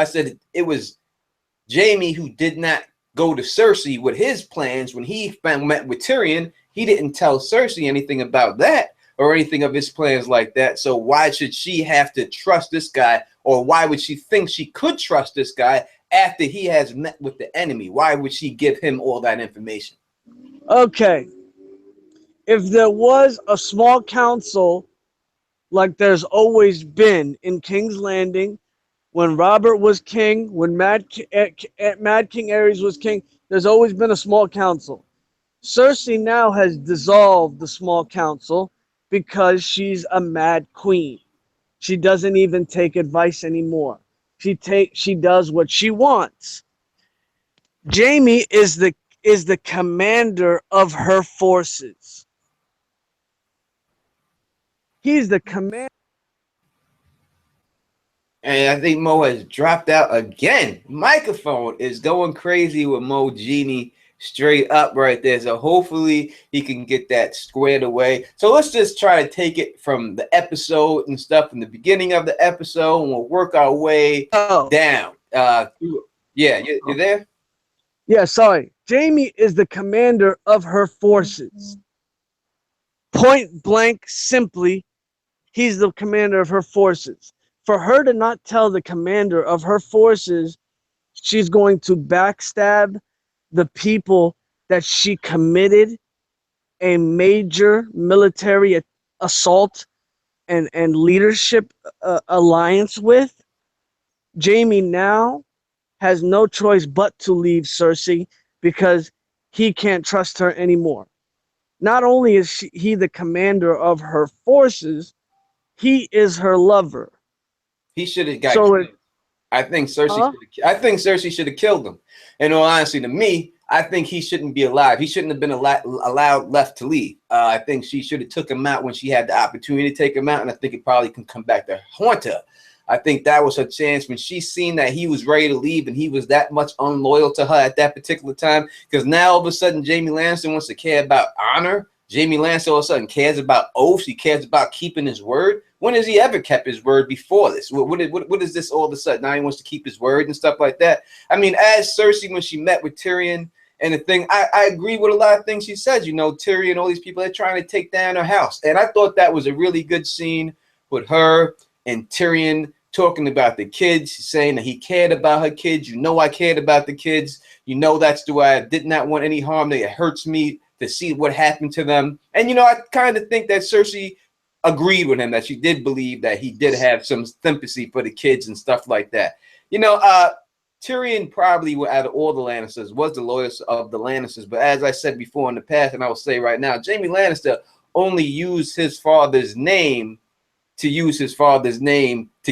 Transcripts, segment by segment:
I said it was Jaime who did not go to Cersei with his plans when he met with Tyrion. He didn't tell Cersei anything about that or anything of his plans like that. So why should she have to trust this guy, or why would she think she could trust this guy after he has met with the enemy? Why would she give him all that information? Okay. If there was a small council like there's always been in King's Landing, when Robert was king, when Mad King Ares was king, there's always been a small council. Cersei now has dissolved the small council because she's a mad queen. She doesn't even take advice anymore. She does what she wants. Jaime is the commander of her forces. He's the commander. And I think Mo has dropped out again. Microphone is going crazy with Mo Genie straight up right there. So hopefully he can get that squared away. So let's just try to take it from the episode and stuff from the beginning of the episode, and we'll work our way down. Yeah, you there? Yeah, sorry. Jaime is the commander of her forces. Point blank, simply, he's the commander of her forces. For her to not tell the commander of her forces she's going to backstab the people that she committed a major military assault and leadership alliance with, Jaime now has no choice but to leave Cersei because he can't trust her anymore. Not only is he the commander of her forces, he is her lover. He should have got killed. I think Cersei should have killed him. In all honesty, to me, I think he shouldn't be alive. He shouldn't have been allowed left to leave. I think she should have took him out when she had the opportunity to take him out, and I think it probably can come back to haunt her. I think that was her chance when she seen that he was ready to leave and he was that much unloyal to her at that particular time. Because now all of a sudden, Jaime Lannister wants to care about honor. Jaime Lannister all of a sudden cares about oaths. He cares about keeping his word. When has he ever kept his word before this? What is this all of a sudden? Now he wants to keep his word and stuff like that. I mean, as Cersei, when she met with Tyrion and the thing, I agree with a lot of things she said. You know, Tyrion, all these people, they're trying to take down her house. And I thought that was a really good scene with her and Tyrion talking about the kids, saying that he cared about her kids. You know, I cared about the kids. You know, that's the way I did not want any harm. It hurts me to see what happened to them. And, you know, I kind of think that Cersei agreed with him, that she did believe that he did have some sympathy for the kids and stuff like that. You know, Tyrion probably, out of all the Lannisters, was the loyalist of the Lannisters. But as I said before in the past, and I will say right now, Jaime Lannister only used his father's name to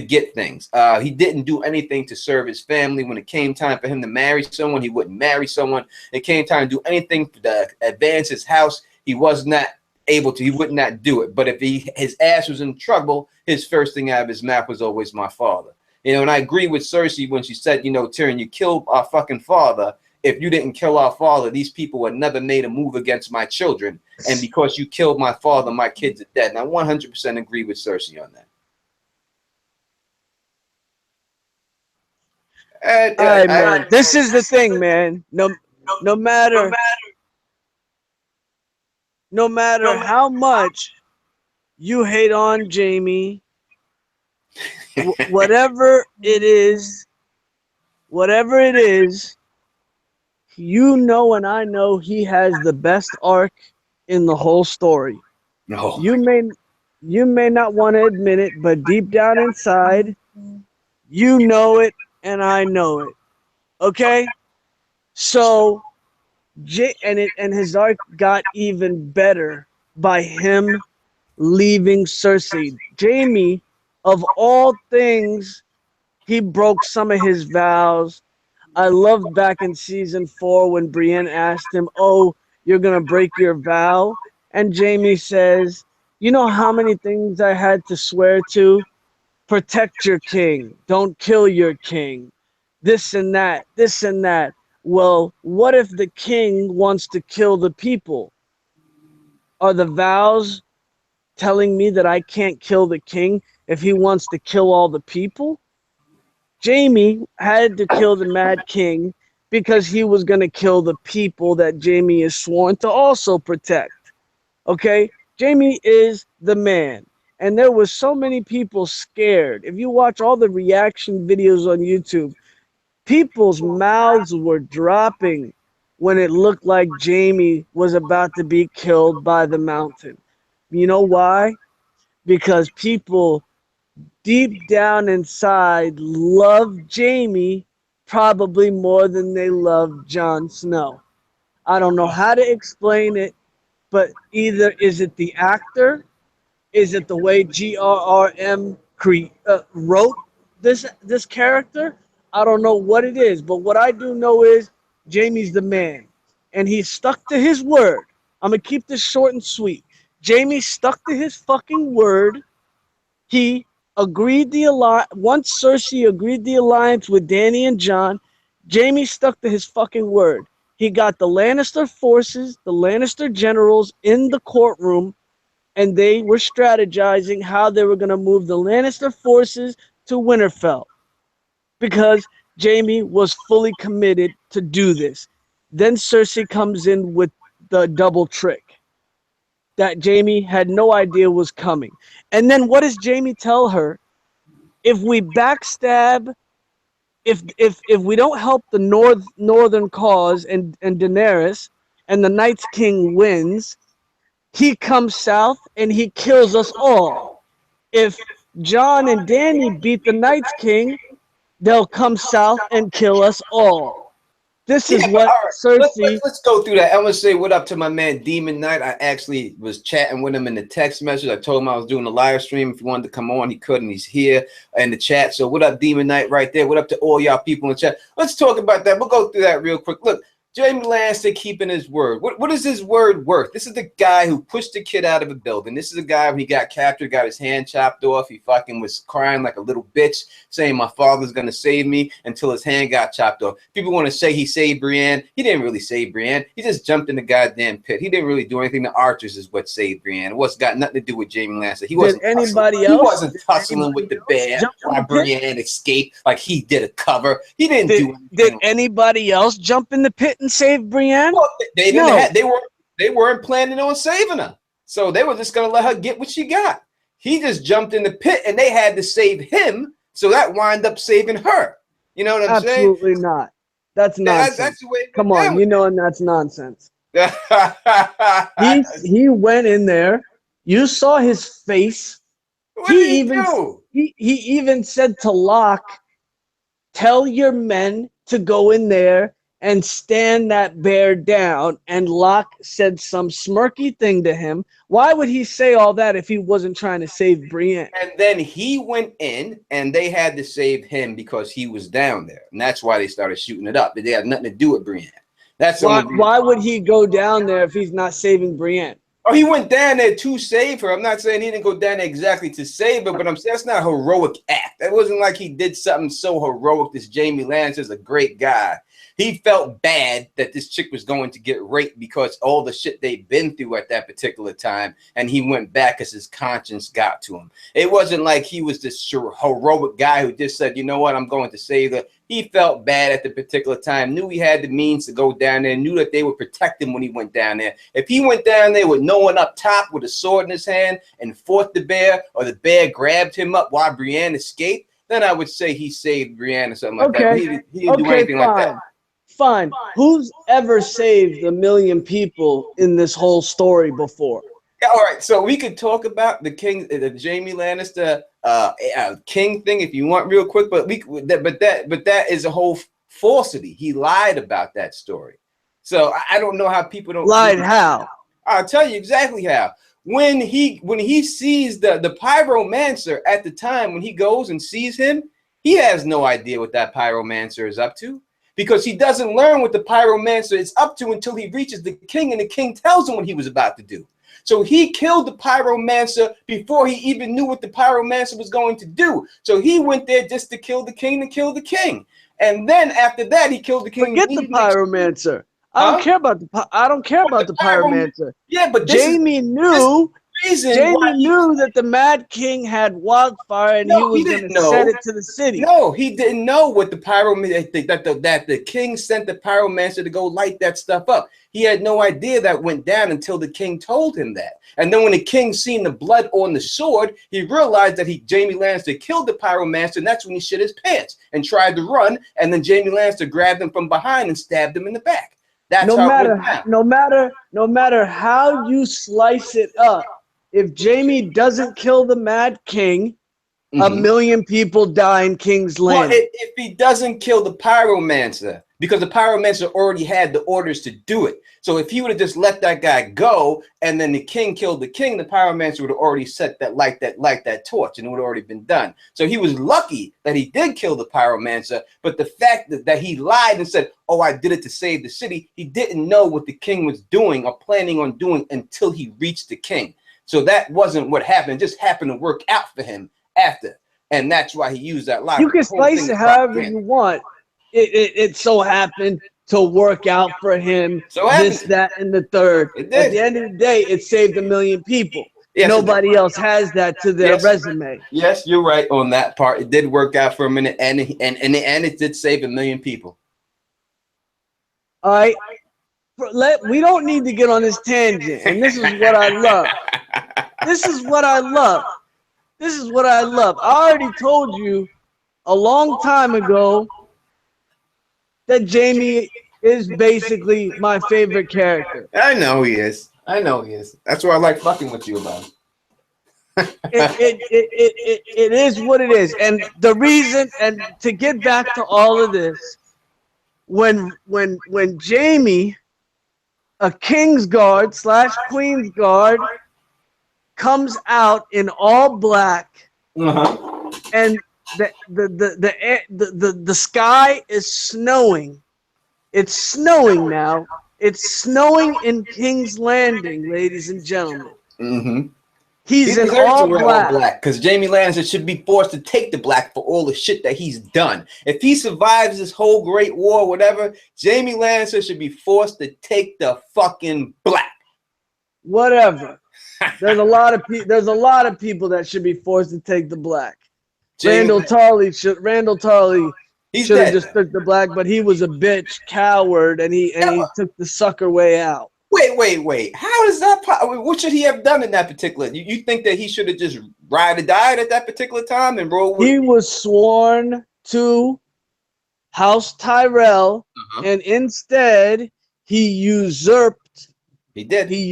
get things. He didn't do anything to serve his family. When it came time for him to marry someone, he wouldn't marry someone. It came time to do anything to advance his house, he was not able to. He would not do it. But if his ass was in trouble, his first thing out of his mouth was always my father. You know, and I agree with Cersei when she said, you know, Tyrion, you killed our fucking father. If you didn't kill our father, these people would never made a move against my children. And because you killed my father, my kids are dead. And I 100% agree with Cersei on that. Man, this is the thing, man. No matter how much you hate on Jaime, whatever it is, you know, and I know he has the best arc in the whole story. No. You may not want to admit it, but deep down inside, you know it and I know it. Okay? So and his arc got even better by him leaving Cersei. Jaime, of all things, he broke some of his vows. I loved back in season 4 when Brienne asked him, "Oh, you're gonna break your vow?" And Jaime says, "You know how many things I had to swear to? Protect your king. Don't kill your king. This and that, this and that." Well, what if the king wants to kill the people? Are the vows telling me that I can't kill the king if he wants to kill all the people? Jaime had to kill the Mad King because he was going to kill the people that Jaime is sworn to also protect. Okay? Jaime is the man. And there was so many people scared. If you watch all the reaction videos on YouTube, people's mouths were dropping when it looked like Jaime was about to be killed by the mountain. You know why? Because people deep down inside love Jaime probably more than they love Jon Snow. I don't know how to explain it, but either is it the actor, is it the way GRRM wrote this character? I don't know what it is, but what I do know is Jaime's the man, and he stuck to his word. I'm gonna keep this short and sweet. Jaime stuck to his fucking word. He agreed the alliance. Once Cersei agreed the alliance with Dany and Jon, Jaime stuck to his fucking word. He got the Lannister forces, the Lannister generals in the courtroom, and they were strategizing how they were going to move the Lannister forces to Winterfell because Jaime was fully committed to do this. Then Cersei comes in with the double trick that Jaime had no idea was coming. And then what does Jaime tell her? If we backstab, if we don't help the northern cause and Daenerys and the Night's King wins, he comes south and he kills us all. If Jon and Dany beat the Night's King, they'll come south and kill us all. This is what Cersei. Let's go through that. I'm gonna say what up to my man Demon Knight. I actually was chatting with him in the text message. I told him I was doing a live stream. If he wanted to come on, he could, and he's here in the chat. So what up, Demon Knight, right there? What up to all y'all people in the chat? Let's talk about that. We'll go through that real quick. Look, Jaime Lannister keeping his word. What is his word worth? This is the guy who pushed the kid out of a building. This is the guy when he got captured, got his hand chopped off. He fucking was crying like a little bitch, saying my father's gonna save me until his hand got chopped off. People want to say he saved Brienne. He didn't really save Brienne. He just jumped in the goddamn pit. He didn't really do anything. The archers is what saved Brienne. It was got nothing to do with Jaime Lannister. He wasn't tussling with the bear while Brienne escaped like he did a cover. He didn't do anything. Did anybody else jump in the pit and save Brienne? Well, they didn't. They weren't planning on saving her, so they were just gonna let her get what she got. He just jumped in the pit, and they had to save him, so that wound up saving her. You know what I'm saying? Absolutely not. That's nonsense. That's the way. Come on, you know, and that's nonsense. he went in there. You saw his face. What did he do? He even said to Locke, "Tell your men to go in there and stand that bear down." And Locke said some smirky thing to him. Why would he say all that if he wasn't trying to save Brienne? And then he went in, and they had to save him because he was down there, and that's why they started shooting it up. They had nothing to do with Brienne. That's why would he go down there if he's not saving Brienne? Oh, he went down there to save her. I'm not saying he didn't go down there exactly to save her, but I'm saying that's not a heroic act. That wasn't like he did something so heroic. This Jaime Lannister is a great guy. He felt bad that this chick was going to get raped because all the shit they'd been through at that particular time, and he went back because his conscience got to him. It wasn't like he was this heroic guy who just said, you know what, I'm going to save her. He felt bad at the particular time, knew he had the means to go down there, knew that they would protect him when he went down there. If he went down there with no one up top with a sword in his hand and fought the bear, or the bear grabbed him up while Brienne escaped, then I would say he saved Brienne or something like that. He didn't do anything like that. Fine. Who's ever saved 1 million people in this whole story before? Yeah, all right, so we could talk about the Jaime Lannister king thing if you want, real quick. But that is a whole falsity. He lied about that story. So I don't know how people don't lied. How? I'll tell you exactly how. When he sees the pyromancer at the time, when he goes and sees him, he has no idea what that pyromancer is up to, because he doesn't learn what the pyromancer is up to until he reaches the king, and the king tells him what he was about to do. So he killed the pyromancer before he even knew what the pyromancer was going to do. So he went there just to kill the king, And then after that, he killed the king. Forget the pyromancer. I don't care about the pyromancer. Yeah, but Jaime knew Jamie knew that the Mad King had wildfire and he was going to set it to the city. No, he didn't know what the that the king sent the pyromancer to go light that stuff up. He had no idea that went down until the king told him that. And then when the king seen the blood on the sword, he realized that Jamie Lannister killed the pyromancer, and that's when he shit his pants and tried to run. And then Jamie Lannister grabbed him from behind and stabbed him in the back. That's no matter how you slice it up, if Jamie doesn't kill the Mad King, a million people die in King's Landing. Well, if he doesn't kill the pyromancer, because the pyromancer already had the orders to do it. So if he would have just let that guy go, and then the king killed the king, the pyromancer would have already set that light that torch, and it would have already been done. So he was lucky that he did kill the pyromancer, but the fact that he lied and said, "Oh, I did it to save the city," he didn't know what the king was doing or planning on doing until he reached the king. So that wasn't what happened. It just happened to work out for him after. And that's why he used that lie. You can slice it however you want. It so happened to work out for him. This, that, and the third. At the end of the day, it saved a million people. Yes, nobody else has that to their resume. Yes, you're right on that part. It did work out for a minute, and in the end, it did save a million people. All right. We don't need to get on this tangent. And this is what I love. This is what I love. This is what I love. I already told you a long time ago that Jamie is basically my favorite character. I know he is. I know he is. That's why I like fucking with you about it is what it is. And the reason, and to get back to all of this, when Jamie, a King's Guard / Queen's Guard, comes out in all black, and the sky is snowing. It's snowing now. It's snowing in King's Landing, ladies and gentlemen. He's in all black because Jamie Lannister should be forced to take the black for all the shit that he's done. If he survives this whole Great War, whatever, Jamie Lannister should be forced to take the fucking black. Whatever. There's a lot of people that should be forced to take the black. Randall Tarley should have just took the black, but he was a bitch, coward, and he took the sucker way out. Wait. How is that possible? What should he have done in that particular? You think that he should have just ride or died at that particular time and roll with? He was sworn to House Tyrell, and instead he usurped. He did. He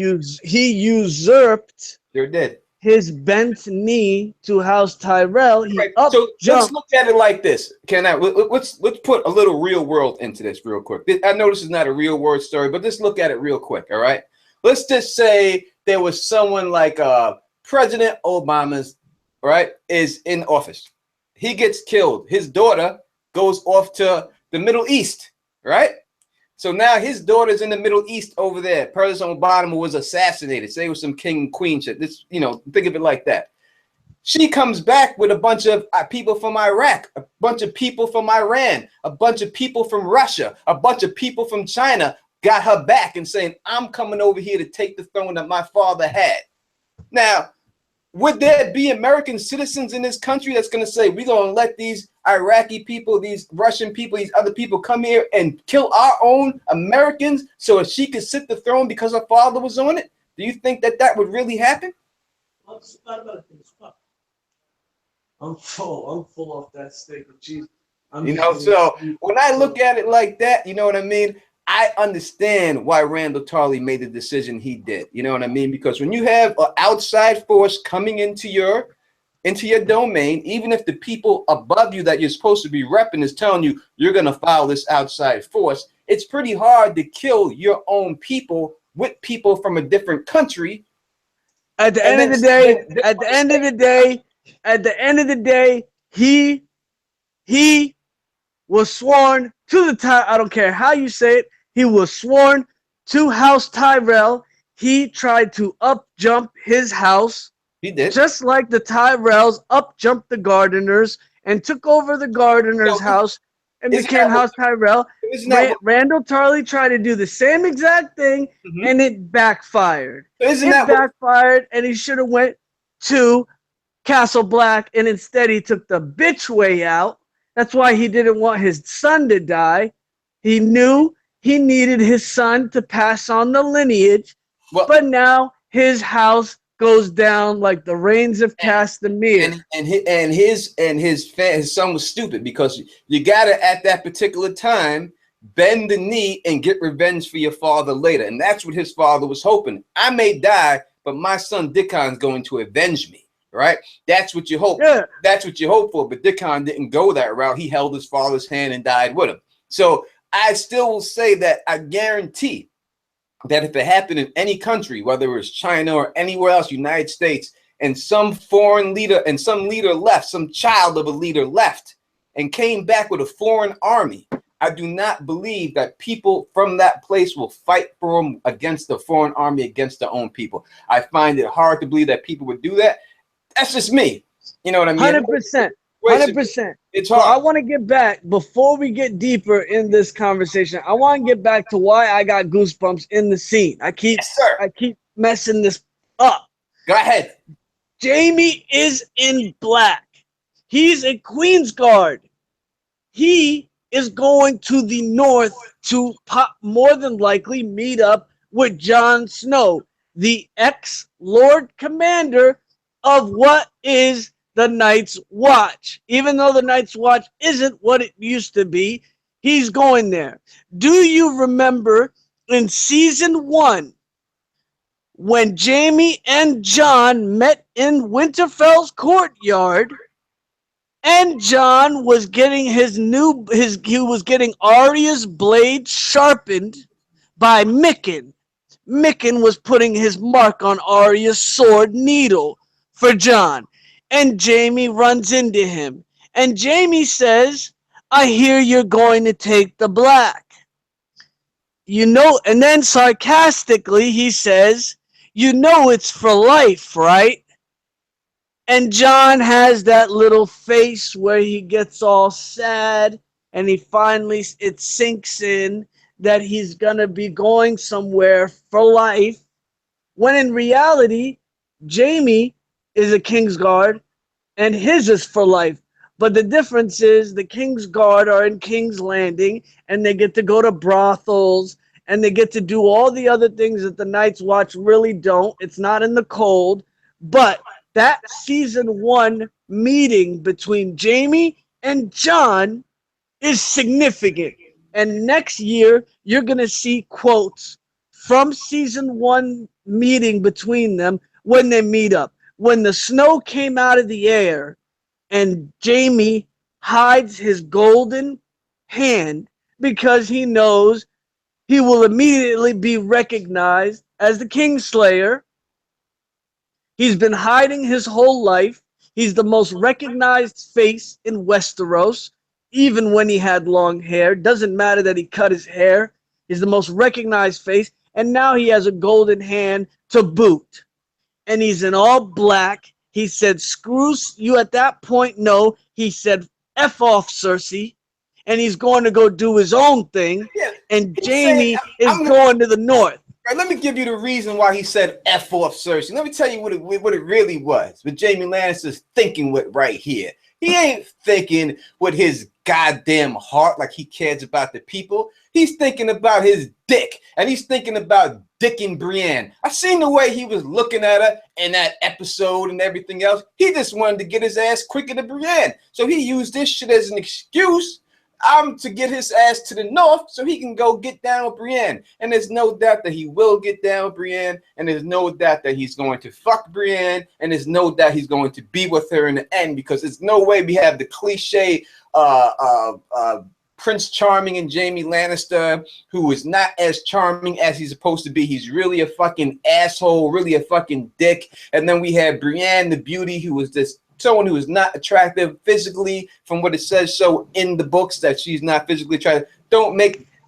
usurped. Sure did. His bent knee to House Tyrell. So let's look at it like this. Let's put a little real world into this real quick. I know this is not a real world story, but let's look at it real quick. All right. Let's just say there was someone like President Obama's, right, is in office. He gets killed. His daughter goes off to the Middle East, right? So now his daughter's in the Middle East over there. President Obama was assassinated. Say it was some king and queen shit. This, think of it like that. She comes back with a bunch of people from Iraq, a bunch of people from Iran, a bunch of people from Russia, a bunch of people from China got her back and saying, "I'm coming over here to take the throne that my father had." Now, would there be American citizens in this country that's going to say, we're going to let these Iraqi people, these Russian people, these other people come here and kill our own Americans so that she could sit the throne because her father was on it? Do you think that would really happen? I'm full off that steak of cheese. So when I look at it like that, you know what I mean? I understand why Randall Tarley made the decision he did. You know what I mean? Because when you have an outside force coming into your domain, even if the people above you that you're supposed to be repping is telling you you're going to follow this outside force, it's pretty hard to kill your own people with people from a different country. At the end of the day, he was sworn to the time. I don't care how you say it. He was sworn to House Tyrell. He tried to up jump his house. He did. Just like the Tyrells up jumped the Gardeners and took over the Gardeners' house and became House Tyrell. Randall Tarley tried to do the same exact thing, and it backfired. It backfired, and he should have went to Castle Black, and instead he took the bitch way out. That's why he didn't want his son to die. He knew he needed his son to pass on the lineage, but now his house goes down like the rains of Castamere. And his son was stupid, because you gotta, at that particular time, bend the knee and get revenge for your father later. And that's what his father was hoping. I may die, but my son Dickon's going to avenge me. Right? That's what you hope. Yeah. That's what you hope for. But Dickon didn't go that route. He held his father's hand and died with him. So I still will say that I guarantee that if it happened in any country, whether it was China or anywhere else, United States, and some foreign leader and some leader left, some child of a leader left and came back with a foreign army, I do not believe that people from that place will fight for them against the foreign army, against their own people. I find it hard to believe that people would do that. That's just me. You know what I mean? 100%. 100%. It's hard. So I want to get back, before we get deeper in this conversation, I want to get back to why I got goosebumps in the scene. I keep messing this up. Go ahead. Jaime is in black. He's a Queensguard. He is going to the north to more than likely meet up with Jon Snow, the ex-Lord Commander of what is the Night's Watch. Even though the Night's Watch isn't what it used to be, he's going there. Do you remember in season 1 when Jaime and Jon met in Winterfell's courtyard, and Jon was getting he was getting Arya's blade sharpened by Mikken. Mikken was putting his mark on Arya's sword needle for Jon, and Jaime runs into him, and Jaime says, "I hear you're going to take the black." You know, and then sarcastically he says, "You know it's for life, right?" And Jon has that little face where he gets all sad, and it sinks in that he's gonna be going somewhere for life, when in reality, Jaime is a Kingsguard, and his is for life. But the difference is the Kingsguard are in King's Landing, and they get to go to brothels, and they get to do all the other things that the Night's Watch really don't. It's not in the cold. But that season 1 meeting between Jaime and Jon is significant. And next year, you're going to see quotes from season 1 meeting between them when they meet up. When the snow came out of the air and Jaime hides his golden hand because he knows he will immediately be recognized as the Kingslayer. He's been hiding his whole life. He's the most recognized face in Westeros, even when he had long hair. Doesn't matter that he cut his hair. He's the most recognized face, and now he has a golden hand to boot. And he's in all black. He said, "Screw you." At that point, no. He said, "F off, Cersei." And he's going to go do his own thing. Yeah, and Jaime is going to the north. Right, let me give you the reason why he said F off Cersei. Let me tell you what it really was. What Jaime Lannister's thinking with right here. He ain't thinking with his goddamn heart like he cares about the people. He's thinking about his dick. And he's thinking about dicking Brienne. I seen the way he was looking at her in that episode and everything else. He just wanted to get his ass quicker to Brienne. So he used this shit as an excuse to get his ass to the north so he can go get down with Brienne. And there's no doubt that he will get down with Brienne, and there's no doubt that he's going to fuck Brienne, and there's no doubt he's going to be with her in the end, because there's no way we have the cliche Prince Charming and Jaime Lannister, who is not as charming as he's supposed to be. He's really a fucking asshole, really a fucking dick. And then we have Brienne the beauty, who is this someone who is not attractive physically, from what it says so in the books that she's not physically attractive.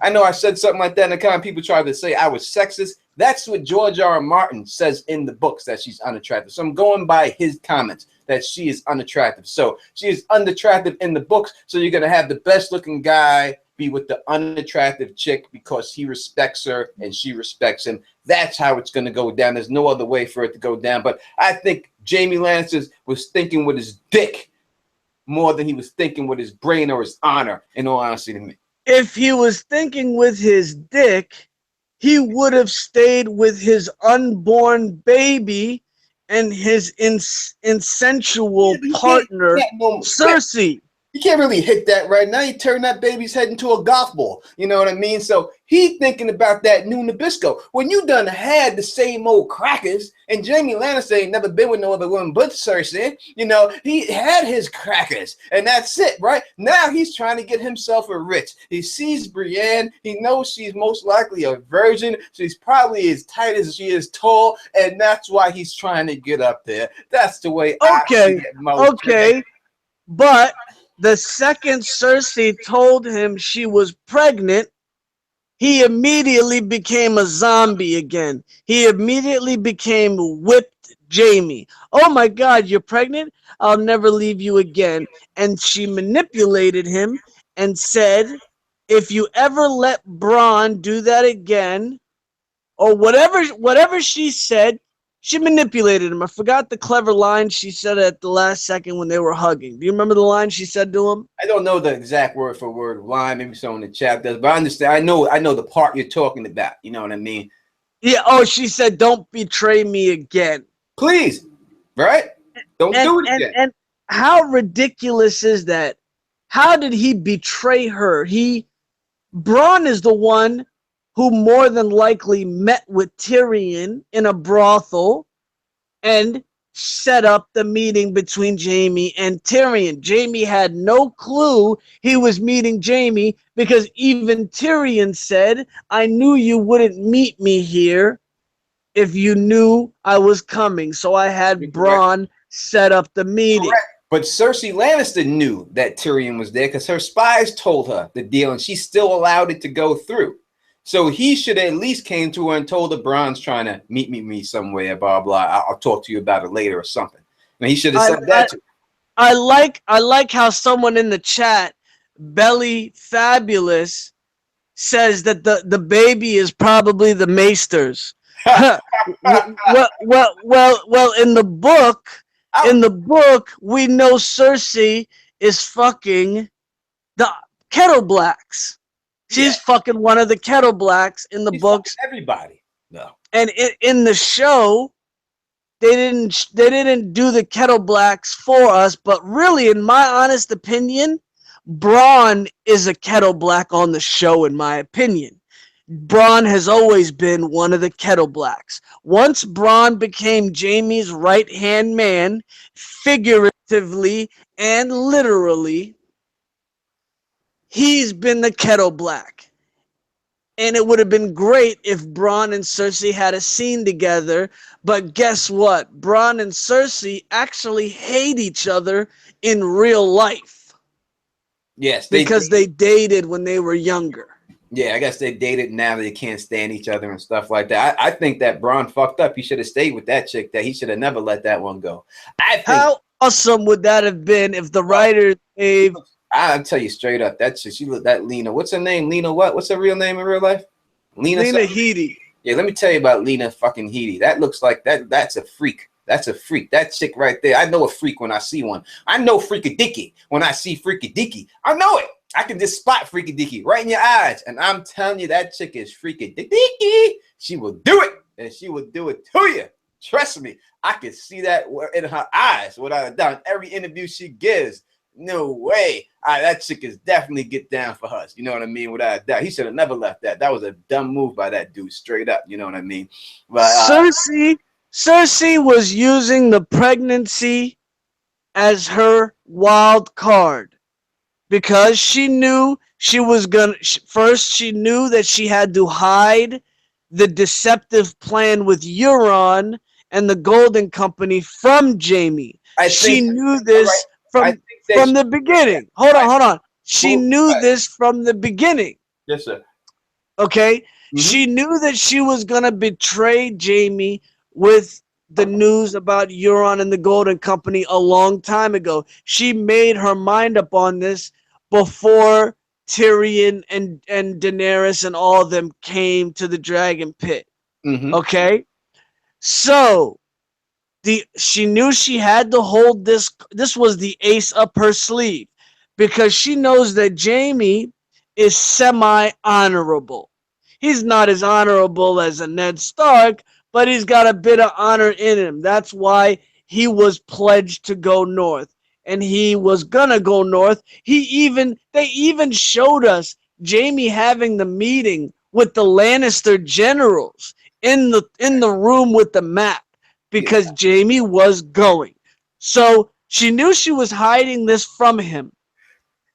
I know I said something like that, and the kind of people try to say I was sexist. That's what George R. R. Martin says in the books, that she's unattractive. So I'm going by his comments. that she is unattractive. So she is unattractive in the books. So you're gonna have the best looking guy be with the unattractive chick because he respects her and she respects him. That's how it's gonna go down. There's no other way for it to go down. But I think Jamie Lannister was thinking with his dick more than he was thinking with his brain or his honor, in all honesty to me. If he was thinking with his dick, he would have stayed with his unborn baby and his insensual partner, Cersei. You can't really hit that right now. You turn that baby's head into a golf ball. You know what I mean? So he thinking about that new Nabisco. When you done had the same old crackers, and Jamie Lannister ain't never been with no other woman but Cersei, you know, he had his crackers, and that's it, right? Now he's trying to get himself a rich. He sees Brienne. He knows she's most likely a virgin. She's probably as tight as she is tall, and that's why he's trying to get up there. That's the way I see it, Okay, but the second Cersei told him she was pregnant, he immediately became a zombie again. He immediately became whipped Jamie. Oh my God, you're pregnant? I'll never leave you again. And she manipulated him and said, if you ever let Bronn do that again, or whatever she said, she manipulated him. I forgot the clever line she said at the last second when they were hugging. Do you remember the line she said to him? I don't know the exact word for word line. Maybe someone in the chat does, but I understand. I know the part you're talking about. You know what I mean? Yeah. Oh, she said, "Don't betray me again." Please, right? Don't do it again. And how ridiculous is that? How did he betray her? Bronn is the one who more than likely met with Tyrion in a brothel and set up the meeting between Jamie and Tyrion. Jamie had no clue he was meeting Jamie because even Tyrion said, I knew you wouldn't meet me here if you knew I was coming. So I had Bronn set up the meeting. Correct. But Cersei Lannister knew that Tyrion was there because her spies told her the deal and she still allowed it to go through. So he should at least came to her and told her Bronn's trying to meet me somewhere, blah, blah. I'll talk to you about it later or something. And he should have said that to her. I like how someone in the chat, Belly Fabulous, says that the baby is probably the Maesters. well, in the book, we know Cersei is fucking the Kettle Blacks. She's fucking one of the Kettle Blacks in the books. Everybody, no. And in the show, they didn't do the Kettle Blacks for us. But really, in my honest opinion, Bronn is a Kettle Black on the show. In my opinion, Bronn has always been one of the Kettle Blacks. Once Bronn became Jaime's right-hand man, figuratively and literally, he's been the Kettle Black. And it would have been great if Bronn and Cersei had a scene together. But guess what? Bronn and Cersei actually hate each other in real life. Yes. Because they dated when they were younger. Yeah, I guess they dated now they can't stand each other and stuff like that. I think that Bronn fucked up. He should have stayed with that chick. That he should have never let that one go. How awesome would that have been if the writers gave... I'll tell you straight up, that chick, she looked that Lena. What's her name? Lena what? What's her real name in real life? Lena Headey. Yeah, let me tell you about Lena fucking Headey. That looks like that's a freak. That's a freak. That chick right there. I know a freak when I see one. I know Freaky when I see Freaky Dicky. I know it. I can just spot Freaky Dicky right in your eyes. And I'm telling you, that chick is Freaky Dicky. She will do it. And she will do it to you. Trust me. I can see that in her eyes without a doubt. Every interview she gives. No way. That chick is definitely get down for us. You know what I mean? Without a doubt. He should have never left that. That was a dumb move by that dude, straight up. You know what I mean? But Cersei was using the pregnancy as her wild card because she knew she was gonna. First, she knew that she had to hide the deceptive plan with Euron and the Golden Company from Jaime. She knew this from the beginning. Hold on. She knew this from the beginning. Yes, sir. Okay? Mm-hmm. She knew that she was going to betray Jaime with the news about Euron and the Golden Company a long time ago. She made her mind up on this before Tyrion and Daenerys and all of them came to the Dragon Pit. Okay? So, she knew she had to hold this. This was the ace up her sleeve because she knows that Jaime is semi-honorable. He's not as honorable as a Ned Stark, but he's got a bit of honor in him. That's why he was pledged to go north, and he was gonna go north. They even showed us Jaime having the meeting with the Lannister generals in the room with the map because Jaime was going. So she knew she was hiding this from him.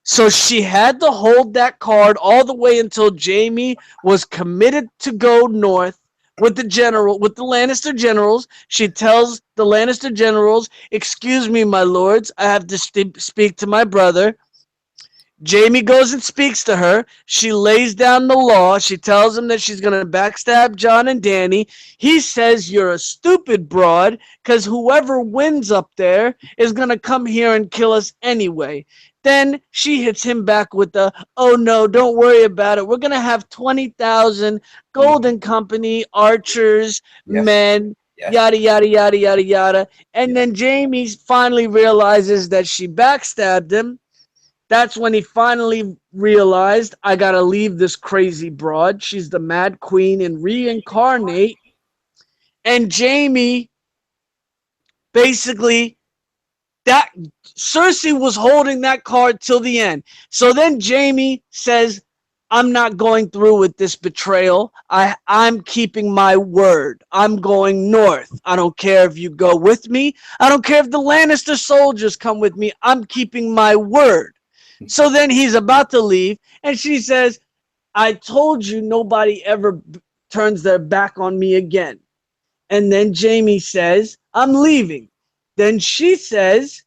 So she had to hold that card all the way until Jaime was committed to go north with the Lannister generals. She tells the Lannister generals, "Excuse me, my lords, I have to speak to my brother." Jaime goes and speaks to her. She lays down the law. She tells him that she's going to backstab Jon and Dany. He says, "You're a stupid broad, because whoever wins up there is going to come here and kill us anyway." Then she hits him back with the, "Oh no, don't worry about it. We're going to have 20,000 Golden Company archers, men, yada, yada, yada, yada, yada." And then Jaime finally realizes that she backstabbed him. That's when he finally realized, "I gotta leave this crazy broad. She's the Mad Queen," and reincarnate. And Jaime, basically, that Cersei was holding that card till the end. So then Jaime says, "I'm not going through with this betrayal. I'm keeping my word. I'm going north. I don't care if you go with me. I don't care if the Lannister soldiers come with me. I'm keeping my word." So then he's about to leave, and she says, "I told you nobody ever turns their back on me again." And then Jaime says, "I'm leaving." Then she says,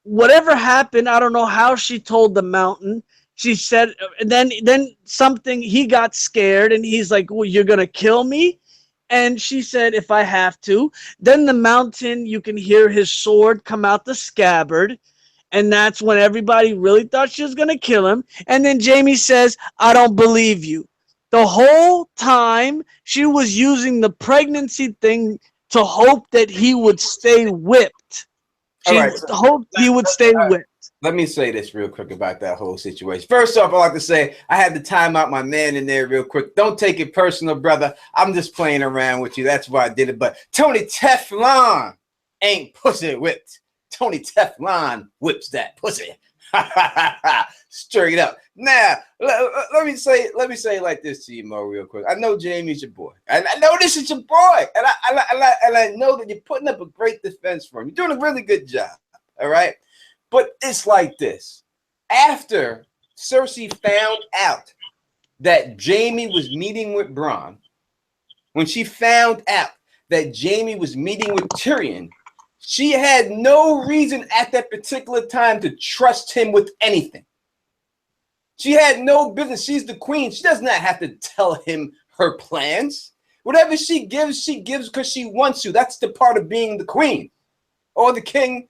whatever happened, I don't know how she told the mountain. She said, then something, he got scared, and he's like, "Well, you're going to kill me?" And she said, "If I have to." Then the mountain, you can hear his sword come out the scabbard. And that's when everybody really thought she was going to kill him. And then Jaime says, "I don't believe you." The whole time she was using the pregnancy thing to hope that he would stay whipped. She hoped he would stay whipped. Let me say this real quick about that whole situation. First off, I like to say I had to time out my man in there real quick. Don't take it personal, brother. I'm just playing around with you. That's why I did it. But Tony Teflon ain't pussy whipped. Tony Teflon whips that pussy. Straight up. Now, let me say it like this to you, Mo, real quick. I know Jamie's your boy. And I know this is your boy. And I know that you're putting up a great defense for him. You're doing a really good job. All right. But it's like this. After Cersei found out that Jaime was meeting with Bronn, when she found out that Jaime was meeting with Tyrion, she had no reason at that particular time to trust him with anything. She had no business. She's the queen. She does not have to tell him her plans. Whatever she gives because she wants to. That's the part of being the queen or the king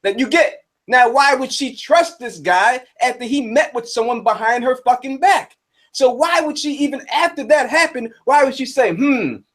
that you get. Now, why would she trust this guy after he met with someone behind her fucking back? So why would she, even after that happened, why would she say,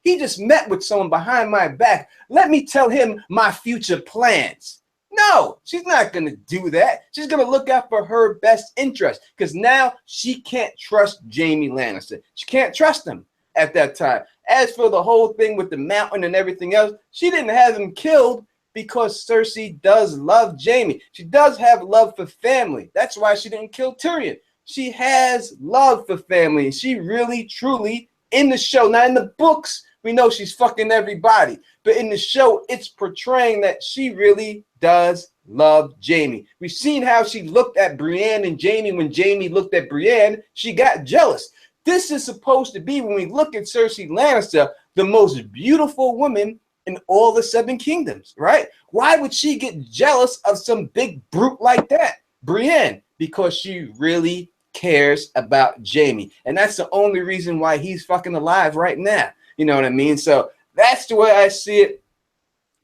he just met with someone behind my back. Let me tell him my future plans. No, she's not going to do that. She's going to look out for her best interest because now she can't trust Jaime Lannister. She can't trust him at that time. As for the whole thing with the mountain and everything else, she didn't have him killed because Cersei does love Jaime. She does have love for family. That's why she didn't kill Tyrion. She has love for family. She really, truly, in the show, now in the books, we know she's fucking everybody. But in the show, it's portraying that she really does love Jaime. We've seen how she looked at Brienne and Jaime. When Jaime looked at Brienne, she got jealous. This is supposed to be, when we look at Cersei Lannister, the most beautiful woman in all the Seven Kingdoms, right? Why would she get jealous of some big brute like that? Brienne, because she really cares about Jaime. And that's the only reason why he's fucking alive right now. You know what I mean? So that's the way I see it.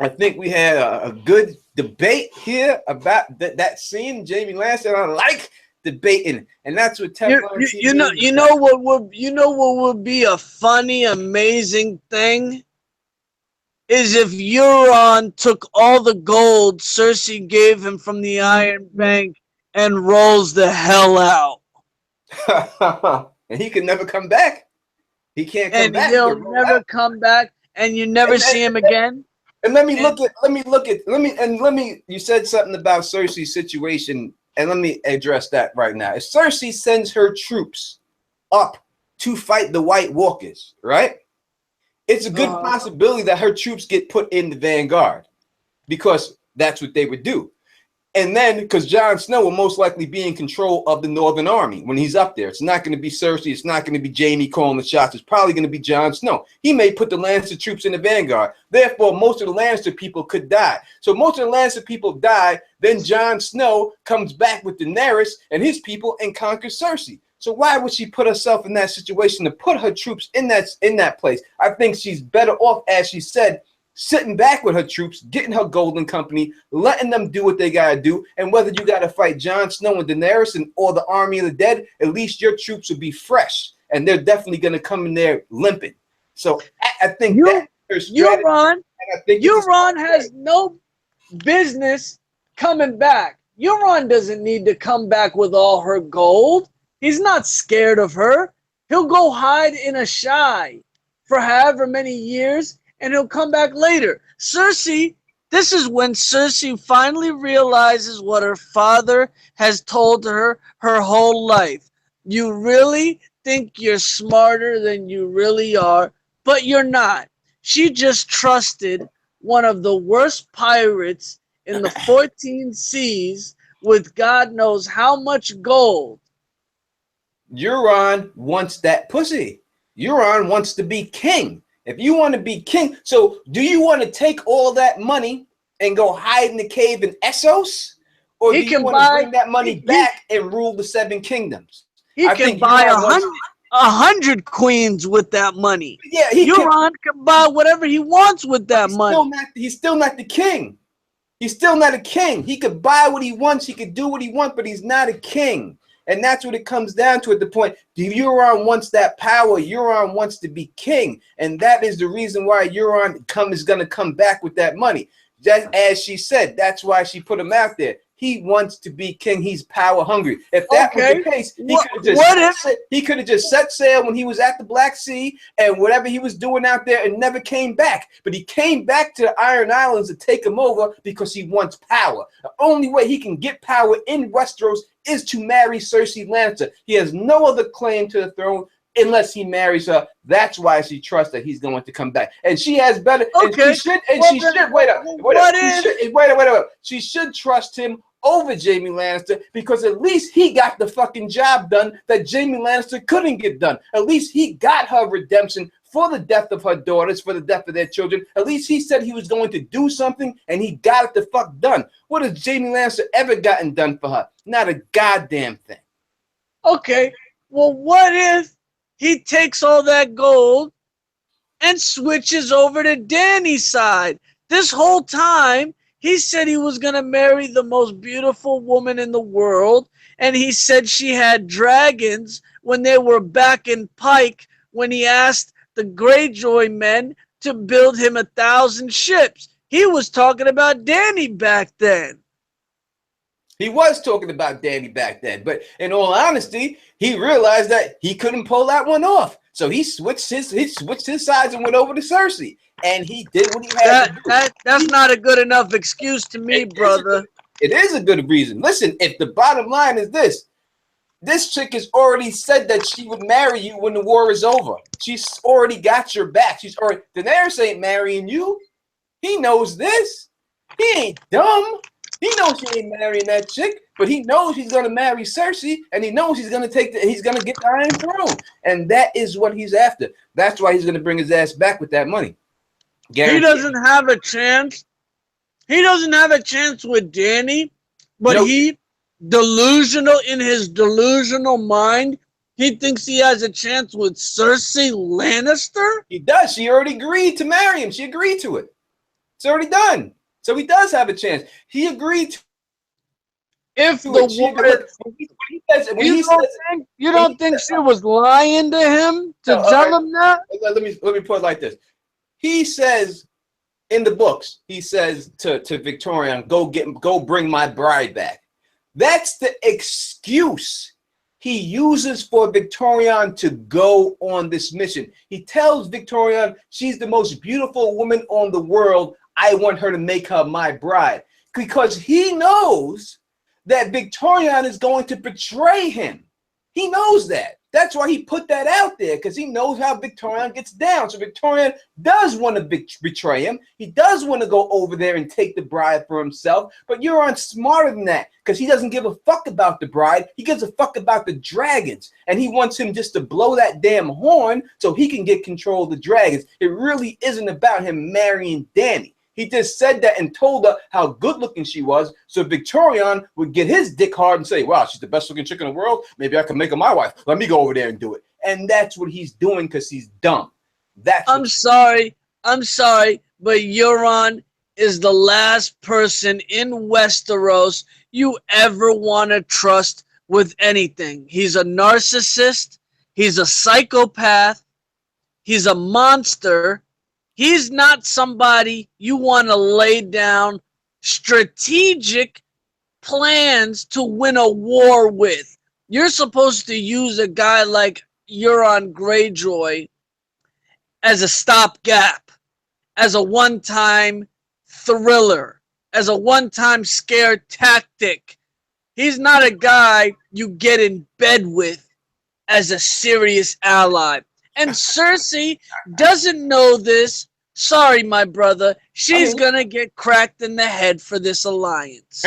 I think we had a good debate here about that scene. Jamie Lannister, I like debating, and that's what Teflon you know what would be a funny, amazing thing is if Euron took all the gold Cersei gave him from the Iron Bank and rolls the hell out. And he could never come back. He can't come and back. he'll never come back, and you never see him again. And you said something about Cersei's situation, and let me address that right now. If Cersei sends her troops up to fight the White Walkers, right? It's a good possibility that her troops get put in the vanguard, because that's what they would do. And then, because Jon Snow will most likely be in control of the Northern Army when he's up there. It's not going to be Cersei. It's not going to be Jaime calling the shots. It's probably going to be Jon Snow. He may put the Lannister troops in the vanguard. Therefore, most of the Lannister people could die. So most of the Lannister people die. Then Jon Snow comes back with Daenerys and his people and conquers Cersei. So why would she put herself in that situation to put her troops in that place? I think she's better off, as she said, sitting back with her troops, getting her golden company, letting them do what they gotta do. And whether you gotta fight Jon Snow and Daenerys or the army of the dead, at least your troops will be fresh, and they're definitely gonna come in there limping. So I think Euron has no business coming back. Euron doesn't need to come back with all her gold. He's not scared of her. He'll go hide in a shy for however many years, and he'll come back later. Cersei, this is when Cersei finally realizes what her father has told her whole life. You really think you're smarter than you really are, but you're not. She just trusted one of the worst pirates in the 14 seas with God knows how much gold. Euron wants that pussy. Euron wants to be king. If you want to be king, so do you want to take all that money and go hide in the cave in Essos? Or do you want to bring that money back and rule the 7 kingdoms? He can buy 100 queens with that money. Yeah, Euron can buy whatever he wants with that money. He's still not the king. He's still not a king. He could buy what he wants. He could do what he wants, but he's not a king. And that's what it comes down to at the point. Euron wants that power. Euron wants to be king. And that is the reason why Euron is going to come back with that money. Just as she said, that's why she put him out there. He wants to be king. He's power hungry. If that was the case, he could have just set sail when he was at the Black Sea and whatever he was doing out there and never came back. But he came back to the Iron Islands to take him over because he wants power. The only way he can get power in Westeros is to marry Cersei Lannister. He has no other claim to the throne unless he marries her. That's why she trusts that he's going to come back. And she has better. Okay. She should trust him over Jaime Lannister, because at least he got the fucking job done that Jaime Lannister couldn't get done. At least he got her redemption for the death of her daughters, for the death of their children. At least he said he was going to do something, and he got it the fuck done. What has Jaime Lannister ever gotten done for her? Not a goddamn thing. Okay, well, what if he takes all that gold and switches over to Dany's side? This whole time, he said he was going to marry the most beautiful woman in the world, and he said she had dragons when they were back in Pike when he asked the Greyjoy men to build him 1,000 ships. He was talking about Dany back then. He was talking about Dany back then, but in all honesty, he realized that he couldn't pull that one off. So he switched his sides and went over to Cersei, and he did what he had to do. That's not a good enough excuse to me, brother. It is a good reason. Listen, if the bottom line is this chick has already said that she would marry you when the war is over. She's already got your back. Daenerys ain't marrying you. He knows this. He ain't dumb. He knows he ain't marrying that chick, but he knows he's gonna marry Cersei, and he knows he's gonna get the Iron Throne, and that is what he's after. That's why he's gonna bring his ass back with that money. Guaranteed. He doesn't have a chance. He doesn't have a chance with Dany, but he delusional in his delusional mind. He thinks he has a chance with Cersei Lannister. He does. She already agreed to marry him. She agreed to it. It's already done. So he does have a chance. He agreed to. If the water, you don't think she was lying to him to tell him that? Let me put it like this. He says in the books, he says to Victorian, go bring my bride back. That's the excuse he uses for Victorian to go on this mission. He tells Victorian, she's the most beautiful woman on the world. I want her to make her my bride, because he knows that Victorian is going to betray him. He knows that. That's why he put that out there, because he knows how Victorian gets down. So Victorian does want to betray him. He does want to go over there and take the bride for himself. But Euron smarter than that, because he doesn't give a fuck about the bride. He gives a fuck about the dragons. And he wants him just to blow that damn horn so he can get control of the dragons. It really isn't about him marrying Dany. He just said that and told her how good looking she was, so Victorian would get his dick hard and say, wow, she's the best looking chick in the world. Maybe I can make her my wife. Let me go over there and do it. And that's what he's doing, because he's dumb. I'm sorry, but Euron is the last person in Westeros you ever want to trust with anything. He's a narcissist. He's a psychopath. He's a monster. He's not somebody you want to lay down strategic plans to win a war with. You're supposed to use a guy like Euron Greyjoy as a stopgap, as a one-time thriller, as a one-time scare tactic. He's not a guy you get in bed with as a serious ally. And Cersei doesn't know this. Sorry, my brother. She's gonna get cracked in the head for this alliance.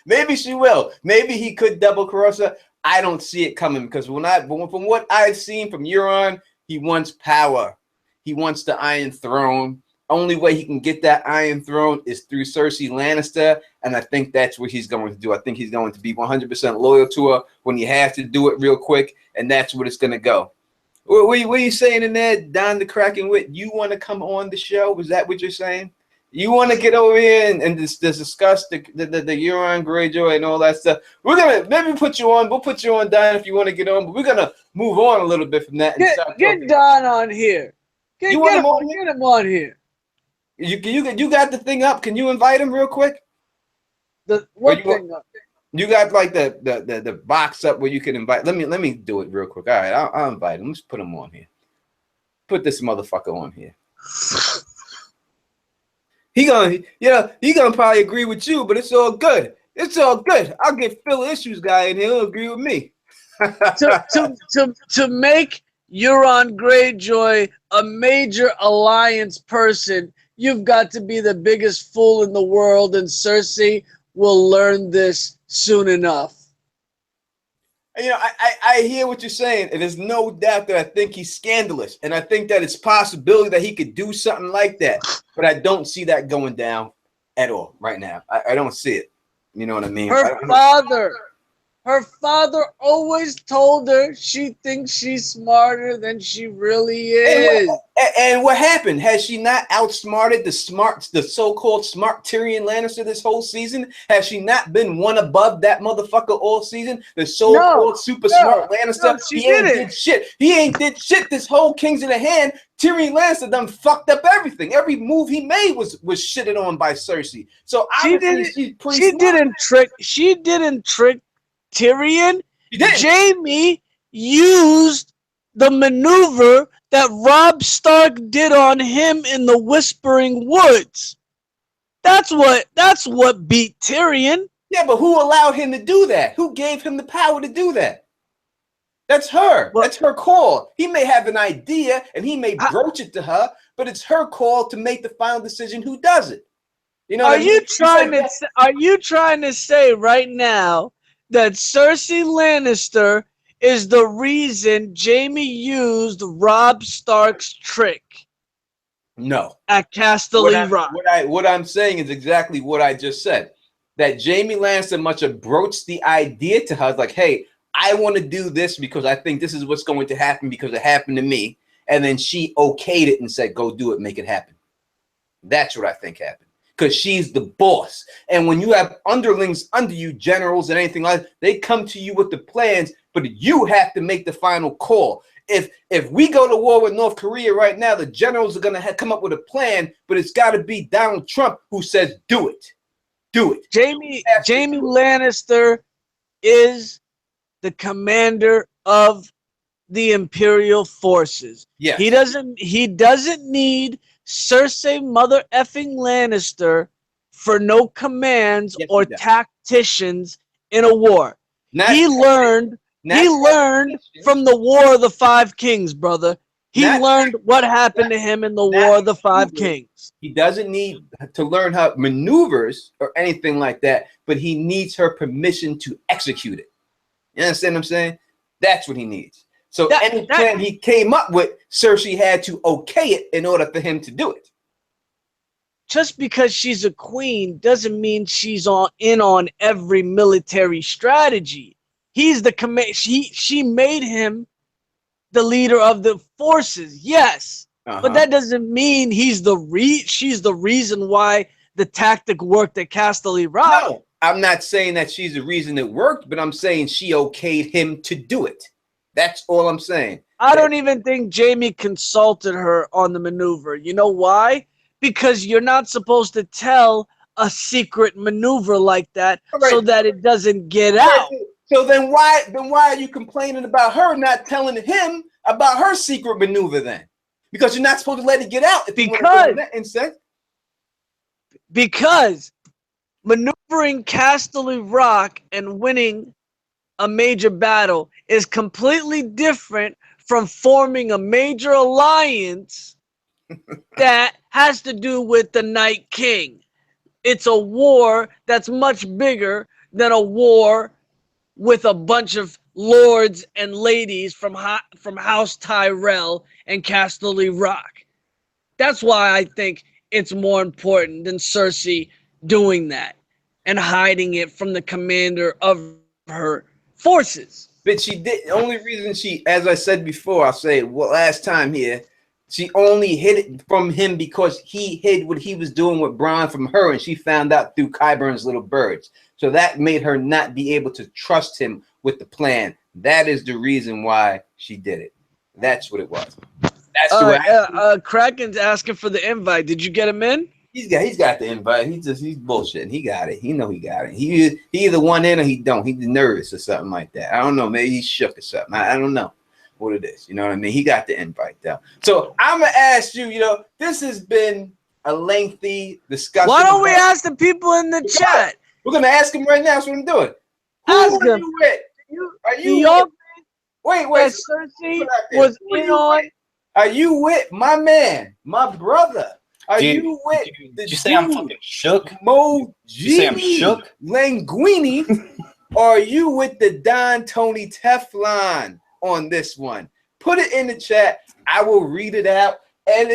Maybe she will. Maybe he could double cross her. I don't see it coming, because from what I've seen from Euron, he wants power. He wants the Iron Throne. Only way he can get that Iron Throne is through Cersei Lannister, and I think that's what he's going to do. I think he's going to be 100% loyal to her when you have to do it real quick, and that's what it's going to go. What are you saying in there, Don the Kraken Wit? You want to come on the show? Was that what you're saying? You want to get over here and discuss the Euron Greyjoy and all that stuff? We're gonna maybe put you on. We'll put you on, Don, if you want to get on. But we're gonna move on a little bit from that. And get Don on here. Get him on here. You got the thing up? Can you invite him real quick? What thing up? You got like the box up where you can invite. Let me do it real quick. All right, I'll invite him. Let's put him on here. Put this motherfucker on here. He gonna probably agree with you, but it's all good. It's all good. I'll get Phil Issues guy in here. He'll agree with me. to make Euron Greyjoy a major alliance person, you've got to be the biggest fool in the world, and Cersei will learn this soon enough. You know, I hear what you're saying, and there's no doubt that I think he's scandalous, and I think that it's possibility that he could do something like that, but I don't see that going down at all right now. I don't see it. You know what I mean? Her father always told her she thinks she's smarter than she really is. And what happened? Has she not outsmarted the so-called smart Tyrion Lannister this whole season? Has she not been one above that motherfucker all season? The so-called smart Lannister? No, she did shit. He ain't did shit this whole Kings in the Hand. Tyrion Lannister done fucked up everything. Every move he made was shitted on by Cersei. So she didn't trick Tyrion. Jaime used the maneuver that Robb Stark did on him in the Whispering Woods. That's what beat Tyrion. Yeah, but who allowed him to do that? Who gave him the power to do that? That's her. That's her call. He may have an idea and he may broach it to her, but it's her call to make the final decision who does it. You know, are you trying to say right now that Cersei Lannister is the reason Jaime used Robb Stark's trick? No. At Casterly Rock. What I'm saying is exactly what I just said. That Jaime Lannister must have broached the idea to her, like, hey, I want to do this because I think this is what's going to happen because it happened to me. And then she okayed it and said, go do it, make it happen. That's what I think happened. Because she's the boss. And when you have underlings under you, generals and anything like that, they come to you with the plans, but you have to make the final call. If we go to war with North Korea right now, the generals are going to come up with a plan, but it's got to be Donald Trump who says, do it. Do it. Jamie Lannister is the commander of the Imperial forces. Yeah. He doesn't need Cersei mother effing Lannister for no commands or tacticians in a war. He learned from the War of the Five Kings, brother. He learned what happened to him in the War of the Five Kings. He doesn't need to learn how maneuvers or anything like that, but he needs her permission to execute it. You understand what I'm saying? That's what he needs. So any plan he came up with, Cersei had to okay it in order for him to do it. Just because she's a queen doesn't mean she's in on every military strategy. He's the command. She made him the leader of the forces. Yes, but that doesn't mean she's the reason why the tactic worked at Casterly Rock. No, I'm not saying that she's the reason it worked, but I'm saying she okayed him to do it. That's all I'm saying. I don't even think Jamie consulted her on the maneuver. You know why? Because you're not supposed to tell a secret maneuver like that so that it doesn't get out. So then why are you complaining about her not telling him about her secret maneuver then? Because you're not supposed to let it get out. Because maneuvering Casterly Rock and winning a major battle is completely different from forming a major alliance that has to do with the Night King. It's a war that's much bigger than a war with a bunch of lords and ladies from House Tyrell and Casterly Rock. That's why I think it's more important than Cersei doing that and hiding it from the commander of her forces. But she did. The only reason she, as I said before, I'll say it last time here, she only hid it from him because he hid what he was doing with Bronn from her, and she found out through Qyburn's little birds. So that made her not be able to trust him with the plan. That is the reason why she did it. That's what it was. That's the way. Kraken's asking for the invite. Did you get him in? He's got the invite. He's bullshitting. He got it. He know he got it. He either want in or he don't. He's nervous or something like that. I don't know. Maybe he's shook or something. I don't know what it is. You know what I mean? He got the invite though. So I'm gonna ask you. You know, this has been a lengthy discussion. Why don't we ask the people in the chat? We're gonna ask him right now. That's what I'm doing. Ask him. You with? Are you? Wait. Cersei was in on. Are you with my man, my brother? Are you with? Did you say I'm fucking shook? Mo Did you say I'm shook? Linguini, or are you with the Don Tony Teflon on this one? Put it in the chat. I will read it out. And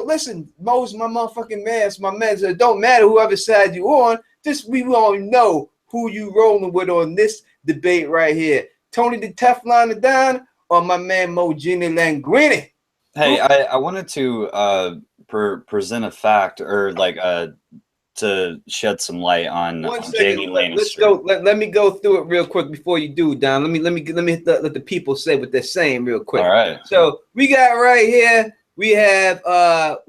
listen, Mo's my motherfucking man. It's my man. So it don't matter whoever side you on. Just we all know who you rolling with on this debate right here. Tony the Teflon the Don, or my man Mo Gini Linguini. Hey, I wanted to present a fact, or like to shed some light on Jaime Lannister. Let's go. Let me go through it real quick before you do, Don. Let me let the people say what they're saying real quick. All right. So we got right here. We got a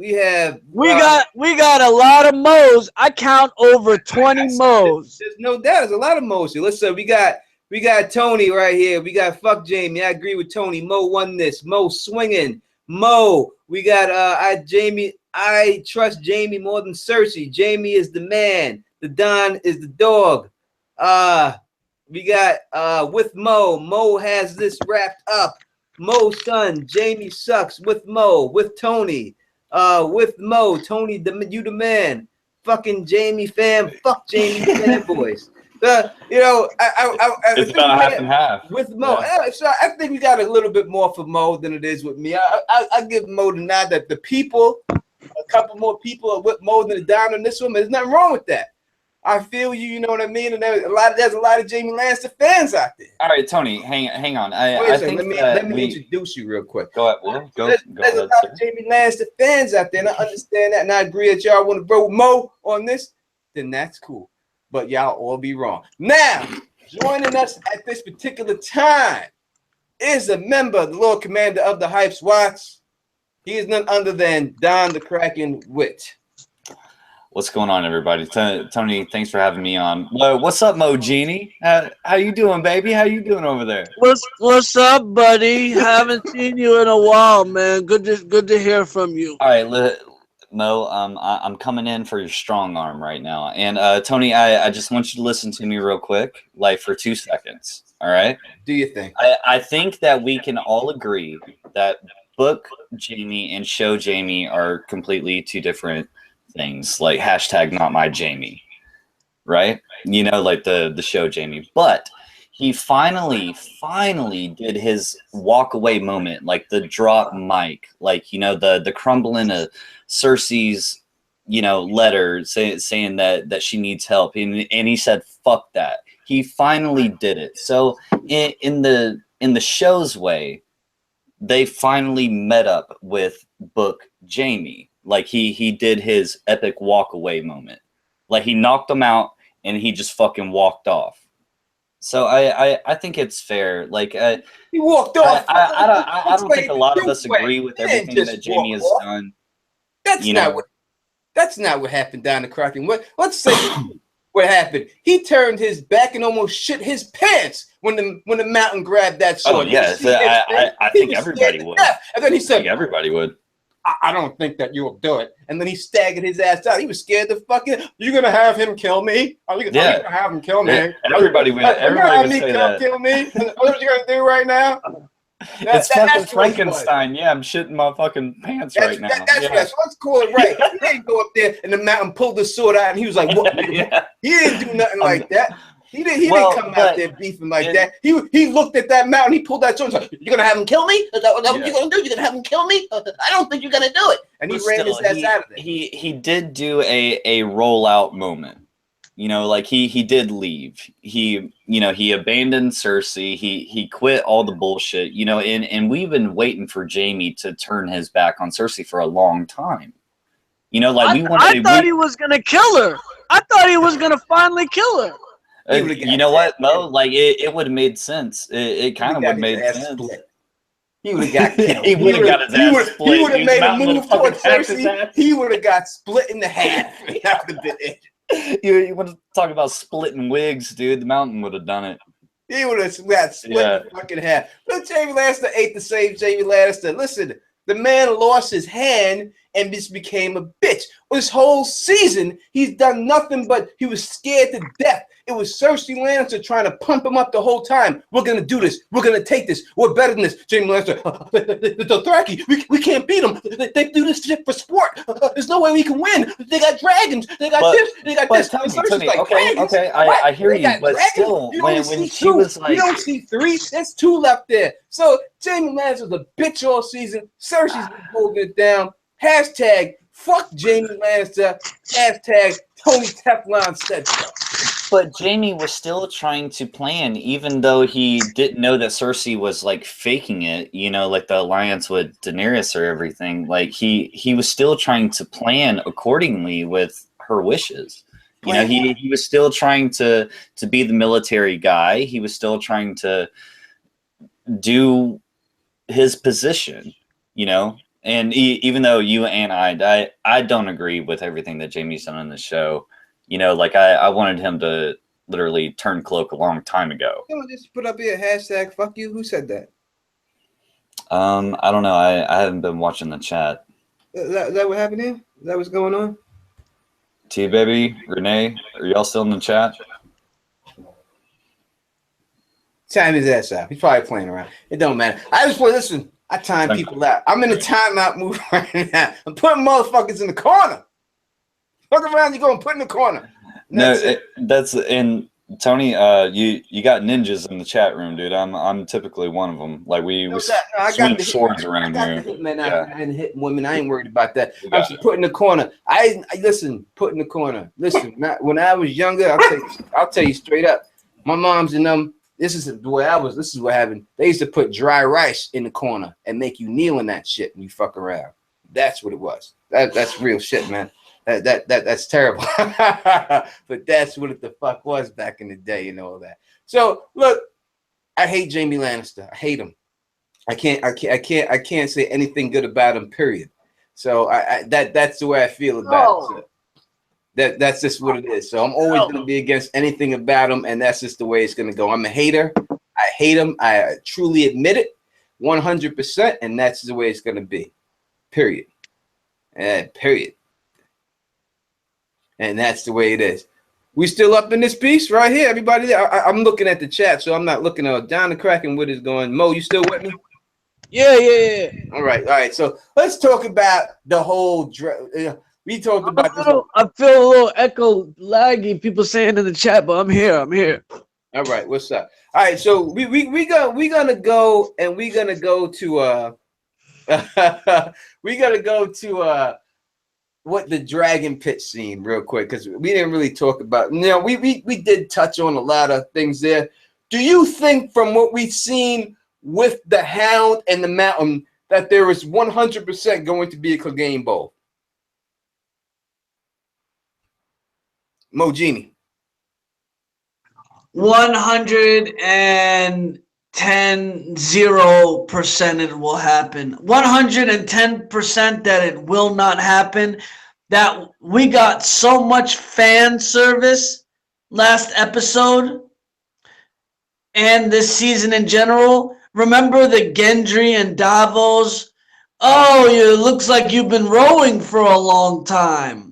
lot of Mo's. I count over 20 Mo's. There's no doubt. There's a lot of Mo's here. Let's say we got Tony right here. We got fuck Jamie. I agree with Tony. Mo won this. Mo swinging. Mo, we got Jamie. I trust Jamie more than Cersei. Jamie is the man. The Don is the dog. We got with Mo. Mo has this wrapped up. Mo's son. Jamie sucks with Mo. With Tony. With Mo. Tony, you the man. Fucking Jamie fam. Fuck Jamie fanboys. It's about half and half with Mo. Yeah. So I think we got a little bit more for Mo than it is with me. I give Mo the nod that the people, a couple more people are with Mo than the Don on this one. There's nothing wrong with that. I feel you. You know what I mean? And there's a lot of Jamie Lannister fans out there. All right, Tony, hang on. I think let me introduce you real quick. Go ahead. Well, go there's a lot of Jamie Lannister fans out there, and I understand that, and I agree that y'all want to vote Mo on this. Then that's cool. But y'all all be wrong. Now, joining us at this particular time is a member, the Lord Commander of the Hypes Watch. He is none other than Don the Kraken Witt. What's going on, everybody? Tony, thanks for having me on. What's up, Mo Genie? How you doing, baby? How you doing over there? What's up, buddy? Haven't seen you in a while, man. Good to hear from you. All right, Mo, I'm coming in for your strong arm right now. And Tony, I just want you to listen to me real quick, like for 2 seconds. All right? Do you think? I think that we can all agree that book Jamie and show Jamie are completely two different things. Like hashtag not my Jamie, right? You know, like the show Jamie. But he finally did his walk away moment, like the drop mic, like, you know, the crumbling of Cersei's, you know, letter saying that she needs help, and he said fuck that. He finally did it. So in the show's way, they finally met up with book Jamie. Like he did his epic walk away moment. Like he knocked him out and he just fucking walked off. So I think it's fair. Like he walked off. I don't think a lot of us agree with everything that Jamie has done. That's not what happened down the Kraken. Let's say what happened. He turned his back and almost shit his pants when the mountain grabbed that sword. Oh yeah, I think everybody would. And then he said, everybody would. I don't think that you'll do it. And then he staggered his ass out. He was scared to fucking. You gonna have him kill me? Are you gonna have him kill me? Yeah. Everybody would. Everybody would say that. Kill me? What are you gonna do right now? It's fucking Frankenstein. Yeah, I'm shitting my fucking pants right now. That's right. So let's call it right. He didn't go up there and the mountain pulled the sword out and he was like, "What?" Yeah. He didn't do nothing like that. He didn't come out there beefing like that. He looked at that mountain. He pulled that sword. And said, "You're gonna have him kill me? Is that what you're gonna do? You're gonna have him kill me? I don't think you're gonna do it." And he ran his ass out of there. He did do a rollout moment. You know, like he did leave. He abandoned Cersei. He quit all the bullshit. You know, and we've been waiting for Jamie to turn his back on Cersei for a long time. You know, like I thought he was gonna kill her. I thought he was gonna finally kill her. You know what, Mo? Like it would have made sense. It kind of would have made sense. Split. He would have got killed. He would have got his ass split. He would have made a move towards Cersei. He would have got split in the half. That would have been it. You want to talk about splitting wigs, dude? The mountain would have done it. He would have got split in fucking half. But Jamie Lannister ate the same Jamie Lannister. Listen, the man lost his hand and just became a bitch. This whole season, he's done nothing but he was scared to death. It was Cersei Lannister trying to pump him up the whole time. We're going to do this. We're going to take this. We're better than this. Jamie Lannister, the Dothraki, we can't beat them. They do this shit for sport. There's no way we can win. They got dragons. They got this. They got this. Tony, okay, I hear you, but dragons. Still, when she was like... You don't see 3. There's 2 left there. So Jamie Lannister was a bitch all season. Cersei's been holding it down. Hashtag fuck Jamie Lannister. Hashtag Tony Teflon said so. But Jamie was still trying to plan, even though he didn't know that Cersei was like faking it, you know, like the alliance with Daenerys or everything. Like he was still trying to plan accordingly with her wishes. You know, he was still trying to be the military guy. He was still trying to do his position, you know. And even though you and I don't agree with everything that Jamie's done on the show, you know, like I wanted him to literally turn cloak a long time ago. Someone just put up here hashtag fuck you. Who said that? I don't know. I haven't been watching the chat. Is that what happened here? Is that what's going on? T Baby, Renee, are y'all still in the chat? Time his ass out. He's probably playing around. It don't matter. I just want to listen. I time people out. I'm in a timeout move right now. I'm putting motherfuckers in the corner. Fuck around, you go and put in the corner. No, that's and Tony, you got ninjas in the chat room, dude. I'm typically one of them. Like we swing swords around here. Man, I ain't hitting women. I ain't worried about that. I'm just put in the corner. I listen. Put in the corner. Listen. When I was younger, I'll tell you straight up. My mom's and them. This is the way I was. This is what happened. They used to put dry rice in the corner and make you kneel in that shit and you fuck around. That's what it was. That's real shit, man. That's terrible. But that's what it the fuck was back in the day and all that. So look, I hate Jamie Lannister. I hate him. I can't say anything good about him, period. So that's the way I feel about it. So that's just what it is. So I'm always gonna be against anything about him, and that's just the way it's gonna go. I'm a hater. I hate him. I truly admit it 100%, and that's the way it's gonna be. Period. Period. And that's the way it is. We still up in this piece right here, everybody there. I'm looking at the chat, so I'm not looking at down the crack and what is going. Mo, you still with me? Yeah. All right. So let's talk about the whole. We talked about this. I feel a little echo laggy. People saying in the chat, but I'm here. All right, what's up? All right, so we're gonna go to we gotta go to what the dragon pit scene real quick, because we didn't really talk about. We did touch on a lot of things there. Do you think from what we've seen with the Hound and the Mountain that there is 100% going to be a Clegane Bowl? Mo Genie. 110% it will happen. 110% that it will not happen. That we got so much fan service last episode and this season in general. Remember the Gendry and Davos? Oh, it looks like you've been rowing for a long time.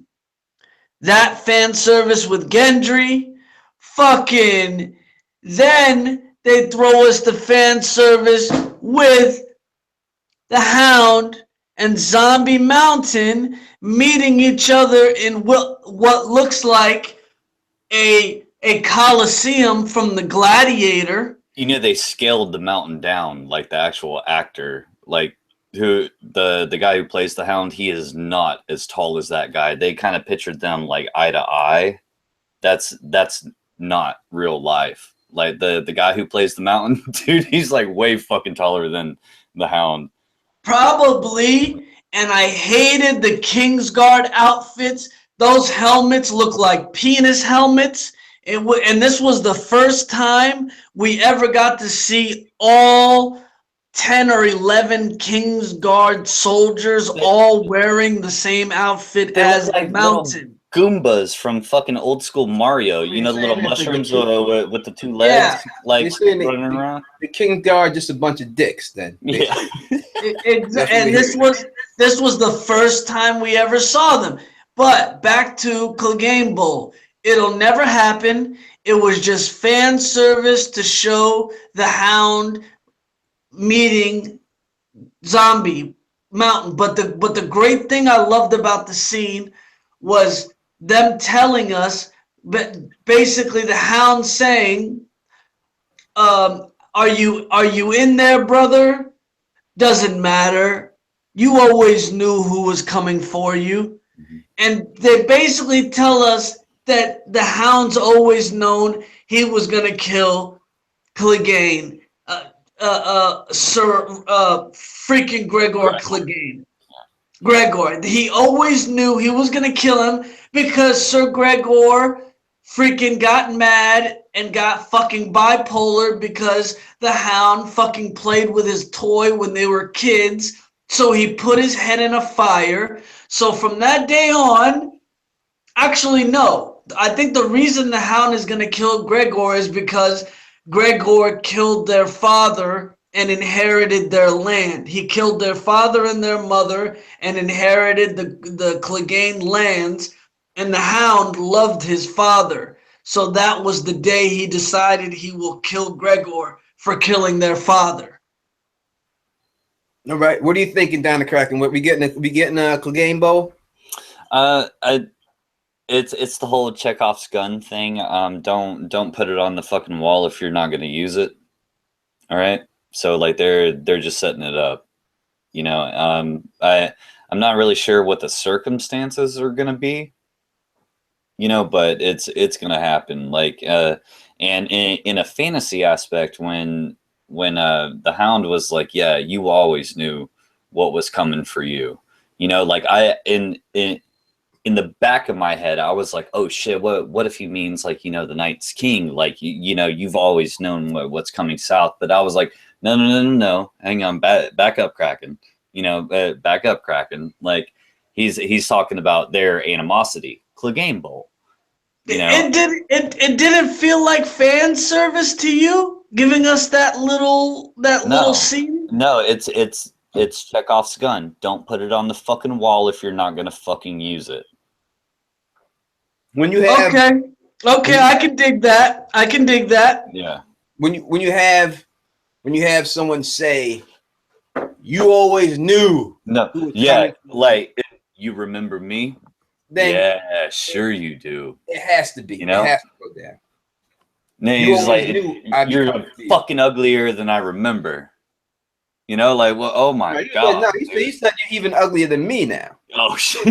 That fan service with Gendry, fucking, then they throw us the fan service with the Hound and Zombie Mountain meeting each other in what looks like a coliseum from the Gladiator. You know, they scaled the mountain down, like the actual actor, like the guy who plays the Hound, he is not as tall as that guy. They kind of pictured them like eye to eye. That's not real life. Like the guy who plays the Mountain, dude, he's like way fucking taller than the Hound. Probably. And I hated the Kingsguard outfits. Those helmets look like penis helmets. And this was the first time we ever got to see all 10 or 11 Kingsguard soldiers all wearing the same outfit as like Mountain. Goombas from fucking old school Mario. You know, the little mushrooms with the two legs, like running around. The Kingsguard just a bunch of dicks then. Yeah. And this was the first time we ever saw them. But back to Clegane Bowl. It'll never happen. It was just fan service to show the Hound meeting Zombie Mountain. But the great thing I loved about the scene was them telling us, but basically the Hound saying, are you in there, brother? Doesn't matter. You always knew who was coming for you. Mm-hmm. And they basically tell us that the Hound's always known he was going to kill Clegane. Sir freaking Gregor Clegane. Gregor. He always knew he was going to kill him because Sir Gregor freaking got mad and got fucking bipolar because the Hound fucking played with his toy when they were kids. So he put his head in a fire. So from that day on, actually, no. I think the reason the Hound is going to kill Gregor is because Gregor killed their father and inherited their land. He killed their father and their mother and inherited the Clegane lands, and the Hound loved his father. So that was the day he decided he will kill Gregor for killing their father. All right. What are you thinking, Down the Kraken? What we getting a Clegane Bowl? it's the whole Chekhov's gun thing. Don't put it on the fucking wall if you're not going to use it. All right. So like they're just setting it up. You know, I'm not really sure what the circumstances are going to be. You know, but it's going to happen. Like and in a fantasy aspect, when the Hound was like, yeah, you always knew what was coming for you. You know, like in the back of my head, I was like, oh shit, what if he means like, you know, the Night's King? Like, you know, you've always known what's coming south. But I was like, no. Hang on, back up, Kraken. You know, back up, Kraken. Like, he's talking about their animosity. Clegane Bowl. You know? It didn't feel like fan service to you, giving us that little scene? No, it's Chekhov's gun. Don't put it on the fucking wall if you're not gonna fucking use it. When you have okay, I can dig that. Yeah. When you have someone say, you always knew. No. Yeah. Like, you remember me? Then yeah, sure you do. It has to be. You know? It has to go down. No, he's like, you're fucking uglier than I remember. You know, like, well, oh my god. No, he said you're even uglier than me now. Oh shit!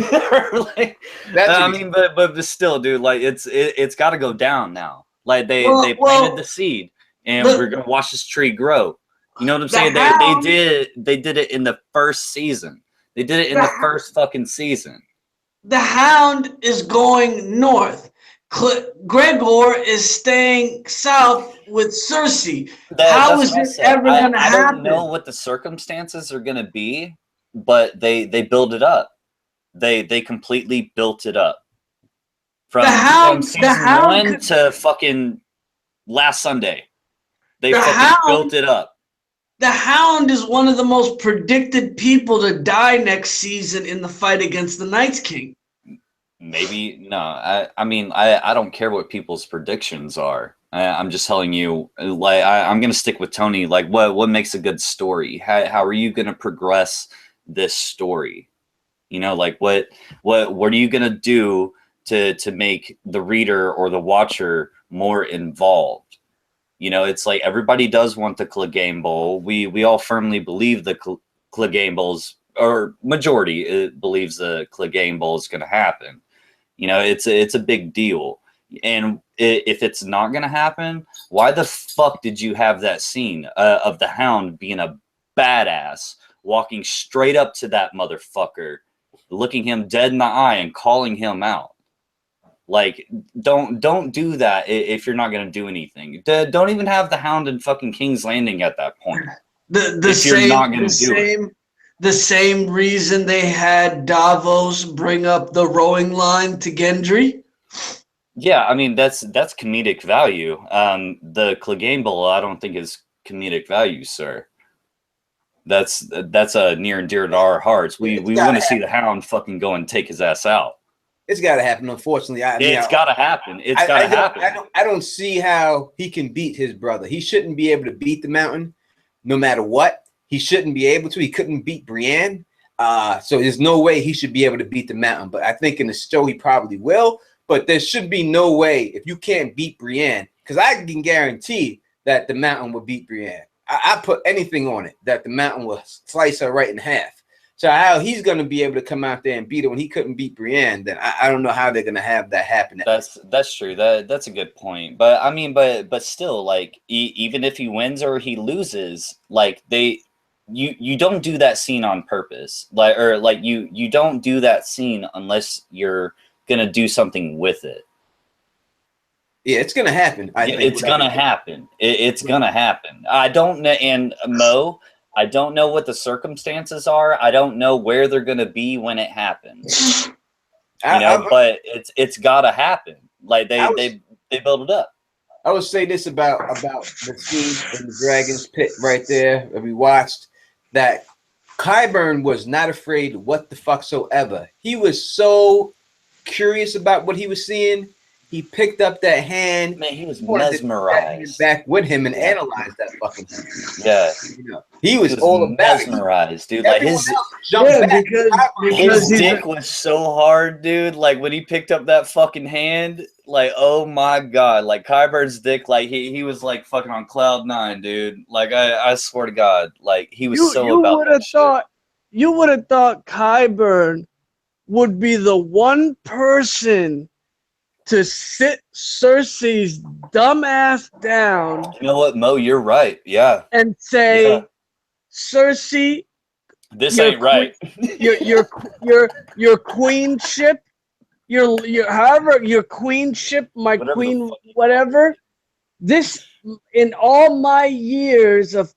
Like, I mean, but still, dude, like it's got to go down now. Like they planted the seed, and we're gonna watch this tree grow. You know what I'm saying? They did it in the first season. They did it in the first fucking season. The Hound is going north. Gregor is staying south with Cersei. How is this ever going to happen? I don't know what the circumstances are going to be, but they build it up. They completely built it up. From season 1 to fucking last Sunday. They fucking built it up. The Hound is one of the most predicted people to die next season in the fight against the Night's King. Maybe no. I mean I don't care what people's predictions are. I'm just telling you, like I'm gonna stick with Tony. Like what makes a good story? How are you gonna progress this story? You know, like what are you gonna do to make the reader or the watcher more involved? You know, it's like everybody does want the Clegane Bowl. We all firmly believe the Clegane Bowl's, or majority believes the Clegane Bowl is going to happen. You know, it's a big deal. And if it's not going to happen, why the fuck did you have that scene of the Hound being a badass, walking straight up to that motherfucker, looking him dead in the eye and calling him out? Like, don't do that if you're not going to do anything. Don't even have the Hound in fucking King's Landing at that point. The same reason they had Davos bring up the rowing line to Gendry. Yeah, I mean that's comedic value. The Clegane Bowl, I don't think is comedic value, sir. That's near and dear to our hearts. We want to see the Hound fucking go and take his ass out. It's got to happen. Unfortunately, it's got to happen. It's got to happen. I don't see how he can beat his brother. He shouldn't be able to beat the Mountain, no matter what. He shouldn't be able to. He couldn't beat Brienne. So there's no way he should be able to beat the Mountain. But I think in the show he probably will. But there should be no way if you can't beat Brienne, because I can guarantee that the Mountain will beat Brienne. I put anything on it that the Mountain will slice her right in half. So how he's going to be able to come out there and beat her when he couldn't beat Brienne, then I don't know how they're going to have that happen. That's true. That's a good point. But I mean, but still, like even if he wins or he loses, like you don't do that scene on purpose. Like you don't do that scene unless you're going to do something with it. Yeah, it's going to happen. It's going to happen. It's going to happen. I don't know. And Mo, I don't know what the circumstances are. I don't know where they're going to be when it happens. But it's got to happen. Like they build it up. I would say this about the scene in the Dragon's Pit right there that we watched, that Qyburn was not afraid of what the fuck soever. He was so curious about what he was seeing. He picked up that hand. Man, he was mesmerized. Back with him and analyzed that fucking thing. Yeah, he was all about mesmerized, dude. Everyone Like his his dick was so hard, dude. Like when he picked up that fucking hand, like oh my god, like Qyburn's dick, like he was like fucking on cloud 9, dude. Like I swear to God, like he was about that shit. You would have thought Qyburn would be the one person to sit Cersei's dumb ass down. You know what, Mo? You're right. Yeah. And say, Cersei, this ain't right. Your queenship, your queenship, my whatever queen, whatever. This, in all my years of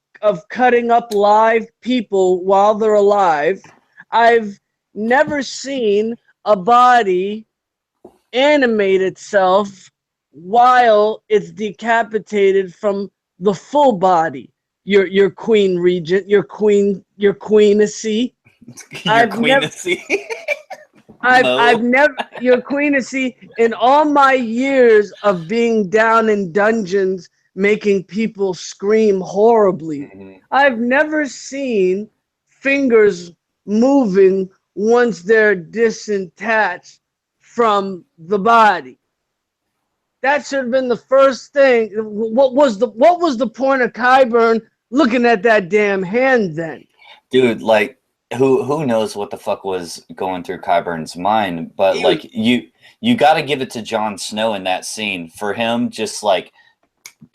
cutting up live people while they're alive, I've never seen a body animate itself while it's decapitated from the full body. Your queen regent, your queenacy. I've never your queenacy in all my years of being down in dungeons making people scream horribly. Mm-hmm. I've never seen fingers moving once they're disattached from the body. That should have been the first thing. What was the point of Qyburn looking at that damn hand then? Dude, like who knows what the fuck was going through Qyburn's mind, but like you got to give it to Jon Snow in that scene for him just like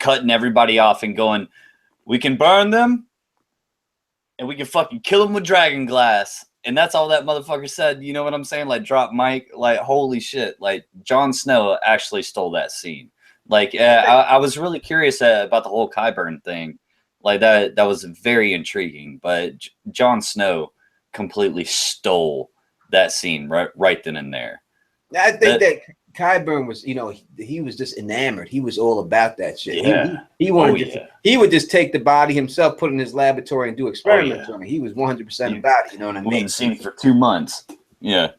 cutting everybody off and going, we can burn them and we can fucking kill them with dragon glass. And that's all that motherfucker said. You know what I'm saying? Like, drop mic. Like, holy shit. Like, Jon Snow actually stole that scene. Like, I was really curious about the whole Qyburn thing. Like, that was very intriguing. But Jon Snow completely stole that scene right then and there. I think that Qyburn was, he was just enamored. He was all about that shit. Yeah. He wanted he would just take the body himself, put it in his laboratory and do experiments on it. He was 100% about it, you know what I mean? We hadn't seen it for 2 months. Yeah.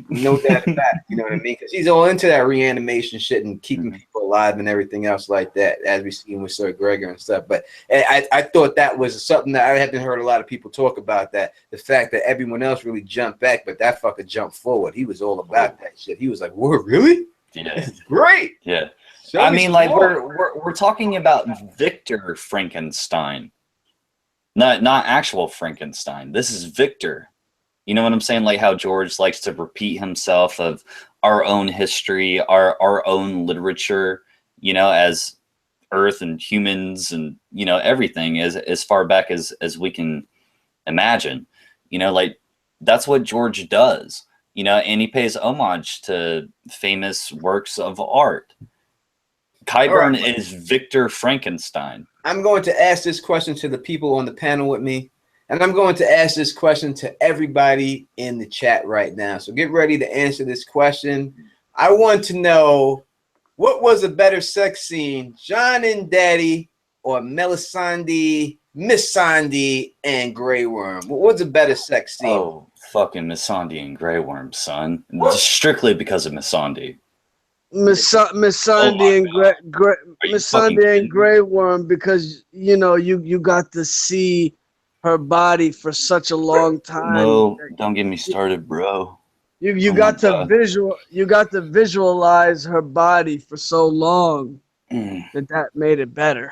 No doubt about it, you know what I mean? Because he's all into that reanimation shit and keeping people alive and everything else like that, as we see with Sir Gregor and stuff. But I thought that was something that I hadn't heard a lot of people talk about, that the fact that everyone else really jumped back, but that fucker jumped forward. He was all about that shit. He was like, "What, really? Yeah, great." Yeah. I mean, like we're talking about Victor Frankenstein, not actual Frankenstein. This is Victor. You know what I'm saying? Like how George likes to repeat himself of our own history, our own literature, as Earth and humans and, everything as far back as we can imagine, like that's what George does, and he pays homage to famous works of art. Qyburn is Victor Frankenstein. I'm going to ask this question to the people on the panel with me. And I'm going to ask this question to everybody in the chat right now. So get ready to answer this question. I want to know, what was a better sex scene, Jon and Daddy or Melisandre, Missandei, and Grey Worm? What was a better sex scene? Oh, fucking Missandei and Grey Worm, son. Just strictly because of Missandei. Missandei and Grey Worm, because, you got to see her body for such a long time. No, don't get me started, bro. You got to visualize her body for so long that made it better.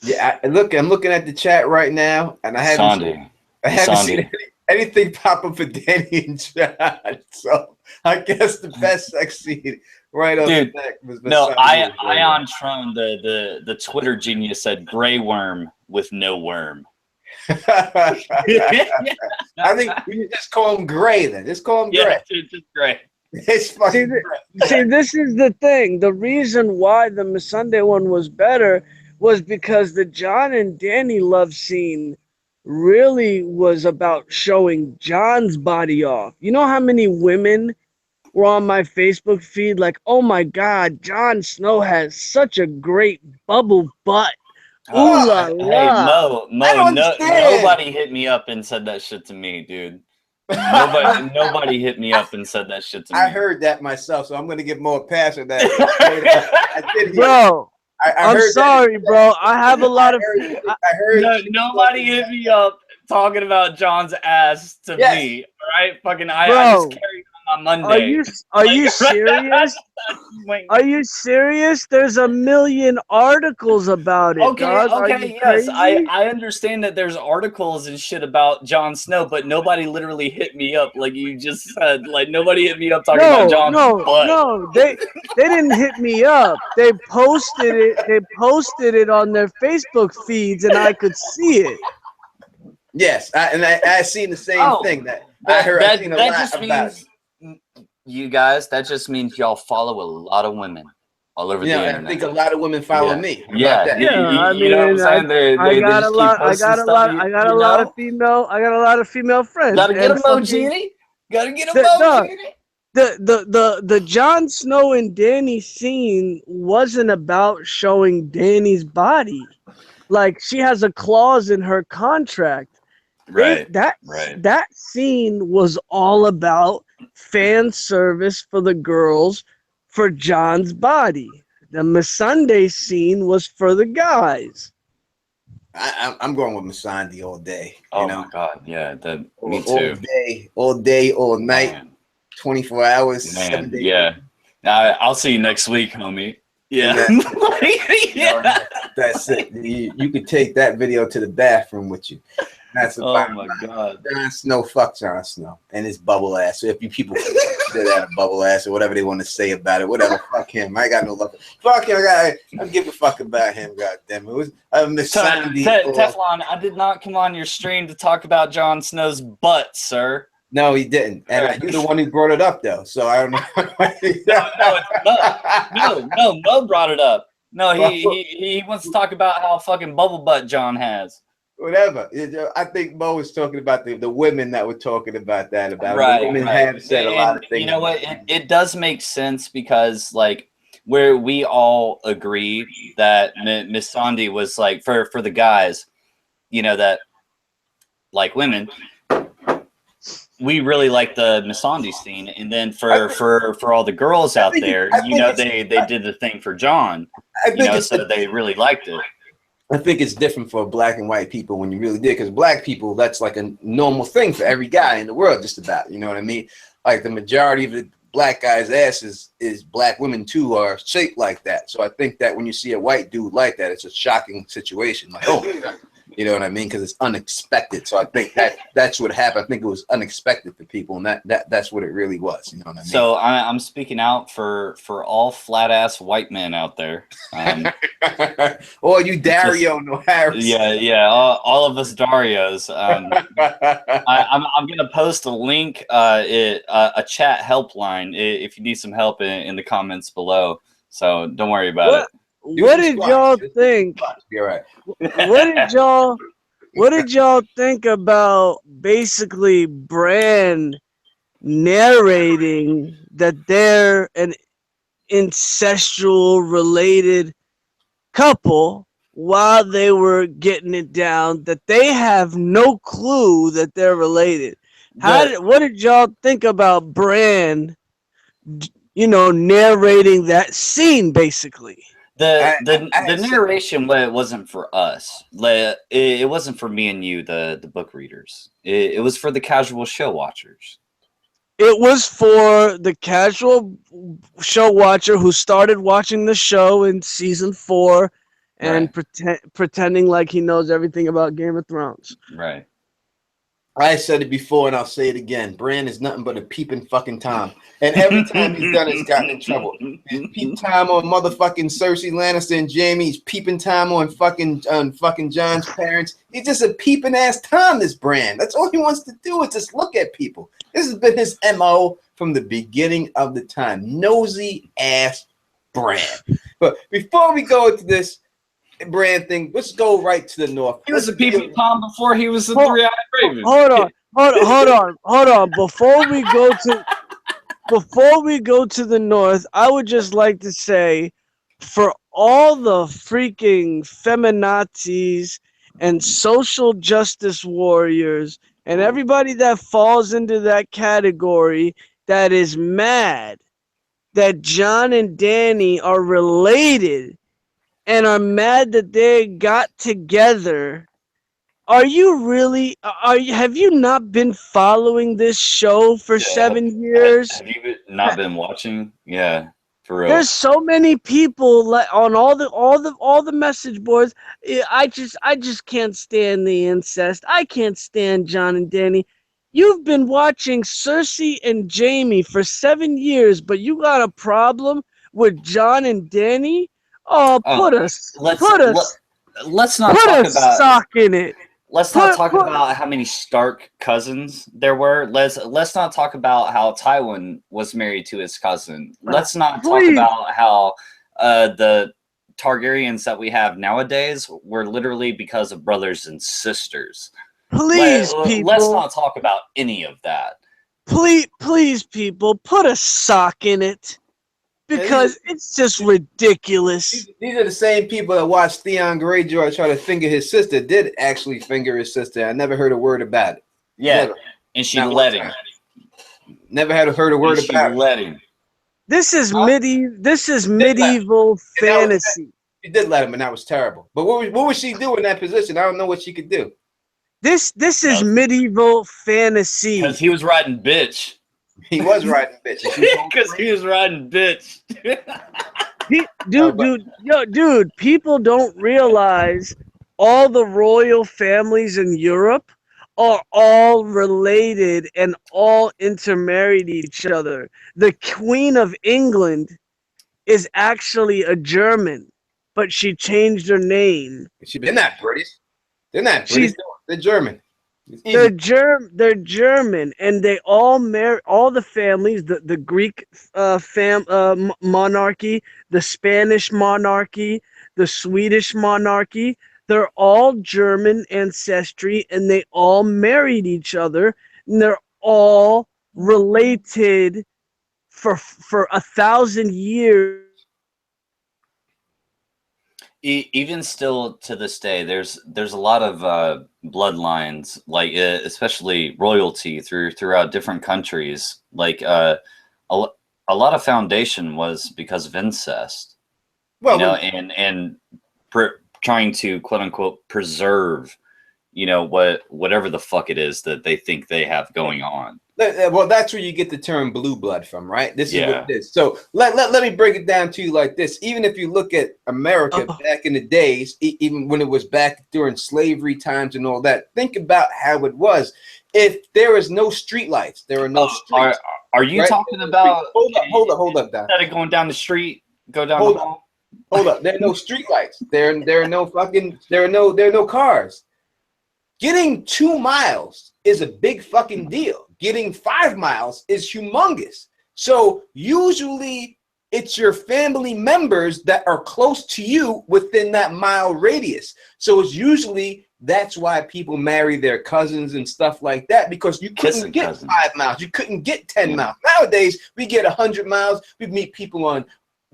Yeah, I'm looking at the chat right now, and I haven't seen anything pop up for Danny and John. So I guess the best sex scene right off the back was Ion Tron, the Twitter genius, said Grey Worm with no worm. I think we just call him Gray then. Just call him Gray. Yeah, it's just Gray. It's fucking Gray. See, this is the thing. The reason why the Missandei one was better was because the Jon and Danny love scene really was about showing Jon's body off. You know how many women were on my Facebook feed like, "Oh my God, Jon Snow has such a great bubble butt." Ooh la la. Hey, Mo, nobody hit me up and said that shit to me, dude. Nobody hit me up and said that shit to me. I heard that myself, so I'm gonna give more pass on that. I did hear Bro, I'm heard sorry, bro. I have a lot of. I heard nobody hit me up talking about John's ass to me. All right, fucking. I just carried on Monday. Are you serious? Are you serious? There's a million articles about it. Okay, dog. okay, yes. I understand that there's articles and shit about Jon Snow, but nobody literally hit me up like you just said. Like nobody hit me up talking about Jon's butt. No, they didn't hit me up. They posted it. They posted it on their Facebook feeds, and I could see it. Yes, I seen the same thing that I heard. I seen a lot about it. You guys, that just means y'all follow a lot of women all over the internet. I think a lot of women follow me. Yeah, you know what I'm saying? I got a lot of female. I got a lot of female friends. Gotta get emoji. Gotta get emoji. The Jon Snow and Dany scene wasn't about showing Dany's body. Like, she has a clause in her contract. Right. That scene was all about fan service for the girls for Jon's body. The Missandei scene was for the guys. I'm going with Missandei all day. Oh my god, yeah, me too. All day, all night, 24 hours, 7 days. Yeah. I'll see you next week, homie. Yeah. That's it. You could take that video to the bathroom with you. That's oh my god. Jon Snow, fuck Jon Snow and his bubble ass. So if you people say that a bubble ass or whatever they want to say about it, whatever, fuck him. I ain't got no love. Fuck him. I don't give a fuck about him. God damn it. Teflon, I did not come on your stream to talk about Jon Snow's butt, sir. No, he didn't. And you're the one who brought it up, though. So I don't know. No, Mo brought it up. No, he wants to talk about how fucking bubble butt John has. Whatever. I think Mo was talking about the women that were talking about that. Women have said a lot of things. You know what? It does make sense because, like, where we all agree that Missandei was like for the guys, you know, that like women. We really like the Missandei scene, and then for all the girls out there, you know, they did the thing for Jon, you know, so they really liked it. I think it's different for black and white people when you really did, because black people, that's like a normal thing for every guy in the world, just about. You know what I mean? Like the majority of the black guys' asses is black women too are shaped like that. So I think that when you see a white dude like that, it's a shocking situation. Like, oh. You know what I mean? Because it's unexpected. So I think that's what happened. I think it was unexpected for people, and that's what it really was. You know what I mean? So I'm speaking out for all flat ass white men out there. Or you Dario no Harris. Yeah. All of us Darios. I'm gonna post a link, a chat helpline if you need some help in the comments below. So don't worry about it. What did y'all think? You're right. What did y'all think about basically Bran narrating that they're an incestual related couple while they were getting it down, that they have no clue that they're related? What did y'all think about Bran, you know, narrating that scene basically? The narration wasn't for us. It wasn't for me and you, the book readers. It was for the casual show watchers. It was for the casual show watcher who started watching the show in season 4 and pretending like he knows everything about Game of Thrones. Right. I said it before and I'll say it again. Bran is nothing but a peeping fucking Tom. And every time he's done it, he's gotten in trouble. He's peep time on motherfucking Cersei Lannister and Jaime. He's peeping time on fucking Jon's parents. He's just a peeping ass Tom, this Bran. That's all he wants to do is just look at people. This has been his MO from the beginning of the time. Nosy ass Bran. But before we go into this Bran thing, let's go right to the north. He was a peeping Tom before he was a three-eyed raven. Hold on. Before we go to the north, I would just like to say, for all the freaking feminazis and social justice warriors And everybody that falls into that category that is mad that John and Danny are related and are mad that they got together. Are you really? Have you not been following this show for Yeah, 7 years? have you not been watching? Yeah, for real. There's so many people on all the message boards. I just can't stand the incest. I can't stand John and Danny. You've been watching Cersei and Jamie for 7 years, but you got a problem with John and Danny? Oh, Oh, let's put let, us let's not put talk a about sock in it. let's not talk about how many Stark cousins there were. Let's not talk about how Tywin was married to his cousin. Let's not talk Please. about how the Targaryens that we have nowadays were literally because of brothers and sisters. Please, Let's people. not talk about any of that. Please, people, put a sock in it. Because it's just ridiculous. These are the same people that watched Theon Greyjoy try to finger his sister. Did actually finger his sister. I never heard a word about it. Yeah, never. And she let him. Never heard a word about it. Let him. This is medieval fantasy. She did let him, and that was terrible. But what would she do in that position? I don't know what she could do. This is medieval fantasy. Because he was riding bitch. He was riding bitch. Because he was riding bitch. Dude, people don't realize all the royal families in Europe are all related and all intermarried each other. The Queen of England is actually a German, but she changed her name. They're not British. They're not British. They're German. They're German, and they all marry all the families. The Greek monarchy, the Spanish monarchy, the Swedish monarchy. They're all German ancestry, and they all married each other, and they're all related for 1,000 years. Even still to this day, there's a lot of bloodlines, like especially royalty throughout different countries. Like a lot of foundation was because of incest. Well, and trying to quote unquote preserve, whatever the fuck it is that they think they have going on. Well, that's where you get the term blue blood from, right? This is what it is. So let me break it down to you like this. Even if you look at America back in the days, even when it was back during slavery times and all that, think about how it was. If there is no street lights, there are no streets. Are you talking about? Hold up, Don. Instead of going down the street, go down the hall. Hold up. There are no street lights. There are no cars. Getting 2 miles is a big fucking deal. Getting 5 miles is humongous. So usually it's your family members that are close to you within that mile radius. So it's usually that's why people marry their cousins and stuff like that, because you couldn't get 5 miles. You couldn't get 10 miles. Nowadays, we get 100 miles. We meet people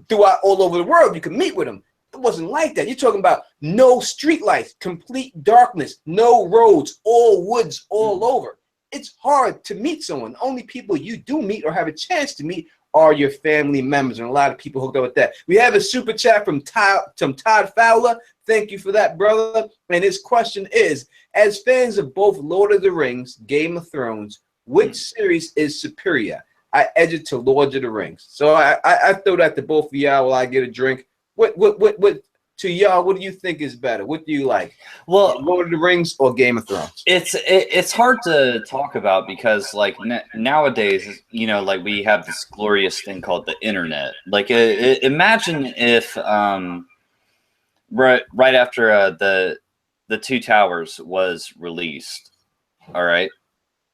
throughout all over the world. You can meet with them. It wasn't like that. You're talking about no street lights, complete darkness, no roads, all woods all over. It's hard to meet someone. The only people you do meet or have a chance to meet are your family members, and a lot of people hooked up with that. We have a super chat from Todd Fowler. Thank you for that, brother. And his question is, as fans of both Lord of the Rings, Game of Thrones, which series is superior? I edge it to Lord of the Rings. So I throw that to both of y'all while I get a drink. What to y'all, what do you think is better? What do you like? Well, Lord of the Rings or Game of Thrones? It's hard to talk about because like nowadays, like we have this glorious thing called the internet. Like imagine if right after the Two Towers was released, all right,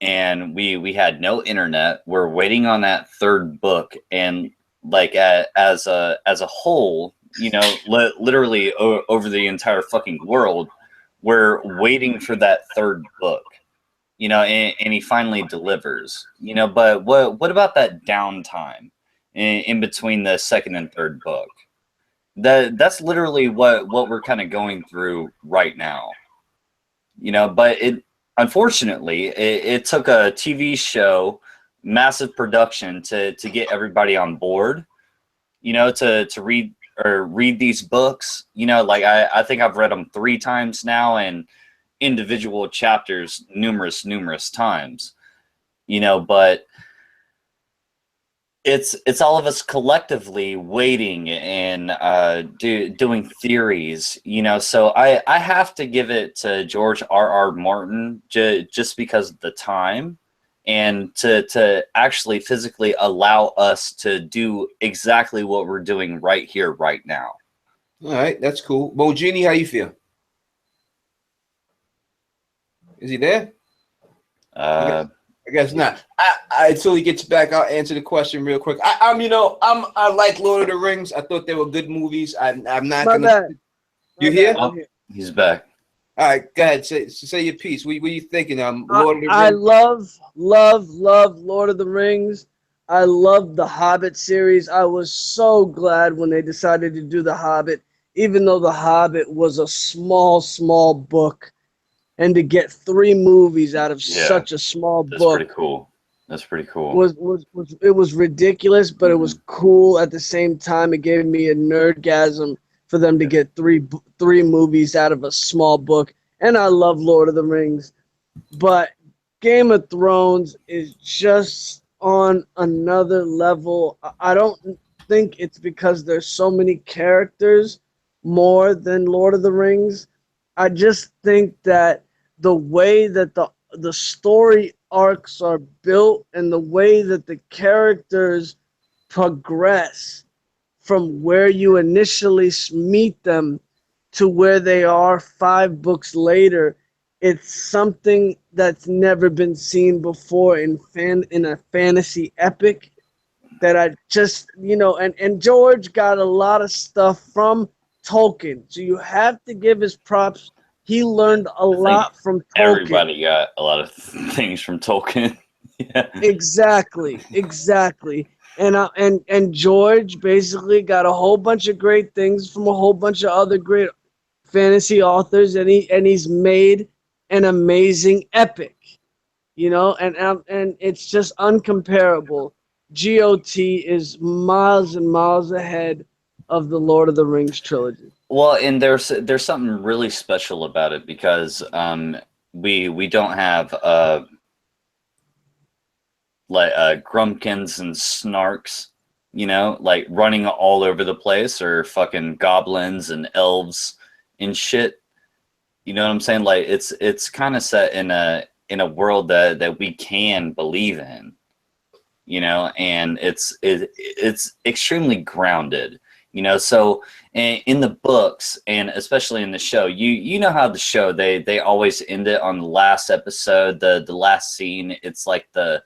and we had no internet. We're waiting on that third book, and like as a whole, literally over the entire fucking world, we're waiting for that third book, and he finally delivers, but what about that downtime in between the second and third book? That's literally what we're kind of going through right now, but unfortunately, it took a TV show, massive production to get everybody on board, you know, to read these books. You know, like I think I've read them 3 times now, and individual chapters numerous times, you know, but it's all of us collectively waiting and doing theories, you know. So I have to give it to George R.R. Martin just because of the time, and to actually physically allow us to do exactly what we're doing right here, right now. All right, that's cool. Bojini, how you feel? Is he there? I guess not. Until he gets back, I'll answer the question real quick. I like Lord of the Rings. I thought they were good movies. I'm not gonna. You here? Oh, he's back. All right, go ahead. Say your piece. What are you thinking? Lord of the Rings. I love Lord of the Rings. I love the Hobbit series. I was so glad when they decided to do the Hobbit, even though the Hobbit was a small book. And to get 3 movies out of such a small book. That's pretty cool. That's pretty cool. It was ridiculous, but it was cool at the same time. It gave me a nerdgasm for them to get three movies out of a small book. And I love Lord of the Rings. But Game of Thrones is just on another level. I don't think it's because there's so many characters more than Lord of the Rings. I just think that the way that the story arcs are built and the way that the characters progress from where you initially meet them to where they are 5 books later, it's something that's never been seen before in a fantasy epic. That I just, you know, and George got a lot of stuff from Tolkien, so you have to give his props. He learned a lot from Tolkien. Everybody got a lot of things from Tolkien. Yeah. Exactly. And George basically got a whole bunch of great things from a whole bunch of other great fantasy authors, and he's made an amazing epic, you know, and it's just uncomparable. GOT is miles and miles ahead of the Lord of the Rings trilogy. Well, and there's something really special about it because we don't have grumpkins and snarks, you know, like running all over the place, or fucking goblins and elves and shit. You know what I'm saying? Like it's kind of set in a world that we can believe in, you know, and it's extremely grounded. You know, so in the books and especially in the show, you know how the show they always end it on the last episode, the last scene. It's like the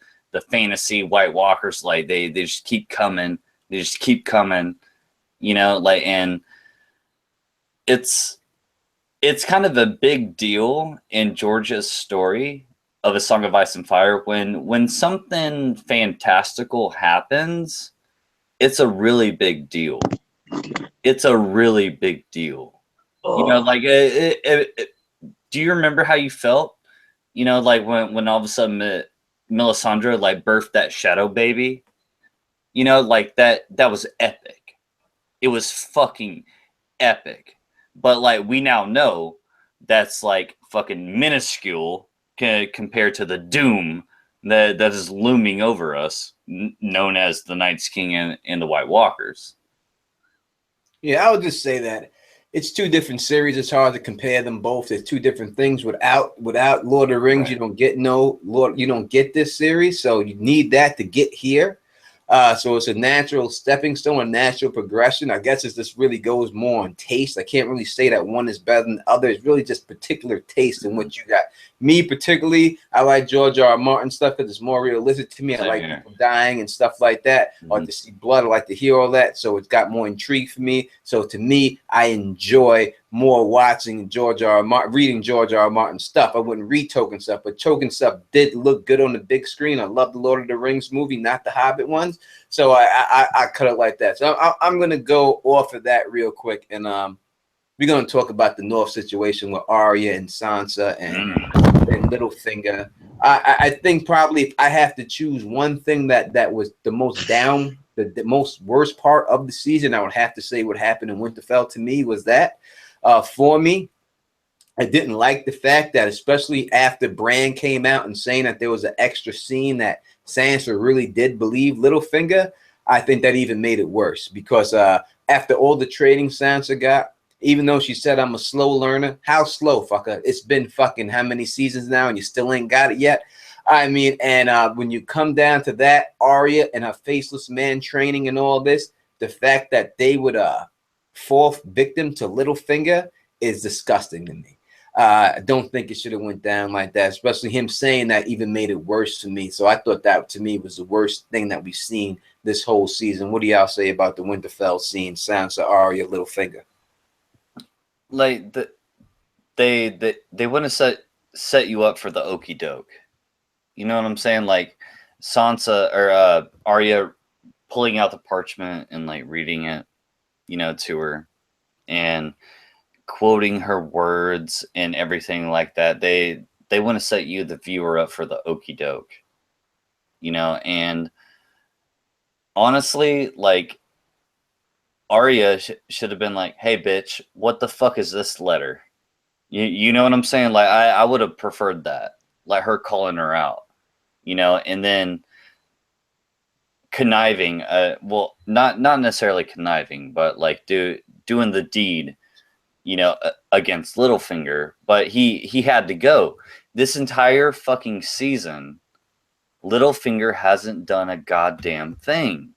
fantasy White Walkers, like they just keep coming, you know, like, and it's kind of a big deal in Georgia's story of A Song of Ice and Fire when something fantastical happens. It's a really big deal. It's a really big deal. Oh. You know, like, do you remember how you felt? You know, like when all of a sudden Melisandre like birthed that shadow baby. You know, like that was epic. It was fucking epic. But like we now know that's like fucking minuscule compared to the doom that is looming over us, known as the Night's King and the White Walkers. Yeah, I would just say that it's 2 different series. It's hard to compare them both. There's 2 different things. Without Lord of the Rings, you don't get you don't get this series. So you need that to get here. So it's a natural stepping stone, a natural progression. I guess it just really goes more on taste. I can't really say that one is better than the other. It's really just particular taste in what you got. Me particularly, I like George R. R. Martin stuff because it's more realistic to me. I like people dying and stuff like that. I like to see blood. I like to hear all that. So it's got more intrigue for me. So to me, I enjoy more watching George R. R. Martin, reading George R. R. Martin stuff. I wouldn't read Tolkien stuff, but Tolkien stuff did look good on the big screen. I love the Lord of the Rings movie, not the Hobbit ones. So I cut it like that. So I'm gonna go off of that real quick, and we're gonna talk about the North situation with Arya and Sansa, and and Littlefinger. I think probably if I have to choose one thing that was the most down, the most worst part of the season, I would have to say what happened in Winterfell to me was that. For me, I didn't like the fact that, especially after Bran came out and saying that there was an extra scene that Sansa really did believe Littlefinger, I think that even made it worse because after all the trading Sansa got, even though she said I'm a slow learner, how slow, fucker? It's been fucking how many seasons now and you still ain't got it yet? I mean, and when you come down to that, Arya and her faceless man training and all this, the fact that they would fall victim to Littlefinger is disgusting to me. I don't think it should have went down like that, especially him saying that even made it worse to me. So I thought that to me was the worst thing that we've seen this whole season. What do y'all say about the Winterfell scene, Sansa, Arya, Littlefinger? Like they want to set you up for the okey doke. You know what I'm saying? Like Sansa or Arya pulling out the parchment and like reading it, you know, to her and quoting her words and everything like that. They want to set you, the viewer, up for the okey doke, you know. And honestly, like Arya should have been like, "Hey, bitch, what the fuck is this letter?" You know what I'm saying? Like I would have preferred that, like her calling her out, you know, and then conniving. Well, not necessarily conniving, but like doing the deed, you know, against Littlefinger, but he had to go. This entire fucking season, Littlefinger hasn't done a goddamn thing,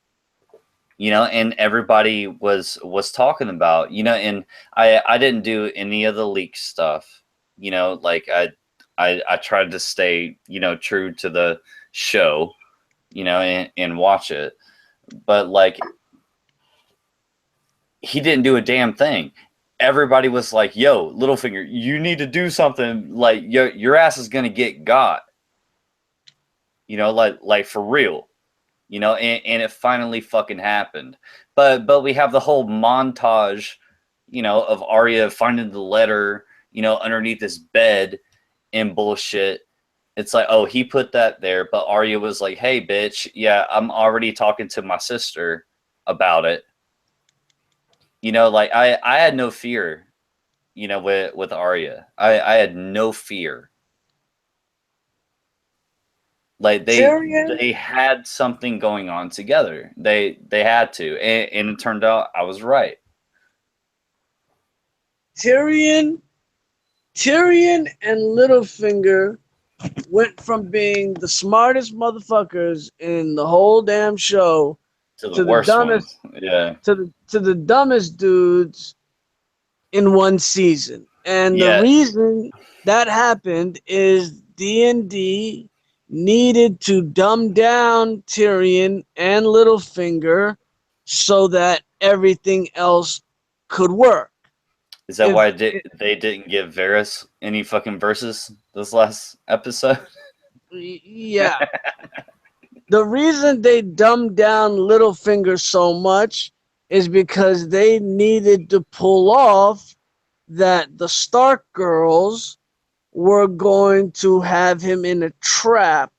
you know, and everybody was talking about, you know, and I didn't do any of the leak stuff, you know, like I tried to stay, you know, true to the show, you know, and watch it, but like he didn't do a damn thing. Everybody was like, yo, Littlefinger, you need to do something. Like your ass is gonna get got. You know, like for real. You know, and it finally fucking happened. But we have the whole montage, you know, of Arya finding the letter, you know, underneath his bed and bullshit. It's like, oh, he put that there, but Arya was like, hey, bitch, yeah, I'm already talking to my sister about it. You know, like I had no fear, you know, with Arya. I had no fear. Like they had something going on together. They had to, and it turned out I was right. Tyrion and Littlefinger went from being the smartest motherfuckers in the whole damn show to the worst dumbest ones. Yeah. to the dumbest dudes in one season. And the reason that happened is D&D needed to dumb down Tyrion and Littlefinger so that everything else could work. Is that why they didn't give Varys any fucking verses this last episode? Yeah. The reason they dumbed down Littlefinger so much is because they needed to pull off that the Stark girls were going to have him in a trap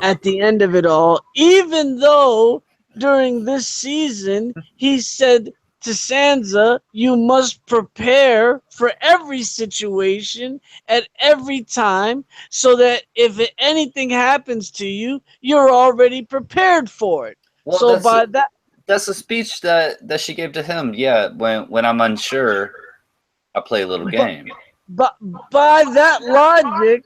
at the end of it all, even though during this season he said to Sansa, you must prepare for every situation at every time so that if anything happens to you, you're already prepared for it. Well, so by that, that's a speech that she gave to him. Yeah, when I'm unsure, I play a little game. But by that logic,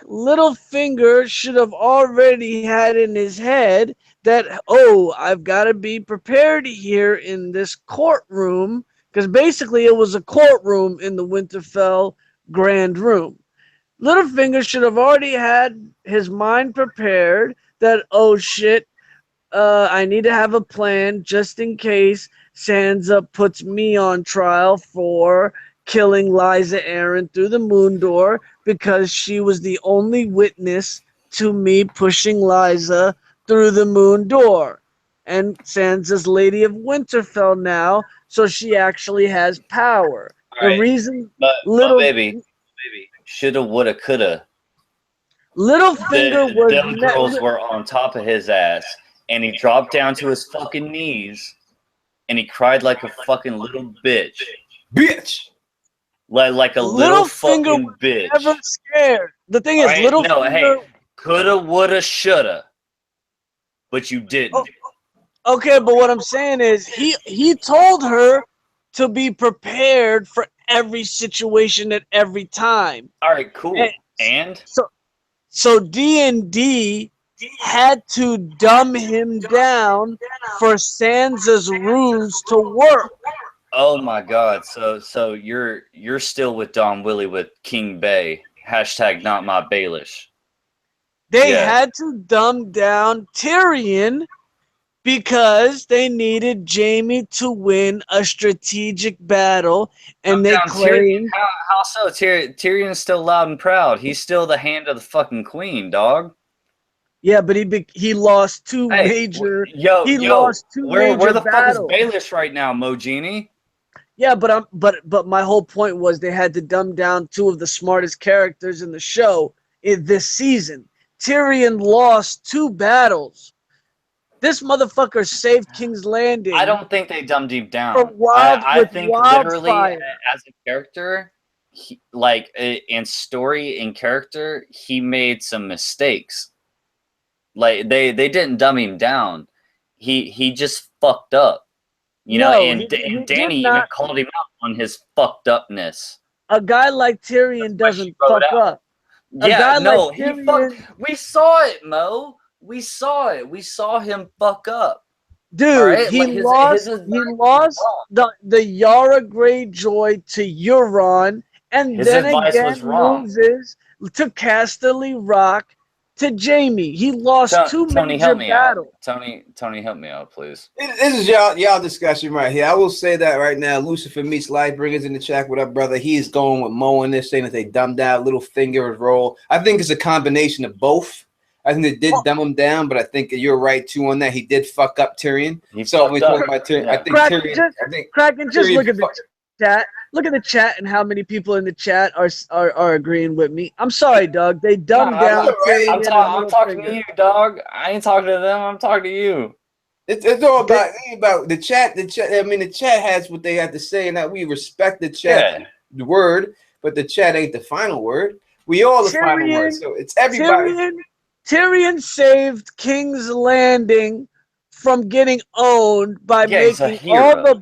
Littlefinger should have already had in his head that, oh, I've got to be prepared here in this courtroom, because basically it was a courtroom in the Winterfell Grand Room. Littlefinger should have already had his mind prepared that, oh shit, I need to have a plan just in case Sansa puts me on trial for killing Lysa Arryn through the moon door because she was the only witness to me pushing Lysa through the moon door. And Sansa's Lady of Winterfell now, so she actually has power. Right. The reason but baby, shoulda, woulda, coulda. Littlefinger was Them girls were on top of his ass, and he dropped down to his fucking knees, and he cried like a fucking little bitch. Like a little fucking bitch. Never scared. The thing is, Littlefinger. No, hey, coulda, woulda, shoulda, but you didn't. Okay, but what I'm saying is, he told her to be prepared for every situation at every time. All right, cool. And so D&D had to dumb him down for Sansa's ruse to work. Oh my God! So you're still with Don Willie with King Bay. # not my Baelish. They had to dumb down Tyrion because they needed Jaime to win a strategic battle, and they claimed. How so? Tyrion's still loud and proud. He's still the hand of the fucking queen, dog. Yeah, but he lost two major. Lost two major where the battles. Fuck is Baelish right now, Mo Genie? Yeah, but my whole point was they had to dumb down two of the smartest characters in the show in this season. Tyrion lost 2 battles. This motherfucker saved King's Landing. I don't think they dumbed him down. I think literally as a character, in story and character, he made some mistakes. Like they didn't dumb him down. He just fucked up. And Danny even called him out on his fucked upness. A guy like Tyrion doesn't fuck up. We saw it, Mo. We saw it. We saw him fuck up. Dude, right? He lost the Yara Greyjoy to Euron, and then again loses to Casterly Rock to Jaime. He lost two major battles. Tony, help me out, please. This is y'all discussion right here. I will say that right now. Lucifer meets Lightbringers in the chat with our brother. He's going with Mo in this, saying that they dumbed down Littlefinger's role. I think it's a combination of both. I think they did dumb him down, but I think you're right too on that. He did fuck up Tyrion. So we talk about Tyrion. I think Kraken, just look at the chat. Look at the chat and how many people in the chat are agreeing with me. I'm sorry, dog. They dumbed down Tyrion. I'm talking to you, dog. I ain't talking to them. I'm talking to you. It's all about the chat. The chat. I mean, the chat has what they have to say, and that we respect the chat, the word, but the chat ain't the final word. We all the final word. So it's everybody. Tyrion saved King's Landing from getting owned by making all the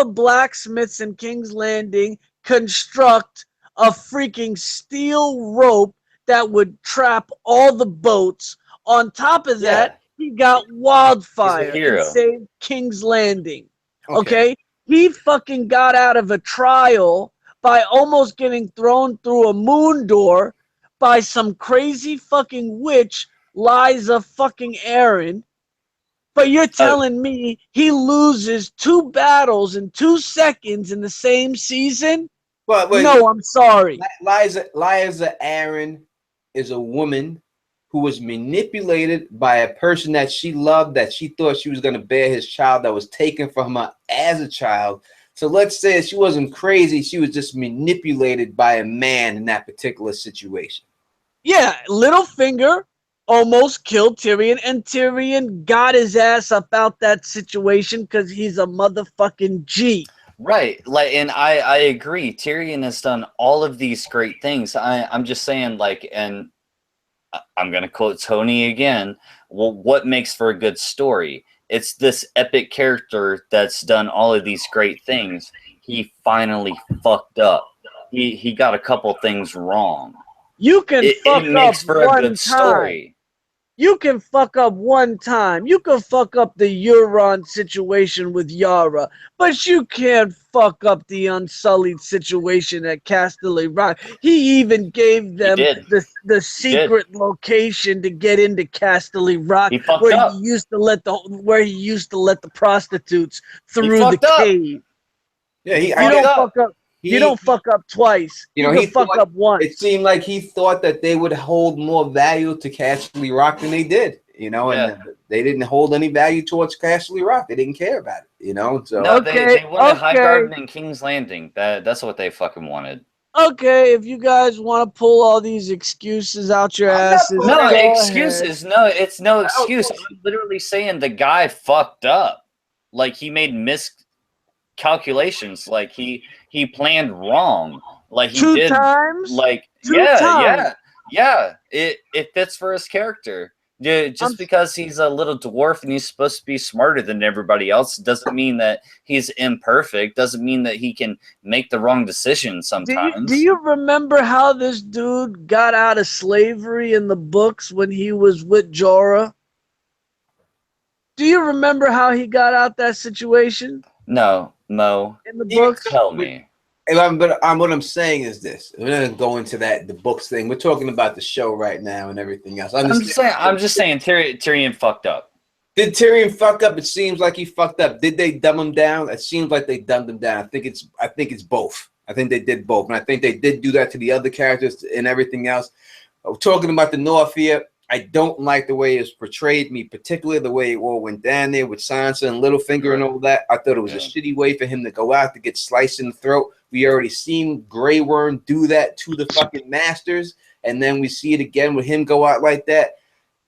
blacksmiths in King's Landing construct a freaking steel rope that would trap all the boats. On top of that, he got wildfire and saved King's Landing. Okay? He fucking got out of a trial by almost getting thrown through a moon door by some crazy fucking witch, Liza fucking Aaron. But you're telling me he loses 2 battles in 2 seconds in the same season? No, I'm sorry. Liza Aaron is a woman who was manipulated by a person that she loved, that she thought she was going to bear his child, that was taken from her as a child. So let's say she wasn't crazy. She was just manipulated by a man in that particular situation. Yeah, Littlefinger almost killed Tyrion, and Tyrion got his ass up out that situation because he's a motherfucking G. Right, and I agree. Tyrion has done all of these great things. I'm just saying, and I'm gonna quote Tony again. Well, what makes for a good story? It's this epic character that's done all of these great things. He finally fucked up. He got a couple things wrong. You can fuck up one time. You can fuck up one time. You can fuck up the Euron situation with Yara, but you can't fuck up the Unsullied situation at Casterly Rock. He even gave them the secret location to get into Casterly Rock, where he used to let the prostitutes through the cave. Yeah, you don't fuck up. You don't fuck up twice. You can fuck up once. It seemed like he thought that they would hold more value to Casterly Rock than they did, and they didn't hold any value towards Casterly Rock. They didn't care about it, So no, they wanted High Garden and King's Landing. That's what they fucking wanted. Okay, if you guys want to pull all these excuses out your asses, No go excuses. ahead. No, it's no excuse. I'm literally saying the guy fucked up. Like he made miscalculations. Like he planned wrong. Like he 2 did. times? Like 2 times. yeah. It fits for his character. Yeah, just because he's a little dwarf and he's supposed to be smarter than everybody else doesn't mean that he's imperfect. Doesn't mean that he can make the wrong decision sometimes. Do you remember how this dude got out of slavery in the books when he was with Jorah? Do you remember how he got out that situation? No, Mo. In the books? Tell me. But what I'm saying is this: we're not gonna go into the books thing. We're talking about the show right now and everything else. I'm just saying Tyrion fucked up. Did Tyrion fuck up? It seems like he fucked up. Did they dumb him down? It seems like they dumbed him down. I think it's both. I think they did both, and I think they did do that to the other characters and everything else. Talking about the North here, I don't like the way it's portrayed, me particularly the way it all went down there with Sansa and Littlefinger and all that. I thought it was a shitty way for him to go out to get sliced in the throat. We already seen Grey Worm do that to the fucking Masters, and then we see it again with him go out like that.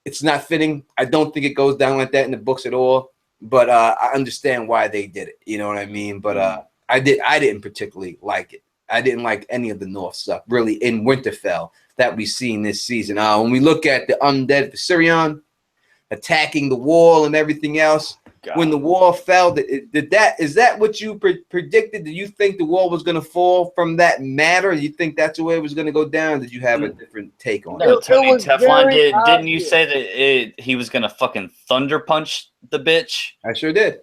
It's not fitting. I don't think it goes down like that in the books at all. But I understand why they did it. You know what I mean? But I didn't particularly like it. I didn't like any of the North stuff really in Winterfell that we've seen this season. When we look at the undead Viserion attacking the wall and everything else, when the wall fell, is that what you predicted? Did you think the wall was going to fall from that matter? You think that's the way it was going to go down? Did you have a different take on it? Tony Teflon didn't you obvious. say that he was going to fucking thunder punch the bitch? I sure did.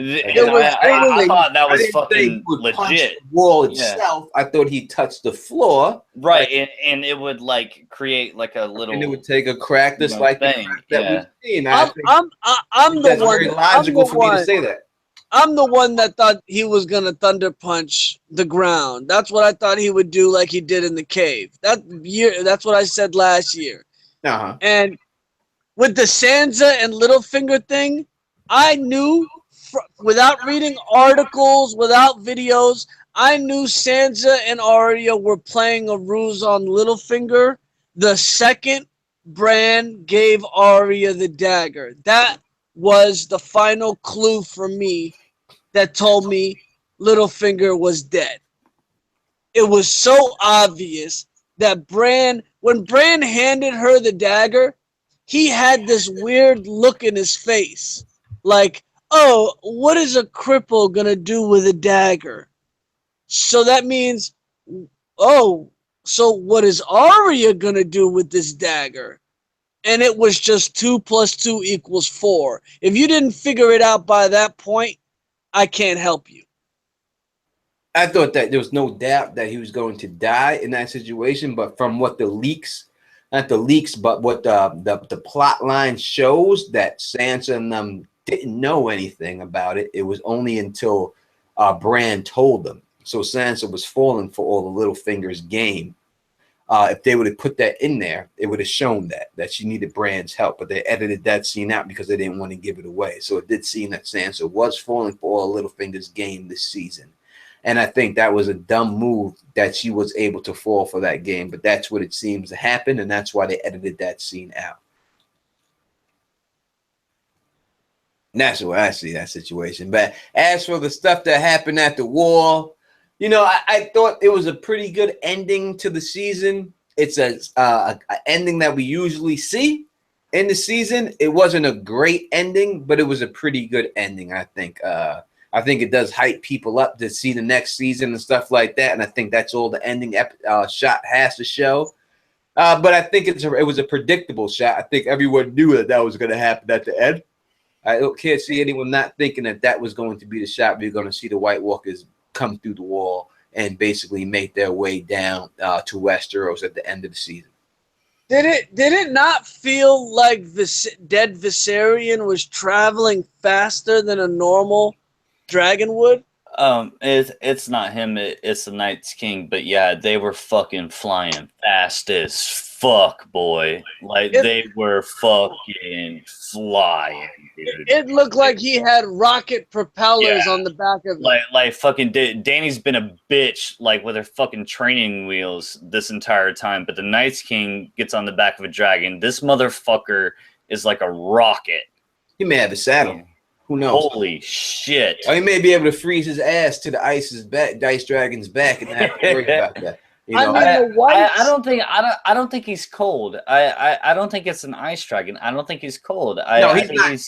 Yes, I thought that was fucking legit. The wall itself, I thought he touched the floor, right? And it would like create like a little, and it would take a crack just like the crack that we've seen. I'm the one. Very logical for me to say that. I'm the one that thought he was gonna thunder punch the ground. That's what I thought he would do, like he did in the cave. That's what I said last year. And with the Sansa and Littlefinger thing, I knew. Without reading articles, without videos, I knew Sansa and Arya were playing a ruse on Littlefinger the second Bran gave Arya the dagger. That was the final clue for me that told me Littlefinger was dead. It was so obvious that when Bran handed her the dagger, he had this weird look in his face. Like, oh, what is a cripple gonna do with a dagger? So that means, oh, so what is Arya gonna do with this dagger? And it was just 2 + 2 = 4. If you didn't figure it out by that point, I can't help you. I thought that there was no doubt that he was going to die in that situation, but from what the leaks, not the leaks, but what the plot line shows, that Sansa and them didn't know anything about it. It was only until Bran told them. So Sansa was falling for all the Littlefinger's game. If they would have put that in there, it would have shown that she needed Bran's help. But they edited that scene out because they didn't want to give it away. So it did seem that Sansa was falling for all Littlefinger's game this season. And I think that was a dumb move that she was able to fall for that game. But that's what it seems to happen, and that's why they edited that scene out. And that's where I see that situation. But as for the stuff that happened at the wall, you know, I thought it was a pretty good ending to the season. It's a ending that we usually see in the season. It wasn't a great ending, but it was a pretty good ending, I think. I think it does hype people up to see the next season and stuff like that. And I think that's all the ending shot has to show. But I think it was a predictable shot. I think everyone knew that was going to happen at the end. I can't see anyone not thinking that was going to be the shot. We're going to see the White Walkers come through the wall and basically make their way down to Westeros at the end of the season. Did it not feel like dead Viserion was traveling faster than a normal dragon would? It's not him. It's the Night's King. But yeah, they were fucking flying fast as fuck, boy. Like, they were fucking flying, dude. It looked like he had rocket propellers on the back of it. Like fucking Danny's been a bitch, like, with her fucking training wheels this entire time, but the Night's King gets on the back of a dragon. This motherfucker is like a rocket. He may have a saddle. Who knows? Holy shit. Or he may be able to freeze his ass to the ice dragon's back and not have to worry about that. You know? I mean, I don't think he's cold. I don't think it's an ice dragon. I don't think he's cold. No, he's not.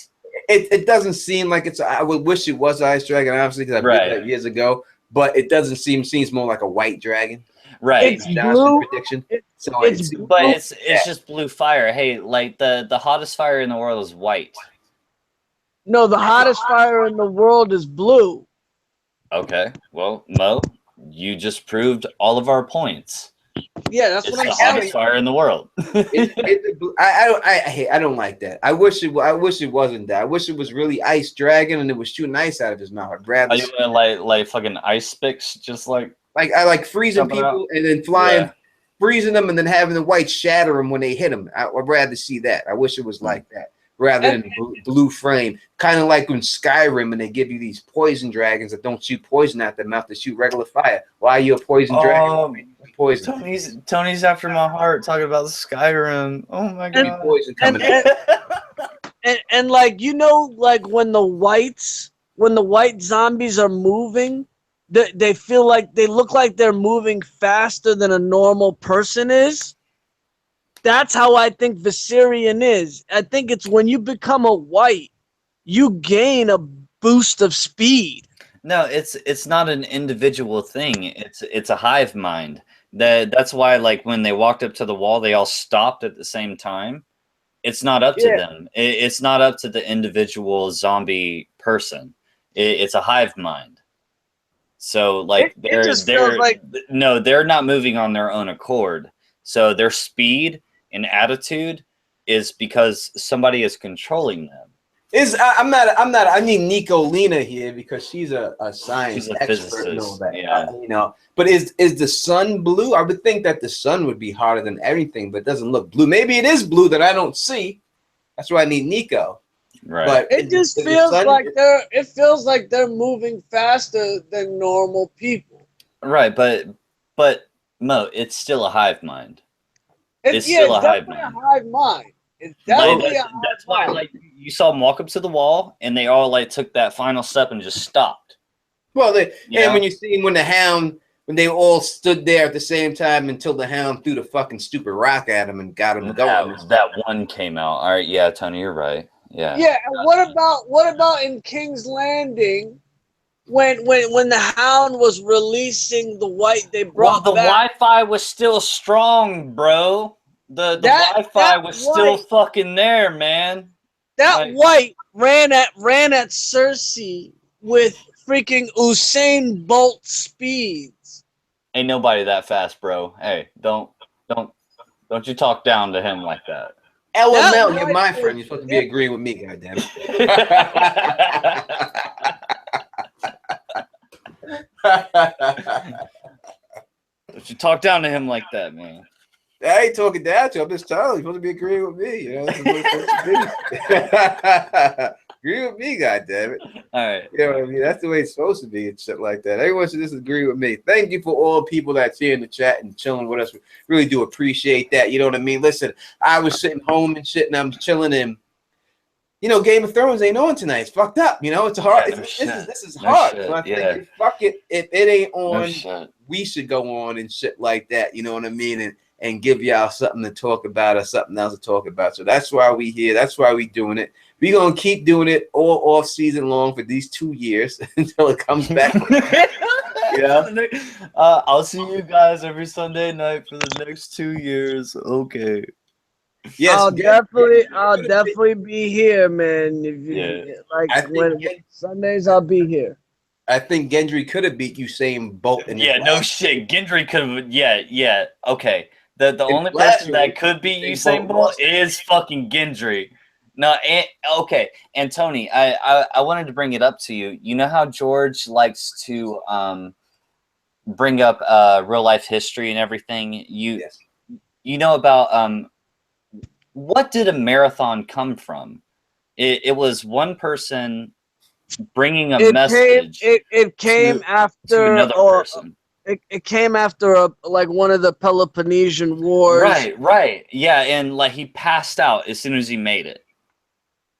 It doesn't seem like it's. I would wish it was ice dragon, obviously, because I read that years ago. But it doesn't seems more like a white dragon. Right. It's blue. Prediction. It's just blue fire. Hey, like the hottest fire in the world is white. No, the hottest fire in the world is blue. Okay. Well, Mo, you just proved all of our points. Yeah, that's what I'm saying. It's the hottest fire in the world. I don't like that. I wish it wasn't that. I wish it was really ice dragon and it was shooting ice out of his mouth. I'd rather. Are you gonna like fucking ice picks, just like I like freezing people and then flying, freezing them and then having the white shatter them when they hit them. I'd rather see that. I wish it was like that rather than blue frame. Kind of like in Skyrim, and they give you these poison dragons that don't shoot poison out their mouth; they shoot regular fire. Why are you a poison dragon? Poison. Tony's after my heart talking about Skyrim. Oh my god. Poison coming and like, you know, like when the white zombies are moving, they feel like they look like they're moving faster than a normal person is. That's how I think Viserion is. I think it's when you become a white, you gain a boost of speed. No, it's not an individual thing. It's a hive mind. That's why, like, when they walked up to the wall, they all stopped at the same time. It's not up to them. It's not up to the individual zombie person. It's a hive mind. So, like, they're not moving on their own accord. So their speed and attitude is because somebody is controlling them. I need Nico Lena here because she's a science expert physicist. And all that. You know, but is the sun blue? I would think that the sun would be hotter than everything, but it doesn't look blue. Maybe it is blue that I don't see. That's why I need Nico. Right. But it just feels like they're moving faster than normal people. Right, but Mo, it's still a hive mind. It's still a hive mind. It's definitely that's why, like, you saw them walk up to the wall, and they all like took that final step and just stopped. Well, when you see when they all stood there at the same time until the hound threw the fucking stupid rock at him and got him going. That one came out. All right, yeah, Tony, you're right. Yeah. Yeah. And what about in King's Landing when the hound was releasing the white they brought the back? Wi-Fi was still strong, bro. The Wi-Fi was still fucking there, man. That white ran at Cersei with freaking Usain Bolt speeds. Ain't nobody that fast, bro. Hey, don't you talk down to him like that. LML, you're my friend. You're supposed to be agreeing with me, goddammit. Don't you talk down to him like that, man. I ain't talking down to you. I'm just telling you. You're supposed to be agreeing with me. You know, that's what it's supposed to be. Agree with me, goddammit. All right. You know what I mean? That's the way it's supposed to be and shit like that. Everyone should just agree with me. Thank you for all people that's here in the chat and chilling with us. We really do appreciate that. You know what I mean? Listen, I was sitting home and shit, and I'm chilling, and you know, Game of Thrones ain't on tonight. It's fucked up. You know, it's hard. Yeah, this is hard. So I think, fuck it. If it ain't on, we should go on and shit like that. You know what I mean? And give y'all something to talk about or something else to talk about. So that's why we here. That's why we doing it. We're going to keep doing it all off season long for these 2 years until it comes back. Yeah. I'll see you guys every Sunday night for the next 2 years. Okay. Yes, I'll definitely be here, man. Sundays, I'll be here. I think Gendry could have beat Usain Bolt. No shit. Gendry could have. Yeah. Okay. The only person that could beat Usain Bolt is fucking Gendry. No, okay. And Tony, I wanted to bring it up to you. You know how George likes to bring up real life history and everything. you know about what did a marathon come from? It was one person bringing a message. It came to after another person. It came after like one of the Peloponnesian Wars. Right. Yeah, and like he passed out as soon as he made it.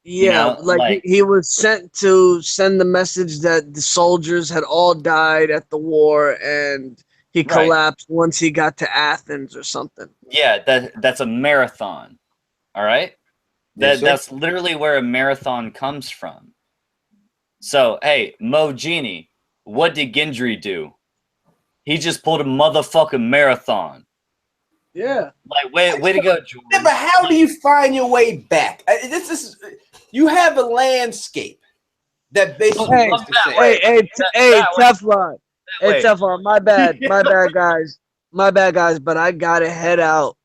Yeah, You know, like he was sent to send the message that the soldiers had all died at the war, and he collapsed once he got to Athens or something. Yeah, that's a marathon. All right? That's literally where a marathon comes from. So, hey, Mo Genie, what did Gendry do? He just pulled a motherfucking marathon. Yeah. Like, way to go, George. Yeah, but how do you find your way back? This is, you have a landscape that basically hey, Teflon. Hey, Teflon, my bad, guys. But I gotta head out.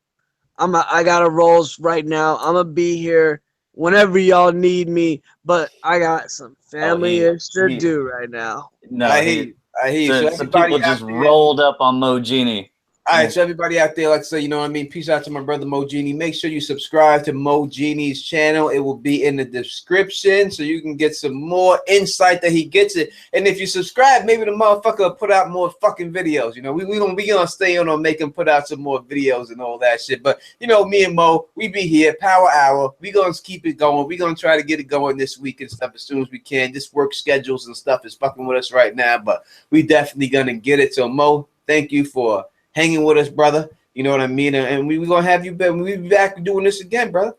I gotta rolls right now. I'm gonna be here whenever y'all need me, but I got some family to do right now. No, I hear you. So some people just rolled up on Mo Genie. All right, so everybody out there, like I say, you know what I mean? Peace out to my brother Mo Genie. Make sure you subscribe to Mo Genie's channel. It will be in the description so you can get some more insight that he gets it. And if you subscribe, maybe the motherfucker will put out more fucking videos. You know, we gonna stay on make him put out some more videos and all that shit. But you know, me and Mo, we be here, Power Hour. We gonna keep it going. We gonna try to get it going this week and stuff as soon as we can. This work schedules and stuff is fucking with us right now, but we definitely gonna get it. So Mo, thank you for hanging with us, brother. You know what I mean? And we gonna have you back. We'll be back doing this again, brother.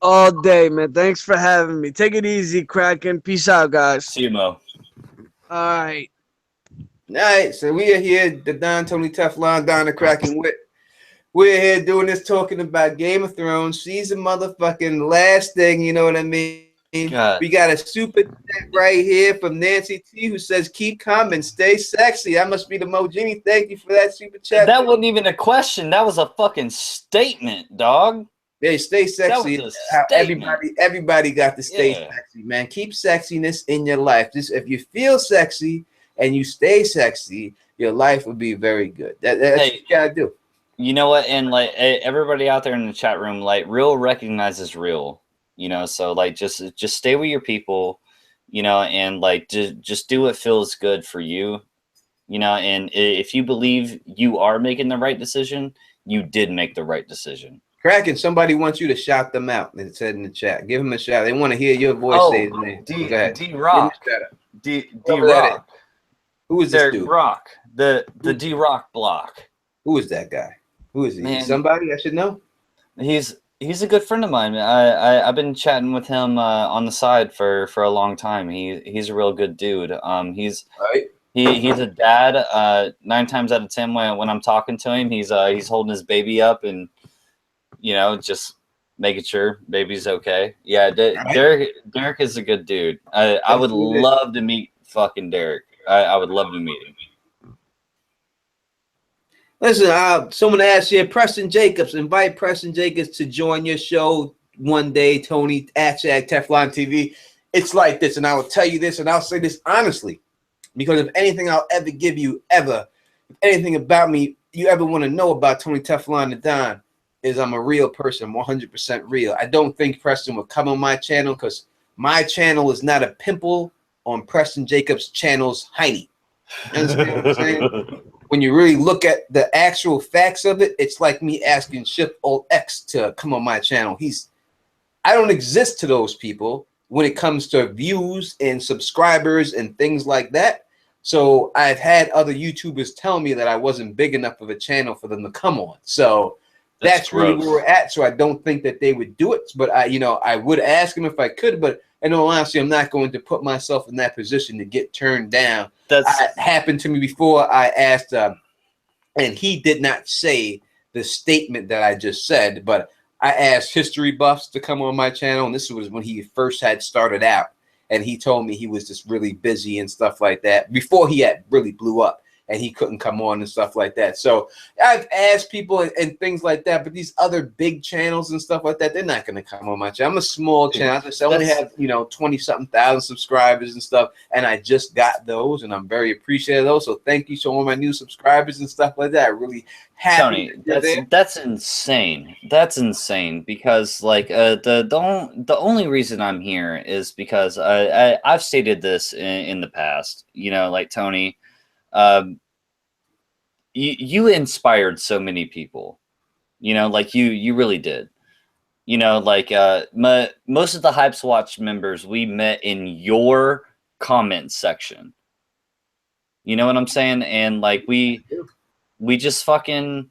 All day, man. Thanks for having me. Take it easy, Kraken. Peace out, guys. See you, Mo. All right. All right. So we are here, the Don Tony Teflon, Don the Kraken Wit. We're here doing this, talking about Game of Thrones season motherfucking last thing. You know what I mean? God. We got a super chat right here from Nancy T, who says, "Keep coming, stay sexy." That must be the Mo Genie. Thank you for that super chat. That wasn't even a question. That was a fucking statement, dog. Hey, stay sexy. Everybody got to stay sexy, man. Keep sexiness in your life. Just if you feel sexy and you stay sexy, your life will be very good. That's what you gotta do. You know what? And like everybody out there in the chat room, like real recognizes real. You know, so like just stay with your people, you know, and like just do what feels good for you, you know, and if you believe you are making the right decision, you did make the right decision. Kraken, somebody wants you to shout them out. It said in the chat. Give them a shout. They want to hear your voice say his name. D-Rock. D-Rock. Who is this dude? Rock. The D-Rock block. Who is that guy? Who is he? Man, somebody I should know? He's a good friend of mine. I've been chatting with him on the side for a long time. He's a real good dude. He's a dad. 9 times out of 10 when I'm talking to him, he's holding his baby up and, you know, just making sure baby's okay. Yeah, Derek is a good dude. I would love to meet fucking Derek. I would love to meet him. Listen, someone asked here, Preston Jacobs, invite Preston Jacobs to join your show one day, Tony, @Teflon TV. It's like this, and I will tell you this, and I'll say this honestly, because if anything I'll ever give you, if anything about me you ever want to know about Tony Teflon the Don, is I'm a real person, 100% real. I don't think Preston would come on my channel because my channel is not a pimple on Preston Jacobs' channel's hiney. You understand what I'm saying? When you really look at the actual facts of it, it's like me asking Ship Old X to come on my channel. I don't exist to those people when it comes to views and subscribers and things like that. So I've had other YouTubers tell me that I wasn't big enough of a channel for them to come on. So that's really where we're at. So I don't think that they would do it. But I would ask them if I could. But in all honesty, I'm not going to put myself in that position to get turned down. That happened to me before. I asked, and he did not say the statement that I just said, but I asked history buffs to come on my channel, and this was when he first had started out, and he told me he was just really busy and stuff like that before he had really blew up. and he couldn't come on and stuff like that. So I've asked people and things like that, but these other big channels and stuff like that, they're not going to come on my channel. I'm a small channel. I only have 20-something thousand subscribers and stuff, and I just got those, and I'm very appreciative of those. So thank you to all my new subscribers and stuff like that. I really happy. Tony, that's insane. That's insane because like the only reason I'm here is because I've stated this in the past. Like Tony, you inspired so many people. Like you really did. Like most of the Hypes Watch members we met in your comment section. You know what I'm saying? And like we just fucking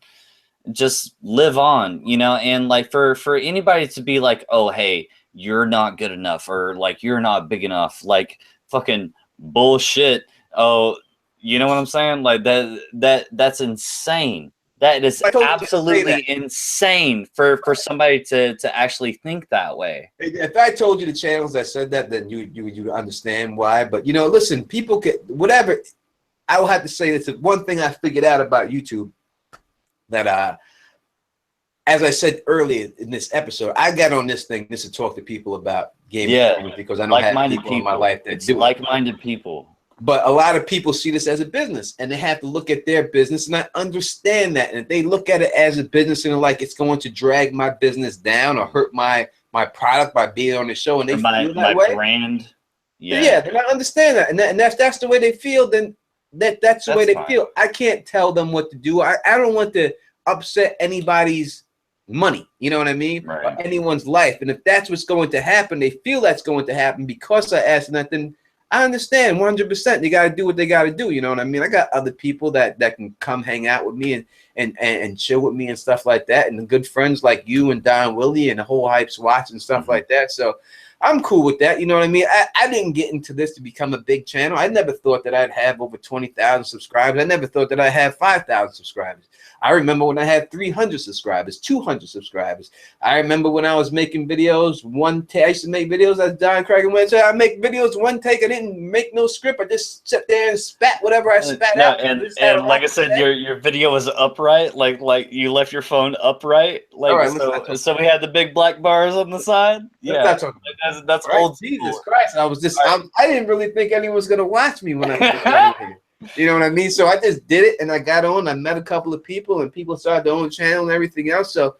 just live on, and like for anybody to be like, oh, hey, you're not good enough, or like you're not big enough, like fucking bullshit. Oh, you know what I'm saying? Like that's insane. That is absolutely insane for somebody to actually think that way. If I told you the channels that said that, then you understand why. But listen, people get whatever. I will have to say this. One thing I figured out about YouTube that as I said earlier in this episode, I got on this thing just to talk to people about gaming because I don't have people in my life that do like-minded people. But a lot of people see this as a business, and they have to look at their business, and I understand that. And if they look at it as a business and they're like it's going to drag my business down or hurt my product by being on the show, and they feel that way, brand, then I understand that, and that's the way they feel. Then that's the way they feel. I can't tell them what to do. I don't want to upset anybody's money, you know what I mean, or anyone's life. And if that's what's going to happen, they feel that's going to happen because I asked them that, then I understand 100%. They got to do what they got to do. You know what I mean? I got other people that can come hang out with me and chill with me and stuff like that. And good friends like you and Don Willie and the whole Hypes Watch and stuff like that. So I'm cool with that. You know what I mean? I didn't get into this to become a big channel. I never thought that I'd have over 20,000 subscribers. I never thought that I'd have 5,000 subscribers. I remember when I had 300 subscribers, 200 subscribers. I remember when I was making videos, I used to make videos, as Don Craig went, so I make videos one take. I didn't make no script. I just sat there and spat whatever I spat out. And like I said, your video was upright, like you left your phone upright. Like right, so we had the big black bars on the side. Yeah, that's right. Old Jesus Christ. I didn't really think anyone was gonna watch me when I started here. You know what I mean? So I just did it, and I got on. I met a couple of people, and people started their own channel and everything else. So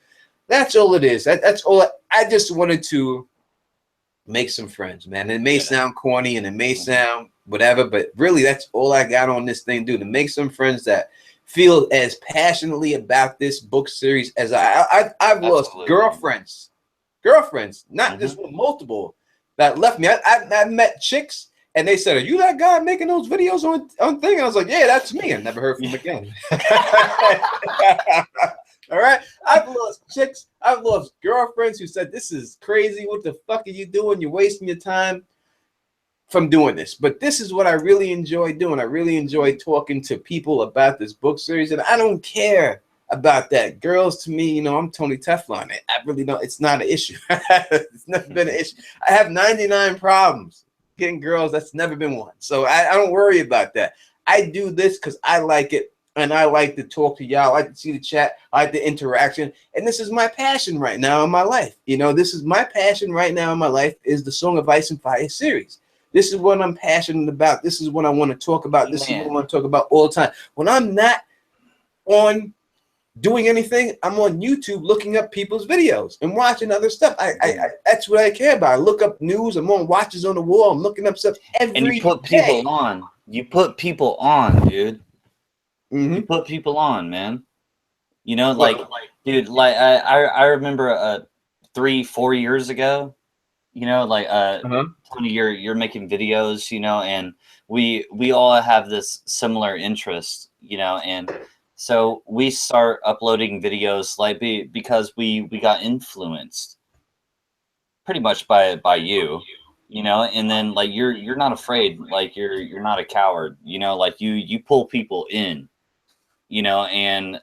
that's all it is. That's all. I just wanted to make some friends, man. It may sound corny, and it may sound whatever, but really, that's all I got on this thing, dude. To make some friends that feel as passionately about this book series as I've lost girlfriends, not just one, multiple that left me. I met chicks. And they said, "Are you that guy making those videos on thing?" I was like, "Yeah, that's me." I never heard from him again. All right, I've lost chicks. I've lost girlfriends who said, "This is crazy. What the fuck are you doing? You're wasting your time from doing this." But this is what I really enjoy doing. I really enjoy talking to people about this book series, and I don't care about that. Girls, to me, I'm Tony Teflon. I really don't. It's not an issue. It's never been an issue. I have 99 problems. Getting girls, that's never been one. So I don't worry about that. I do this because I like it, and I like to talk to y'all. I like to see the chat. I like the interaction, and this is my passion right now in my life. This is my passion right now in my life is the Song of Ice and Fire series. This is what I'm passionate about. This is what I want to talk about. This is what I want to talk about all the time. When I'm not on doing anything, I'm on YouTube looking up people's videos and watching other stuff. I that's what I care about. I look up news. I'm on Watches on the Wall. I'm looking up stuff every day. And you put people on. You put people on, dude. You put people on, man. Dude, I remember 3-4 years ago, Tony, you're making videos, and we all have this similar interest, and so we start uploading videos because we got influenced pretty much by you, and then like you're not afraid, like you're not a coward, like you pull people in, and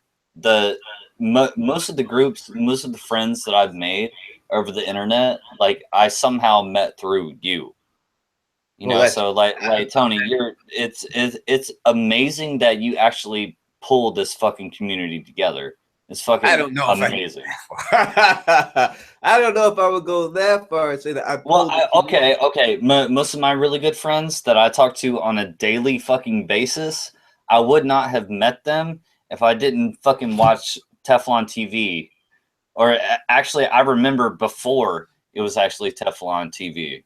most of the groups, most of the friends that I've made over the internet, like I somehow met through you. You know, so like Tony, it's amazing that you actually pulled this fucking community together. It's fucking I don't know amazing. I don't know if I would go that far and say that I pulled. Well, okay. Most of my really good friends that I talk to on a daily fucking basis, I would not have met them if I didn't fucking watch Teflon TV. Or actually, I remember before it was actually Teflon TV.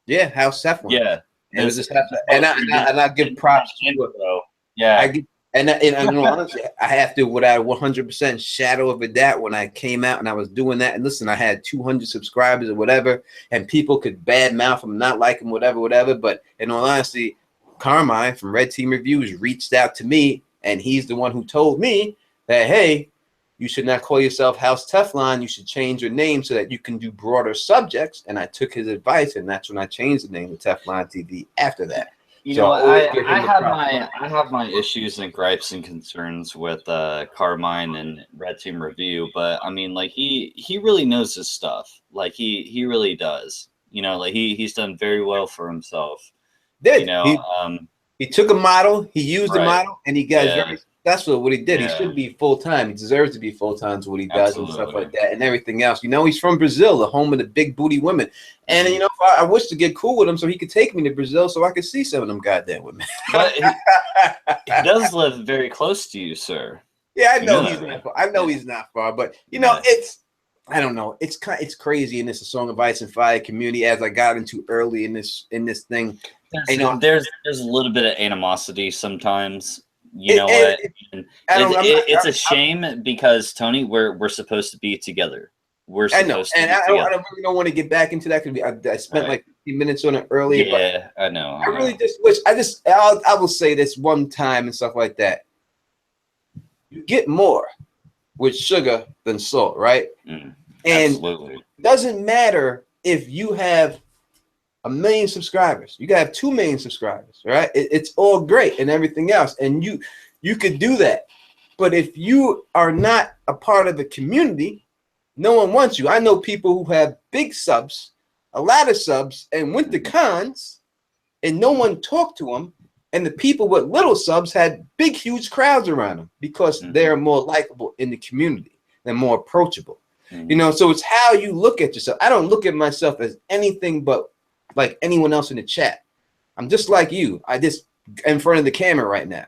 Yeah, House Teflon. Yeah, it was just and I give props to you, bro. Yeah, I give, and honestly, I have to, without 100% shadow of a doubt, when I came out and I was doing that. And listen, I had 200 subscribers or whatever, and people could bad mouth them, not like them, whatever. But in all honesty, Carmine from Red Team Reviews reached out to me, and he's the one who told me that, hey, you should not call yourself House Teflon. You should change your name so that you can do broader subjects. And I took his advice, and that's when I changed the name to Teflon TV after that. You know, I have my issues and gripes and concerns with Carmine and Red Team Review, but I mean, like he really knows his stuff. Like he really does. You know, like he's done very well for himself. You know, he took a model, he used the model, and he got very successful. What he did, he should be full time. He deserves to be full time to what he does and stuff like that, and everything else. You know, he's from Brazil, the home of the big booty women. And you know, I wish to get cool with him so he could take me to Brazil so I could see some of them goddamn women. But he does live very close to you, sir. Yeah, I know he's not far. I know he's not far, but you know, I don't know. It's crazy in this Song of Ice and Fire community, as I got into early in this thing. There's a little bit of animosity sometimes. You know what? It's a shame because Tony, we're supposed to be together. We're supposed to be together. I really don't want to get back into that because I spent like 15 minutes on it earlier. Yeah, but I know. I really just wish. I will say this one time and stuff like that. You get more with sugar than salt, right? And absolutely. It doesn't matter if you have 1 million subscribers. You gotta have 2 million subscribers, right? It's all great and everything else, and you could do that. But if you are not a part of the community, no one wants you. I know people who have big subs, a lot of subs, and went to cons, and no one talked to them. And the people with little subs had big, huge crowds around them because they're more likable in the community. They're more approachable. You know, so it's how you look at yourself. I don't look at myself as anything but like anyone else in the chat. I'm just like you. I just in front of the camera right now.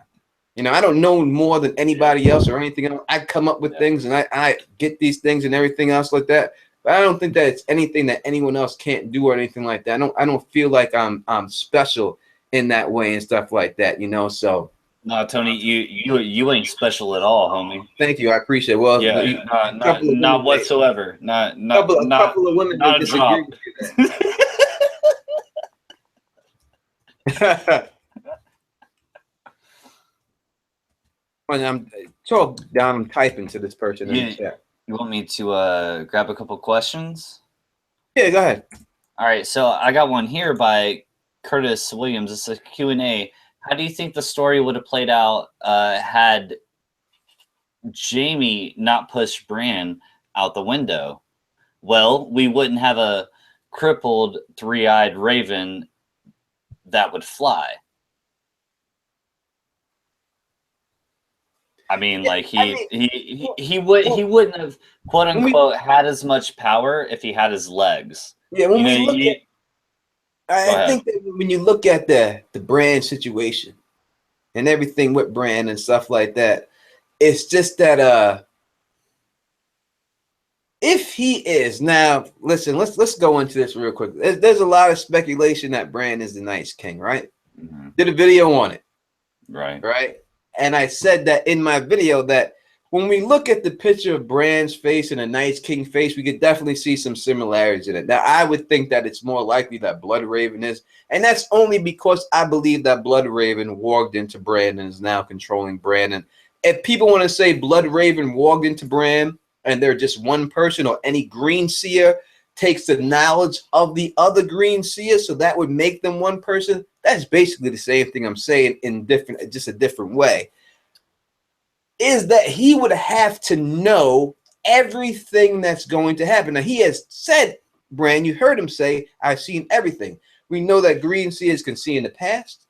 You know, I don't know more than anybody else or anything else. I come up with things and I get these things and everything else like that. But I don't think that it's anything that anyone else can't do or anything like that. I don't feel like I'm special in that way and stuff like that, you know. So no, Tony, you ain't special at all, homie. Thank you, I appreciate it. Well, yeah, not whatsoever. Not a couple of women not disagree with you there. When I'm down, I'm typing to this person in the chat. You want me to grab a couple questions? Yeah, go ahead. All right, so I got one here by Curtis Williams. It's a Q&A. How do you think the story would have played out had Jamie not pushed Bran out the window? Well, we wouldn't have a crippled, three-eyed raven that would fly. I mean, like he wouldn't have quote unquote had as much power if he had his legs. Yeah, I think that when you look at the Bran situation and everything with Bran and stuff like that, it's just that if he is now, listen, let's go into this real quick. There's a lot of speculation that Bran is the Night's King, right? Did a video on it, right. And I said that in my video that when we look at the picture of Bran's face and a Night's King face, we could definitely see some similarities in it. Now, I would think that it's more likely that Blood Raven is, and that's only because I believe that Blood Raven walked into Bran and is now controlling Bran. And if people want to say Blood Raven walked into Bran and they're just one person, or any Green Seer takes the knowledge of the other Green Seer, so that would make them one person, that's basically the same thing I'm saying in just a different way. Is that he would have to know everything that's going to happen. Now, he has said, Bran, you heard him say, I've seen everything. We know that green seers can see in the past.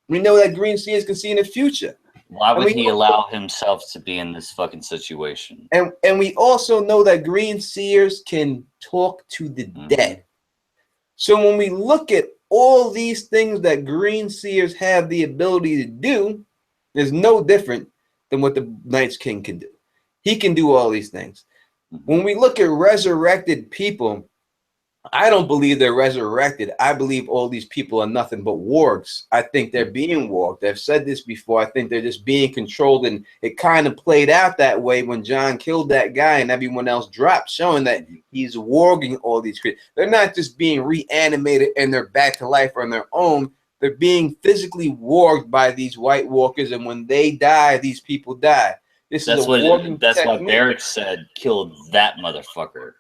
We know that green seers can see in the future. Why would he allow himself to be in this fucking situation? And we also know that green seers can talk to the dead. So when we look at all these things that green seers have the ability to do, there's no different than what the Night's King can do. He can do all these things. When we look at resurrected people, I don't believe they're resurrected. I believe all these people are nothing but wargs. I think they're being warged. I've said this before. I think they're just being controlled, and it kind of played out that way when John killed that guy and everyone else dropped, showing that he's warging all these creatures. They're not just being reanimated and they're back to life on their own. They're being physically warged by these White Walkers, and when they die, these people die. That's why Barrick said, killed that motherfucker.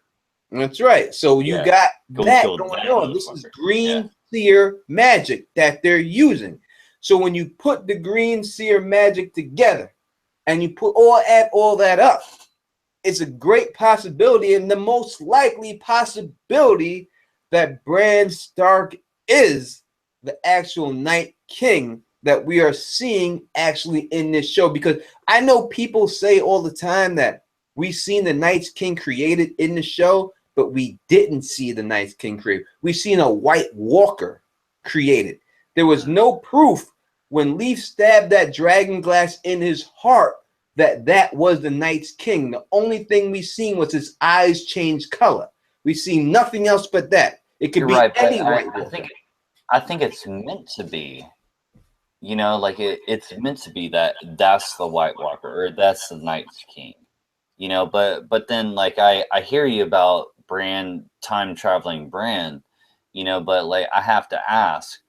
That's right. So you got that going on. This is green seer magic that they're using. So when you put the green seer magic together and you add all that up, it's a great possibility, and the most likely possibility that Bran Stark is the actual Night King that we are seeing actually in this show. Because I know people say all the time that we've seen the Night's King created in the show, but we didn't see the Night's King created. We've seen a White Walker created. There was no proof when Leaf stabbed that dragon glass in his heart that that was the Night's King. The only thing we seen was his eyes change color. We see nothing else but that. It could be any White Walker. I think it's meant to be. You know, like it's meant to be that's the White Walker, or that's the Night's King. You know, but then like I hear you about Bran, time traveling Bran, you know, but like I have to ask,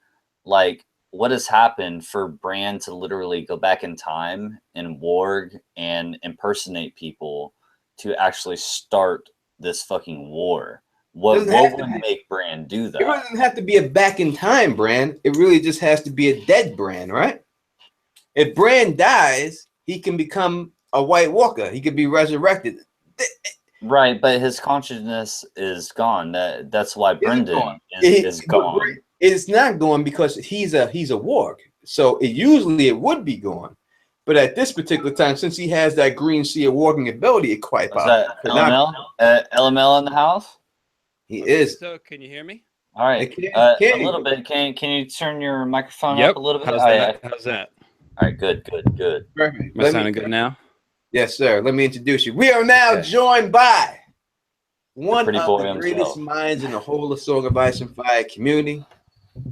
like, what has happened for Bran to literally go back in time and warg and impersonate people to actually start this fucking war? What would make Bran do that? It doesn't have to be a back in time Bran. It really just has to be a dead Bran, right? If Bran dies, he can become a White Walker. He could be resurrected. Right, but his consciousness is gone. That's why Brendan is gone. It's not gone because he's a warg. So it would be gone. But at this particular time, since he has that green seer warging ability, it quite possible. LML? LML in the house? He is. So can you hear me? All right. A little bit. Can you turn your microphone up a little bit? How's that? All right, good. Perfect. Am I sounding good now? Yes, sir. Let me introduce you. We are now joined by one of the greatest minds in the whole of Song of Ice and Fire community.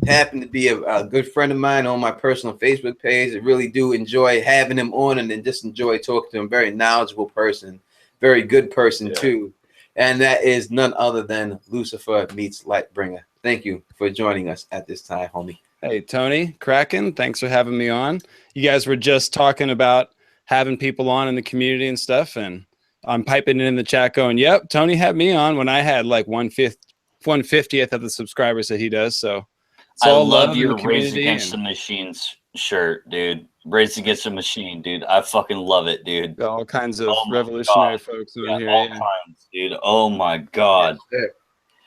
Happened to be a good friend of mine on my personal Facebook page. I really do enjoy having him on, and then just enjoy talking to him. Very knowledgeable person, very good person too. And that is none other than Lucifer meets Lightbringer. Thank you for joining us at this time, homie. Hey, Tony, Kraken, thanks for having me on. You guys were just talking about having people on in the community and stuff, and I'm piping in the chat going, yep, Tony had me on when I had like 1/50th of the subscribers that he does. So I love your Rage Against the Machines shirt, dude. Rage Against the Machine, dude. I fucking love it, dude. All kinds of revolutionary folks on here. All kinds, dude. Oh my God.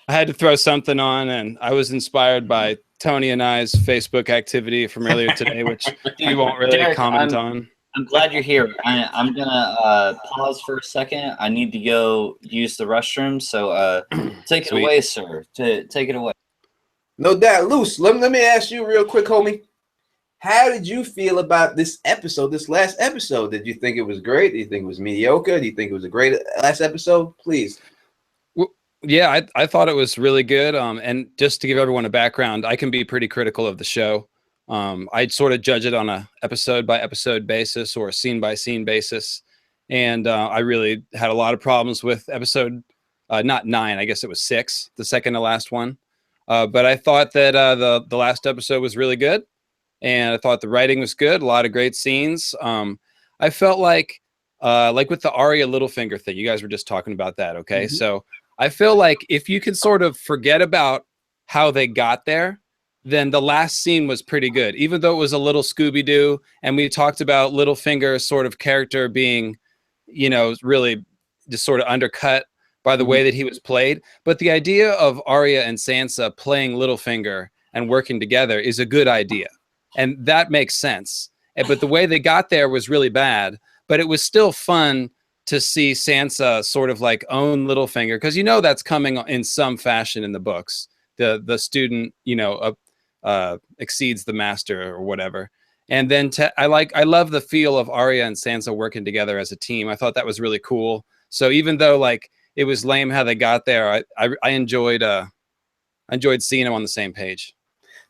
I had to throw something on, and I was inspired by Tony and I's Facebook activity from earlier today, which we won't really comment on. I'm glad you're here. I'm gonna pause for a second. I need to go use the restroom. So take it away, sir. Take it away. No doubt, Luce. Let me ask you real quick, homie. How did you feel about this episode, this last episode? Did you think it was great? Do you think it was mediocre? Do you think it was a great last episode? Please. Well, yeah, I thought it was really good. And just to give everyone a background, I can be pretty critical of the show. I'd sort of judge it on a episode by episode basis or a scene by scene basis. And I really had a lot of problems with episode, not 9, I guess it was 6, the second to last one. But I thought that the last episode was really good. And I thought the writing was good. A lot of great scenes. I felt like with the Arya Littlefinger thing, you guys were just talking about that. Okay. Mm-hmm. So I feel like if you could sort of forget about how they got there, then the last scene was pretty good, even though it was a little Scooby-Doo. And we talked about Littlefinger's sort of character being, you know, really just sort of undercut by the way that he was played. But the idea of Arya and Sansa playing Littlefinger and working together is a good idea. And that makes sense. But the way they got there was really bad, but it was still fun to see Sansa sort of like own Littlefinger, because that's coming in some fashion in the books. The student, exceeds the master or whatever. And then I love the feel of Arya and Sansa working together as a team. I thought that was really cool. So even though like it was lame how they got there, I enjoyed seeing them on the same page.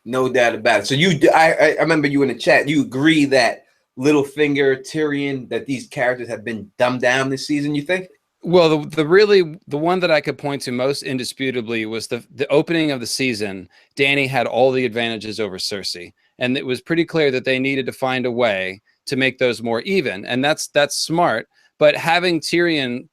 No doubt about it. So I remember you in the chat. You agree that Littlefinger, Tyrion, that these characters have been dumbed down this season, you think? Well, the one that I could point to most indisputably was the opening of the season. Dany had all the advantages over Cersei, and it was pretty clear that they needed to find a way to make those more even, and that's smart. But having Tyrion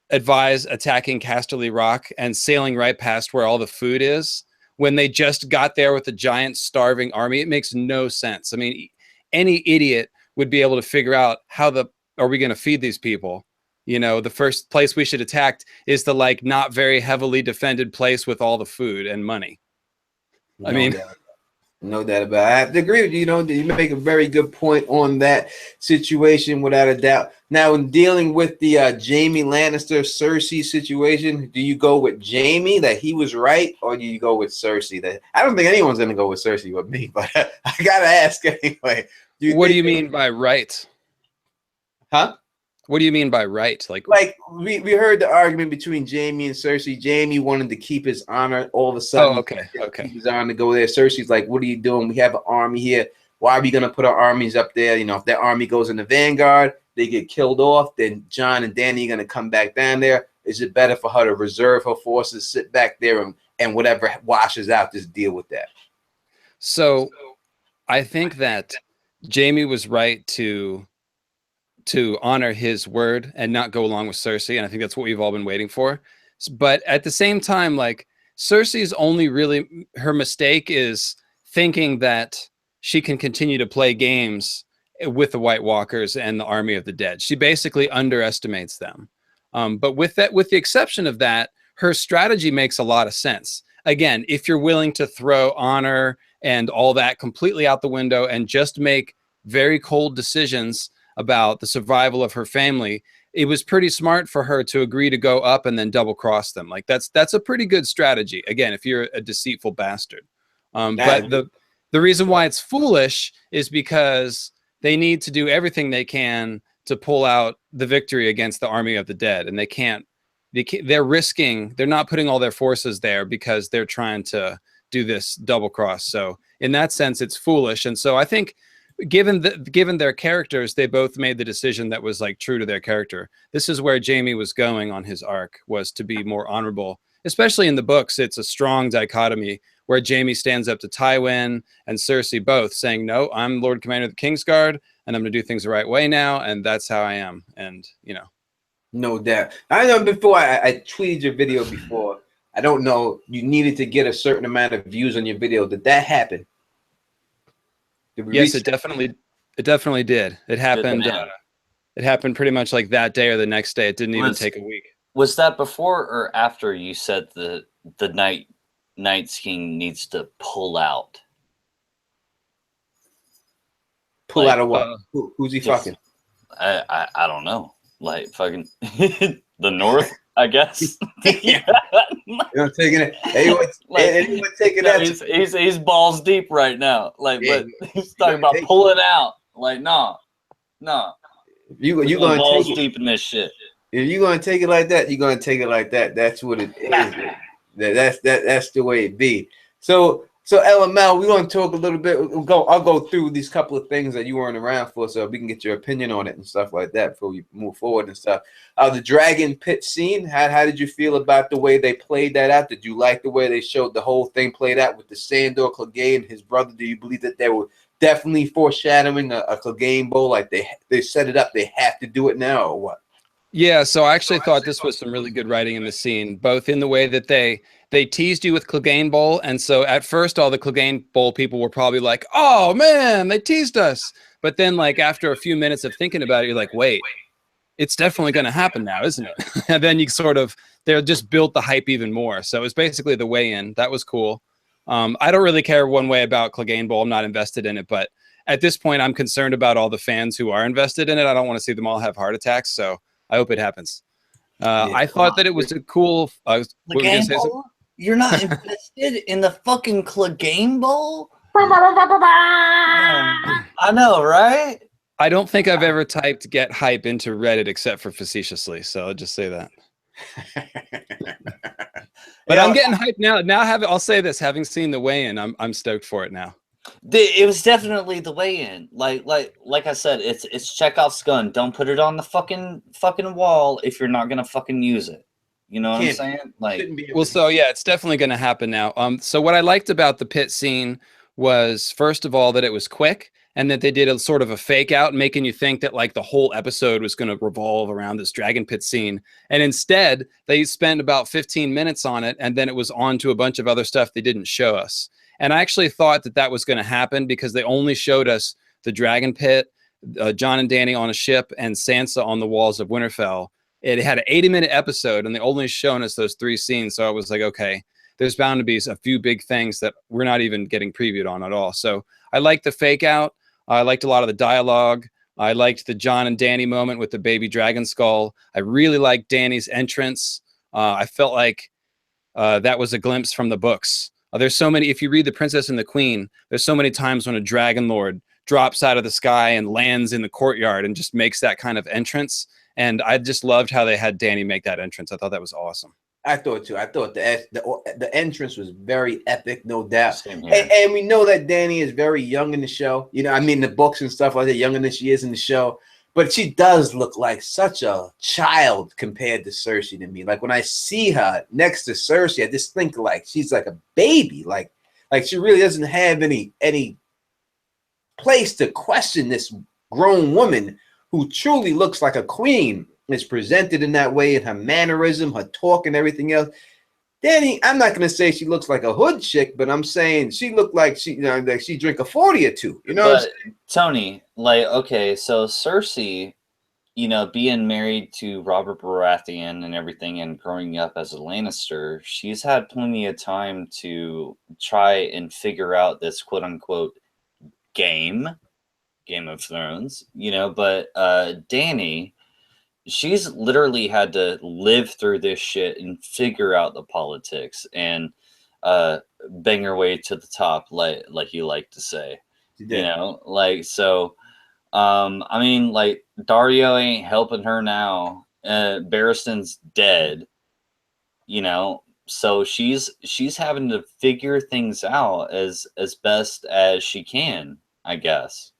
advise attacking Casterly Rock and sailing right past where all the food is when they just got there with a giant starving army, it makes no sense. I mean, any idiot would be able to figure out are we going to feed these people? The first place we should attack is the like not very heavily defended place with all the food and money. No doubt about it. I have to agree with you. You make a very good point on that situation, without a doubt. Now, in dealing with the Jaime Lannister Cersei situation, do you go with Jaime that he was right, or do you go with Cersei? That I don't think anyone's going to go with Cersei with me, but I gotta ask anyway. What do you mean by right? Huh? What do you mean by right? Like we heard the argument between Jaime and Cersei. Jaime wanted to keep his honor. All of a sudden, okay. Keep his honor to go there. Cersei's like, "What are you doing? We have an army here. Why are we gonna put our armies up there? If that army goes in the vanguard, they get killed off. Then Jon and Dany are gonna come back down there. Is it better for her to reserve her forces, sit back there, and whatever washes out, just deal with that?" So, I think that Jaime was right to honor his word and not go along with Cersei. And I think that's what we've all been waiting for. But at the same time, like Cersei's only really, her mistake is thinking that she can continue to play games with the White Walkers and the Army of the Dead. She basically underestimates them. But with the exception of that, her strategy makes a lot of sense. Again, if you're willing to throw honor and all that completely out the window and just make very cold decisions about the survival of her family, it was pretty smart for her to agree to go up and then double cross them. Like that's a pretty good strategy. Again, if you're a deceitful bastard. But the reason why it's foolish is because they need to do everything they can to pull out the victory against the Army of the Dead, and they're not putting all their forces there because they're trying to do this double cross. So in that sense, it's foolish. And so I think given their characters, they both made the decision that was like true to their character. This is where Jaime was going on his arc, was to be more honorable. Especially in the books, it's a strong dichotomy where Jaime stands up to Tywin and Cersei both, saying, "No, I'm Lord Commander of the Kingsguard, and I'm going to do things the right way now, and that's how I am." And no doubt. I know before I tweeted your video before. I don't know. You needed to get a certain amount of views on your video. Did that happen? Yes, it definitely did. It happened. It happened pretty much like that day or the next day. It didn't even take a week. Was that before or after you said the Night's King needs to pull out? Pull out of what? Who's he fucking? I don't know. Like fucking the North, I guess. Taking it. Anyone taking that? He's balls deep right now. Like, yeah, but he's talking about pulling out. Like, no. You gonna balls take deep in this shit. If you're gonna take it like that, you're gonna take it like that. That's what it is. That's the way it be. So LML, we want to talk a little bit. I'll go through these couple of things that you weren't around for, so we can get your opinion on it and stuff like that before we move forward and stuff. The Dragon Pit scene. How did you feel about the way they played that out? Did you like the way they showed the whole thing played out with the Sandor, Clegane, and his brother? Do you believe that they were definitely foreshadowing a Clegane Bowl? Like they set it up, they have to do it now, or what? Yeah, so I actually thought this was some really good writing in the scene, both in the way that they teased you with Clegane Bowl, and so at first all the Clegane Bowl people were probably like, "Oh man, they teased us," but then like after a few minutes of thinking about it, you're like, "Wait, it's definitely going to happen now, isn't it?" And then they're just built the hype even more. So it was basically the weigh-in. That was cool. I don't really care one way about Clegane Bowl. I'm not invested in it, but at this point, I'm concerned about all the fans who are invested in it. I don't want to see them all have heart attacks, so I hope it happens. I thought that it was a cool. What were you gonna say? You're not invested in the fucking Clegane Bowl? I know, right? I don't think I've ever typed "get hype" into Reddit except for facetiously, so I'll just say that. But I'm getting hyped now. I'll say this: having seen the weigh-in, I'm stoked for it now. It was definitely the weigh-in. Like I said, it's Chekhov's gun. Don't put it on the fucking wall if you're not gonna fucking use it. You know what I'm saying? Like, well, so yeah, it's definitely gonna happen now. So what I liked about the pit scene was, first of all, that it was quick, and that they did a sort of a fake out, making you think that like the whole episode was going to revolve around this dragon pit scene. And instead, they spent about 15 minutes on it, and then it was on to a bunch of other stuff they didn't show us. And I actually thought that was going to happen because they only showed us the dragon pit, Jon and Dany on a ship, and Sansa on the walls of Winterfell. It had an 80-minute episode, and they only shown us those 3 scenes. So I was like, okay, there's bound to be a few big things that we're not even getting previewed on at all. So I liked the fake out. I liked a lot of the dialogue. I liked the Jon and Dany moment with the baby dragon skull. I really liked Dany's entrance. I felt like that was a glimpse from the books. There's so many, if you read The Princess and the Queen, there's so many times when a dragon lord drops out of the sky and lands in the courtyard and just makes that kind of entrance. And I just loved how they had Dany make that entrance. I thought that was awesome. I thought too. I thought the entrance was very epic, no doubt. And we know that Dany is very young in the show. You know, I mean, the books and stuff like that, younger than she is in the show. But she does look like such a child compared to Cersei to me. Like when I see her next to Cersei, I just think like she's like a baby. Like she really doesn't have any place to question this grown woman who truly looks like a queen. Is presented in that way in her mannerism, her talk, and everything else. Dany, I'm not gonna say she looks like a hood chick, but I'm saying she looked like she, like she drink a 40 or 2. You know, but, Tony, like, okay, so Cersei, being married to Robert Baratheon and everything, and growing up as a Lannister, she's had plenty of time to try and figure out this quote unquote Game of Thrones, But Dany, she's literally had to live through this shit and figure out the politics and bang her way to the top, like you like to say. So I mean, like, Dario ain't helping her now. Barristan's dead, so she's having to figure things out as best as she can, I guess.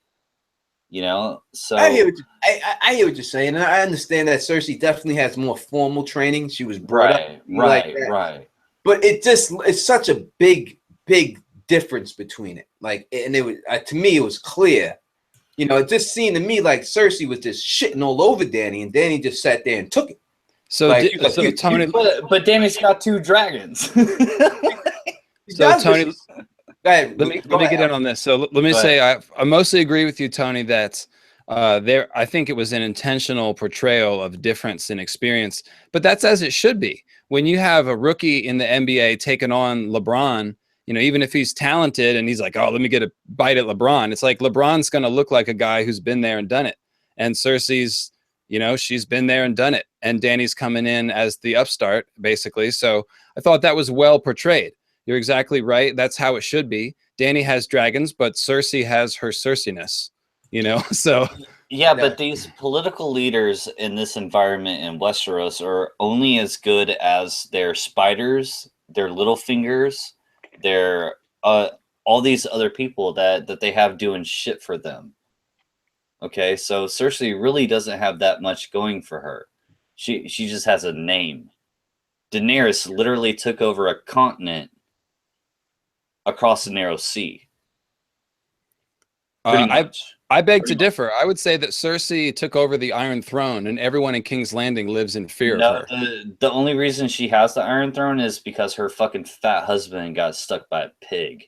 So I hear what you're saying. And I understand that Cersei definitely has more formal training. She was brought up right. But it's such a big difference between it. Like, and it was to me, it was clear. It just seemed to me like Cersei was just shitting all over Dany, and Dany just sat there and took it. So, Tony, but Dany's got 2 dragons. So Tony. Let me get in on this. So let me say I mostly agree with you, Tony, that I think it was an intentional portrayal of difference in experience, but that's as it should be. When you have a rookie in the NBA taking on LeBron, even if he's talented and he's like, oh, let me get a bite at LeBron, it's like LeBron's going to look like a guy who's been there and done it. And Cersei's, she's been there and done it. And Dany's coming in as the upstart, basically. So I thought that was well portrayed. You're exactly right. That's how it should be. Dany has dragons, but Cersei has her Cersei-ness, so. Yeah, but these political leaders in this environment in Westeros are only as good as their spiders, their little fingers, their all these other people that they have doing shit for them. Okay, so Cersei really doesn't have that much going for her. She just has a name. Daenerys literally took over a continent across the narrow sea. I beg to differ. I would say that Cersei took over the Iron Throne, and everyone in King's Landing lives in fear of her. The only reason she has the Iron Throne is because her fucking fat husband got stuck by a pig.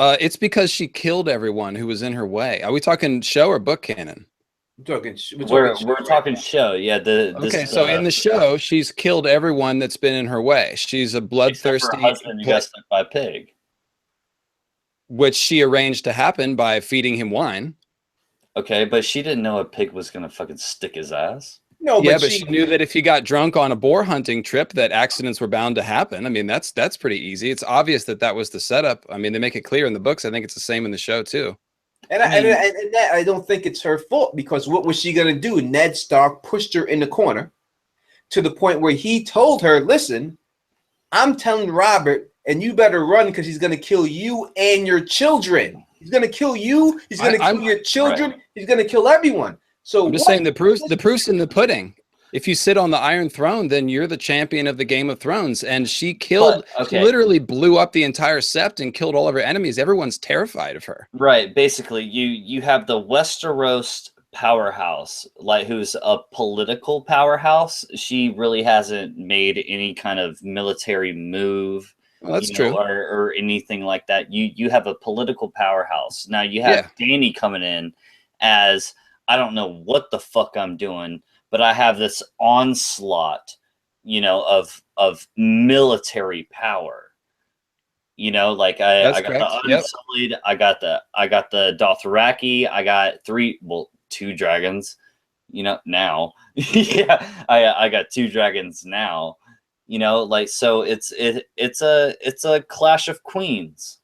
It's because she killed everyone who was in her way. Are we talking show or book canon? We're talking show. Yeah. So in the show, she's killed everyone that's been in her way. She's a bloodthirsty. Her husband who got stuck by a pig. which she arranged to happen by feeding him wine. Okay, but she didn't know a pig was gonna fucking stick his ass. No, Yeah, but she knew that if he got drunk on a boar hunting trip, that accidents were bound to happen. I mean, that's pretty easy. It's obvious that that was the setup. I mean, they make it clear in the books. I think it's the same in the show too. And I don't think it's her fault, because what was she gonna do? Ned Stark pushed her in the corner to the point where he told her, "Listen, I'm telling Robert, and you better run because he's gonna kill you and your children. He's gonna kill you. He's gonna kill your children. Right. He's gonna kill everyone." So I'm just saying the proof's in the pudding. If you sit on the Iron Throne, then you're the champion of the Game of Thrones. And she she literally blew up the entire sept and killed all of her enemies. Everyone's terrified of her. Right. Basically, you have the Westeros powerhouse, like, who's a political powerhouse. She really hasn't made any kind of military move. Well, that's true. Or anything like that. You have a political powerhouse. Now you have Dany coming in as, I don't know what the fuck I'm doing, but I have this onslaught, of military power. Like I got the Unsullied, I got the Dothraki, I got two dragons, now. Yeah, I got two dragons now. So it's a clash of queens.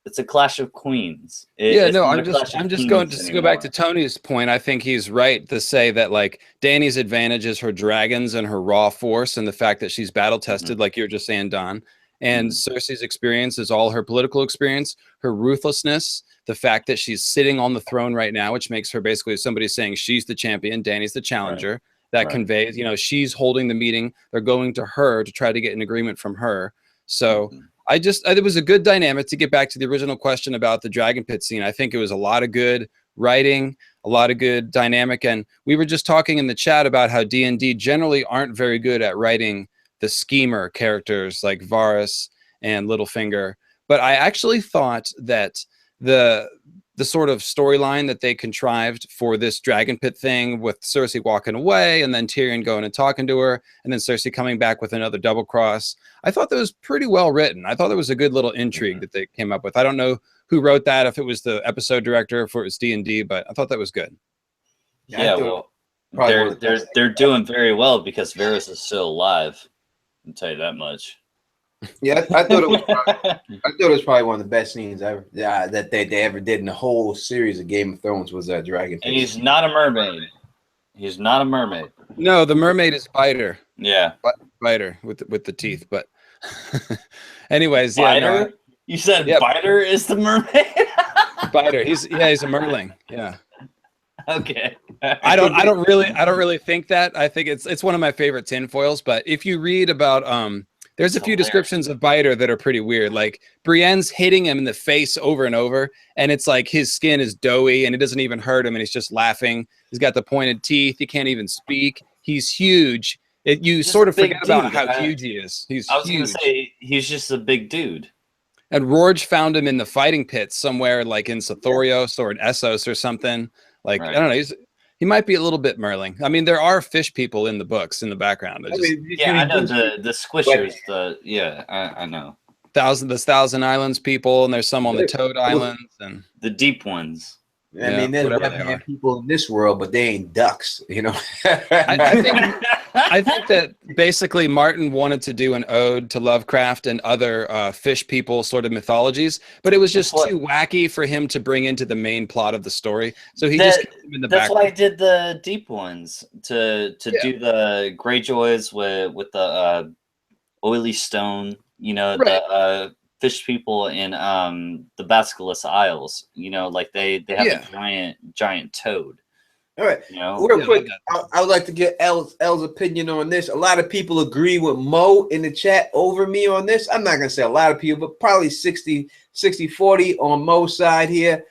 It's a clash of queens. I'm just going to go back to Tony's point. I think he's right to say that, like, Dany's advantage is her dragons and her raw force, and the fact that she's battle tested, like you were just saying, Don. And Cersei's experience is all her political experience, her ruthlessness, the fact that she's sitting on the throne right now, which makes her basically somebody saying she's the champion, Dany's the challenger. Right. That conveys, she's holding the meeting. They're going to her to try to get an agreement from her. So it was a good dynamic. To get back to the original question about the dragon pit scene, I think it was a lot of good writing, a lot of good dynamic. And we were just talking in the chat about how D&D generally aren't very good at writing the schemer characters like Varys and Littlefinger. But I actually thought that the sort of storyline that they contrived for this dragon pit thing, with Cersei walking away and then Tyrion going and talking to her and then Cersei coming back with another double cross, I thought that was pretty well written. I thought there was a good little intrigue that they came up with. I don't know who wrote that, if it was the episode director, if it was D&D, but I thought that was good. Yeah, well, they're doing very well because Varys is still alive. I'll tell you that much. Yeah, I thought it was probably one of the best scenes ever. Yeah, that they ever did in the whole series of Game of Thrones was that dragon. And he's not a mermaid. He's not a mermaid. No, the mermaid is Biter. Yeah, Biter with the teeth. But anyways, Biter? Yeah. You said Biter is the mermaid. Biter. He's a merling. Yeah. Okay. I don't really think that. I think it's one of my favorite tinfoils. But if you read about there's a few descriptions of Biter that are pretty weird. Like, Brienne's hitting him in the face over and over, and it's like his skin is doughy and it doesn't even hurt him, and he's just laughing. He's got the pointed teeth. He can't even speak. He's huge. You sort of forget about how huge he is. I was going to say, he's just a big dude. And Rorge found him in the fighting pits somewhere, like in Sothorios or in Essos or something. Like, I don't know. He might be a little bit merling. I mean, there are fish people in the books in the background. I know the squishers. I know. The Thousand Islands people, and there's some on the Toad Islands and the deep ones. I mean, there's people in this world, but they ain't ducks, I think that basically Martin wanted to do an ode to Lovecraft and other fish people sort of mythologies, but it was just too wacky for him to bring into the main plot of the story. So he just kept them in the background. That's why I did the deep ones to do the Greyjoys with the oily stone, the fish people in the Basilisk Isles, like they have a giant toad. All right, real quick, I would like to get L's opinion on this. A lot of people agree with Mo in the chat over me on this. I'm not gonna say a lot of people, but probably 60-40 on Mo's side here.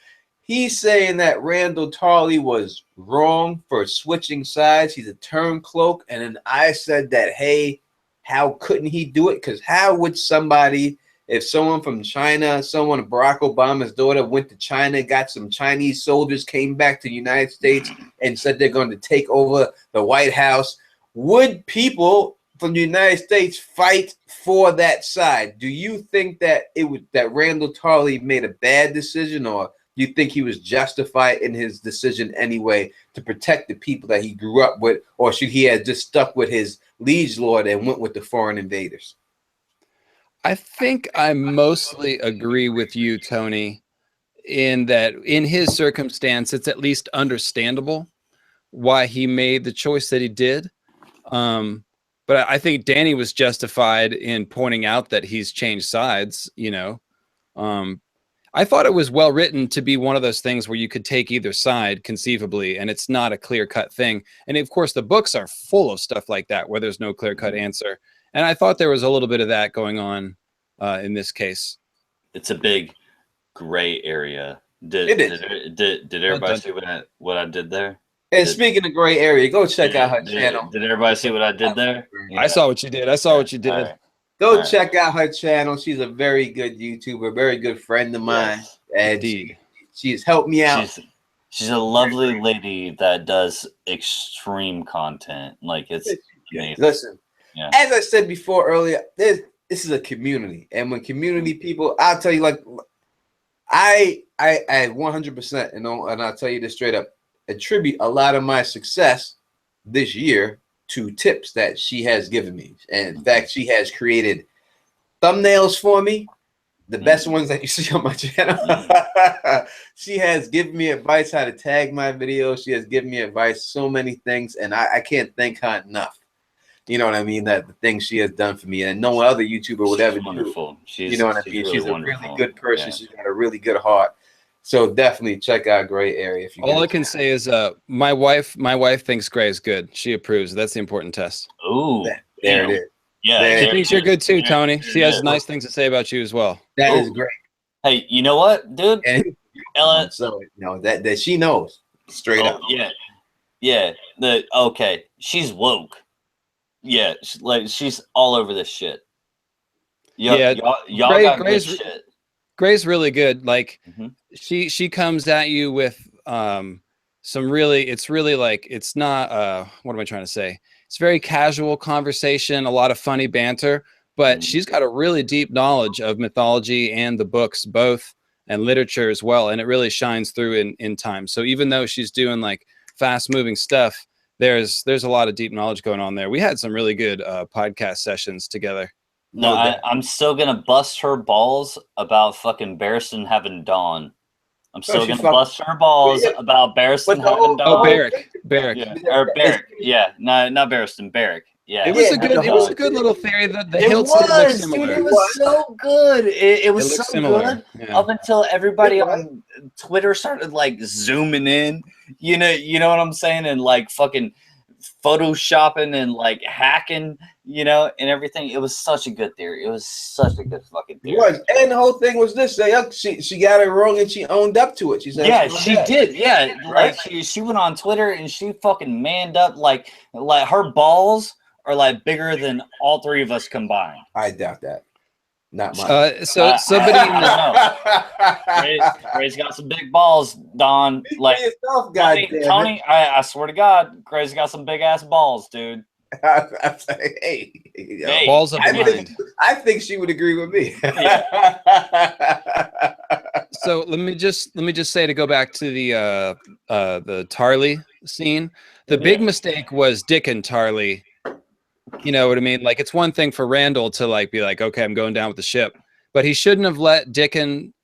He's saying that Randall Tarley was wrong for switching sides. He's a turncloak, and then I said that, hey, how couldn't he do it? Because how would somebody, if someone from China, Barack Obama's daughter went to China, got some Chinese soldiers, came back to the United States and said they're going to take over the White House, would people from the United States fight for that side. Do you think that that Randall Tarley made a bad decision, or do you think he was justified in his decision anyway to protect the people that he grew up with, or should he have just stuck with his liege lord and went with the foreign invaders? I think I mostly agree with you, Tony, in that in his circumstance, it's at least understandable why he made the choice that he did. But I think Danny was justified in pointing out that he's changed sides, you know. I thought it was well written to be one of those things where you could take either side conceivably, and it's not a clear-cut thing. And of course, the books are full of stuff like that where there's no clear-cut answer. And I thought there was a little bit of that going on in this case. It's a big gray area. Did everybody see what I did there? And speaking of gray area, go check out her channel. Did everybody see what I did there? Yeah. I saw what you did. I saw what you did. Right. Go check out her channel. She's a very good YouTuber, very good friend of mine. Yes, and she's helped me out. She's a lovely lady that does extreme content. Like, it's amazing. Listen, as I said before earlier, this is a community. And when community people, I'll tell you, like, I 100%, and I'll tell you this straight up, attribute a lot of my success this year to tips that she has given me. And in fact, she has created thumbnails for me, the best ones that you see on my channel. She has given me advice how to tag my videos. She has given me advice, so many things, and I can't thank her enough. You know what I mean? That the things she has done for me, and no other YouTuber would ever do. Wonderful. You know what I mean? She's a really good person. Yeah. She's got a really good heart. So definitely check out Gray Area. If you all I can say is, my wife thinks Gray is good. She approves. That's the important test. Oh, there it is. Yeah, she thinks you're good too, Tony. She has nice things to say about you as well. That is great. Hey, you know what, dude? Ellen, so that she knows straight up. Yeah. Okay, she's woke. Yeah, she's all over this shit. Y'all got good shit. Gray's really good. Like, she comes at you with some really, it's really like, it's not what am I trying to say? It's very casual conversation, a lot of funny banter, but she's got a really deep knowledge of mythology and the books both, and literature as well, and it really shines through in time. So even though she's doing like fast moving stuff, there's a lot of deep knowledge going on there. We had some really good podcast sessions together. No, I'm still gonna bust her balls about fucking Barristan having Dawn. I'm still gonna bust her balls about Barristan having Dawn. Oh, Barrick. Yeah, or Barrick. Yeah, not Barristan. Barrick. Yeah, it was a good little theory that the hilts look similar. Dude, it was so good. It was so good up until everybody on Twitter started like zooming in. You know what I'm saying, and like fucking photoshopping and like hacking, and everything. It was such a good theory. It was such a good fucking theory. It was. And the whole thing was this: she got it wrong and she owned up to it. She said, she did. Yeah, right? Like she went on Twitter and she fucking manned up. Like her balls are like bigger than all three of us combined. I doubt that. Not mine. So somebody Gray's got some big balls, Don. Like yourself, Tony, I swear to God, Gray's got some big ass balls, dude. Hey, balls of mind. I think she would agree with me. So let me just say, to go back to the Tarley scene, the big mistake was Dick and Tarley. You know what I mean? Like, it's one thing for Randall to like be like, okay, I'm going down with the ship, but he shouldn't have let Dickon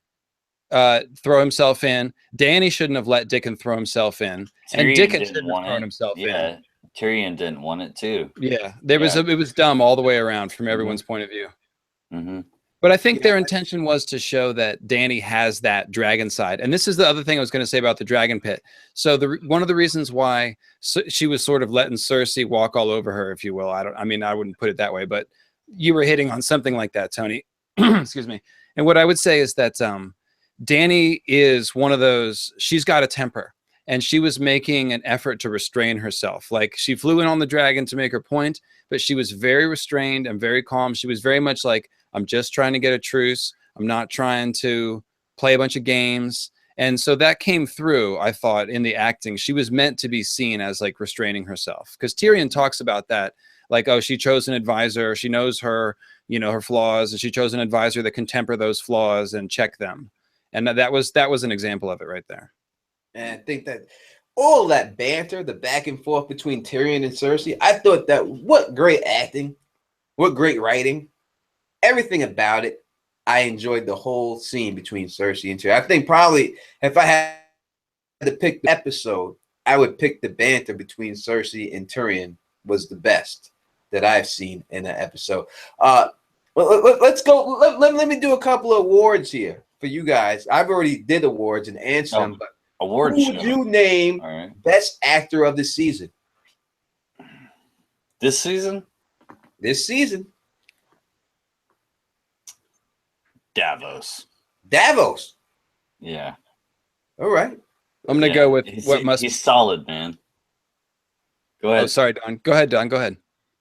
throw himself in. Danny shouldn't have let Dickon throw himself in, and Dickon shouldn't have thrown himself in. Tyrion didn't want it too. Yeah, it was dumb all the way around from everyone's point of view. But I think their intention was to show that Danny has that dragon side. And this is the other thing I was going to say about the dragon pit. So one of the reasons why she was sort of letting Cersei walk all over her, if you will. I wouldn't put it that way, but you were hitting on something like that, Tony. Excuse me. And what I would say is that Danny is one of those, she's got a temper. And she was making an effort to restrain herself. Like, she flew in on the dragon to make her point, but she was very restrained and very calm. She was very much like, I'm just trying to get a truce. I'm not trying to play a bunch of games. And so that came through, I thought, in the acting. She was meant to be seen as like restraining herself, because Tyrion talks about that like, oh, she chose an advisor, she knows her, her flaws, and she chose an advisor that can temper those flaws and check them. And that was an example of it right there. And I think that all that banter, the back and forth between Tyrion and Cersei, I thought that what great acting, what great writing, everything about it. I enjoyed the whole scene between Cersei and Tyrion. I think probably if I had to pick the episode, I would pick the banter between Cersei and Tyrion was the best that I've seen in an episode. Let's go. Let me do a couple of awards here for you guys. I've already did awards and answered them, but awards. Who would you name best actor of the season? This season? This season. Davos. Davos. Yeah. All right. I'm gonna go with he's solid, man. Go ahead. Oh, sorry, Don. Go ahead, Don. Go ahead.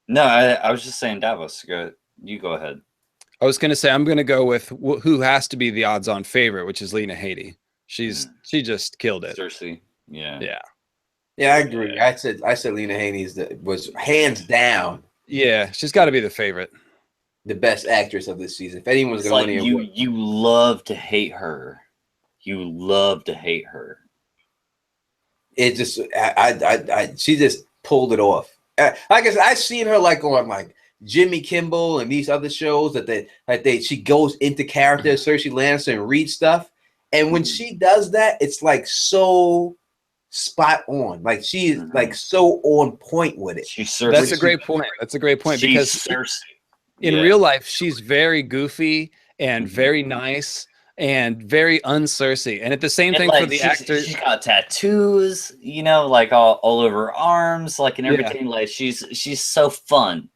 No, I was just saying Davos. You go ahead. I was gonna say I'm gonna go with who has to be the odds-on favorite, which is Lena Headey. She just killed it. Cersei. Yeah. Yeah. Yeah, I agree. Yeah. I said Lena Headey was hands down. Yeah, she's got to be the favorite. The best actress of this season. If anyone's going to win, you love to hate her. You love to hate her. It just, she just pulled it off. Like I said, I've seen her like on like Jimmy Kimmel and these other shows she goes into character, Cersei Lannister, and reads stuff. And when she does that, it's like so spot on. Like she is like so on point with it. That's a great point. That's a great point because in real life, she's very goofy and very nice and very un-Cersei. And at the same thing for the actor, she's got tattoos, like all over her arms, like and everything. Yeah. Like she's so fun.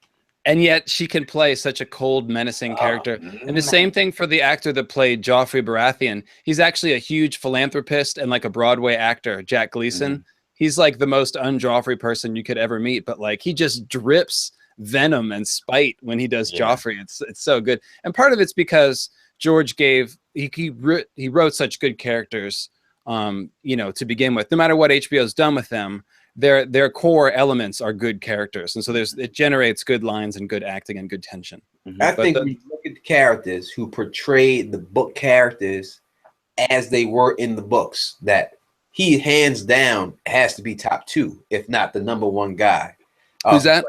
And yet she can play such a cold, menacing character. And the same thing for the actor that played Joffrey Baratheon. He's actually a huge philanthropist and like a Broadway actor, Jack Gleason. He's like the most un-Joffrey person you could ever meet, but like he just drips venom and spite when he does Joffrey. It's so good. And part of it's because George he wrote such good characters, to begin with. No matter what HBO's done with them, their core elements are good characters, and so it generates good lines and good acting and good tension. I think when you look at the characters who portrayed the book characters as they were in the books, that he hands down has to be top 2, if not the number 1 guy. Who's that?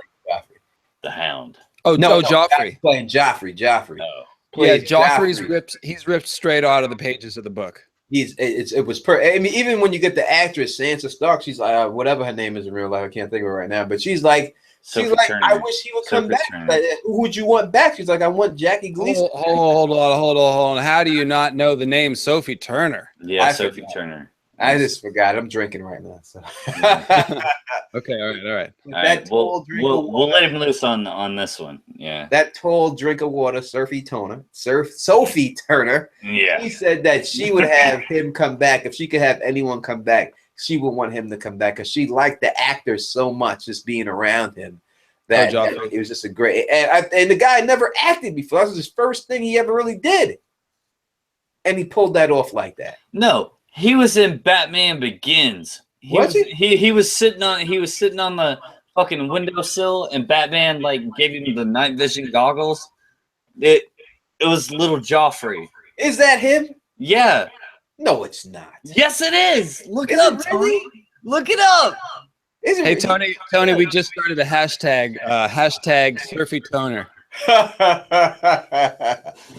The Hound. Oh no, Joffrey playing Joffrey. Oh. Yeah, Joffrey's he's ripped straight out of the pages of the book. I mean, even when you get the actress Sansa Stark, she's like whatever her name is in real life, I can't think of it right now, but she's like, I wish he would come back. Like, who would you want back? She's like, I want Jackie Gleason. Hold on. How do you not know the name Sophie Turner? Yeah, Sophie Turner. I just forgot. I'm drinking right now. So. Okay, all right. We'll let him loose on this one. Yeah. That tall drink of water, Sophie Turner. Yeah. He said that she would have him come back. If she could have anyone come back, she would want him to come back because she liked the actor so much, just being around him. That it was just a great. And the guy never acted before. That was his first thing he ever really did, and he pulled that off like that. No. He was in Batman Begins. He was sitting on the fucking windowsill, and Batman like gave him the night vision goggles. It was little Joffrey. Is that him? Yeah. No, it's not. Yes, it is. Look it up, Tony. Look it up. Hey, Tony, we just started a hashtag Surfy Toner.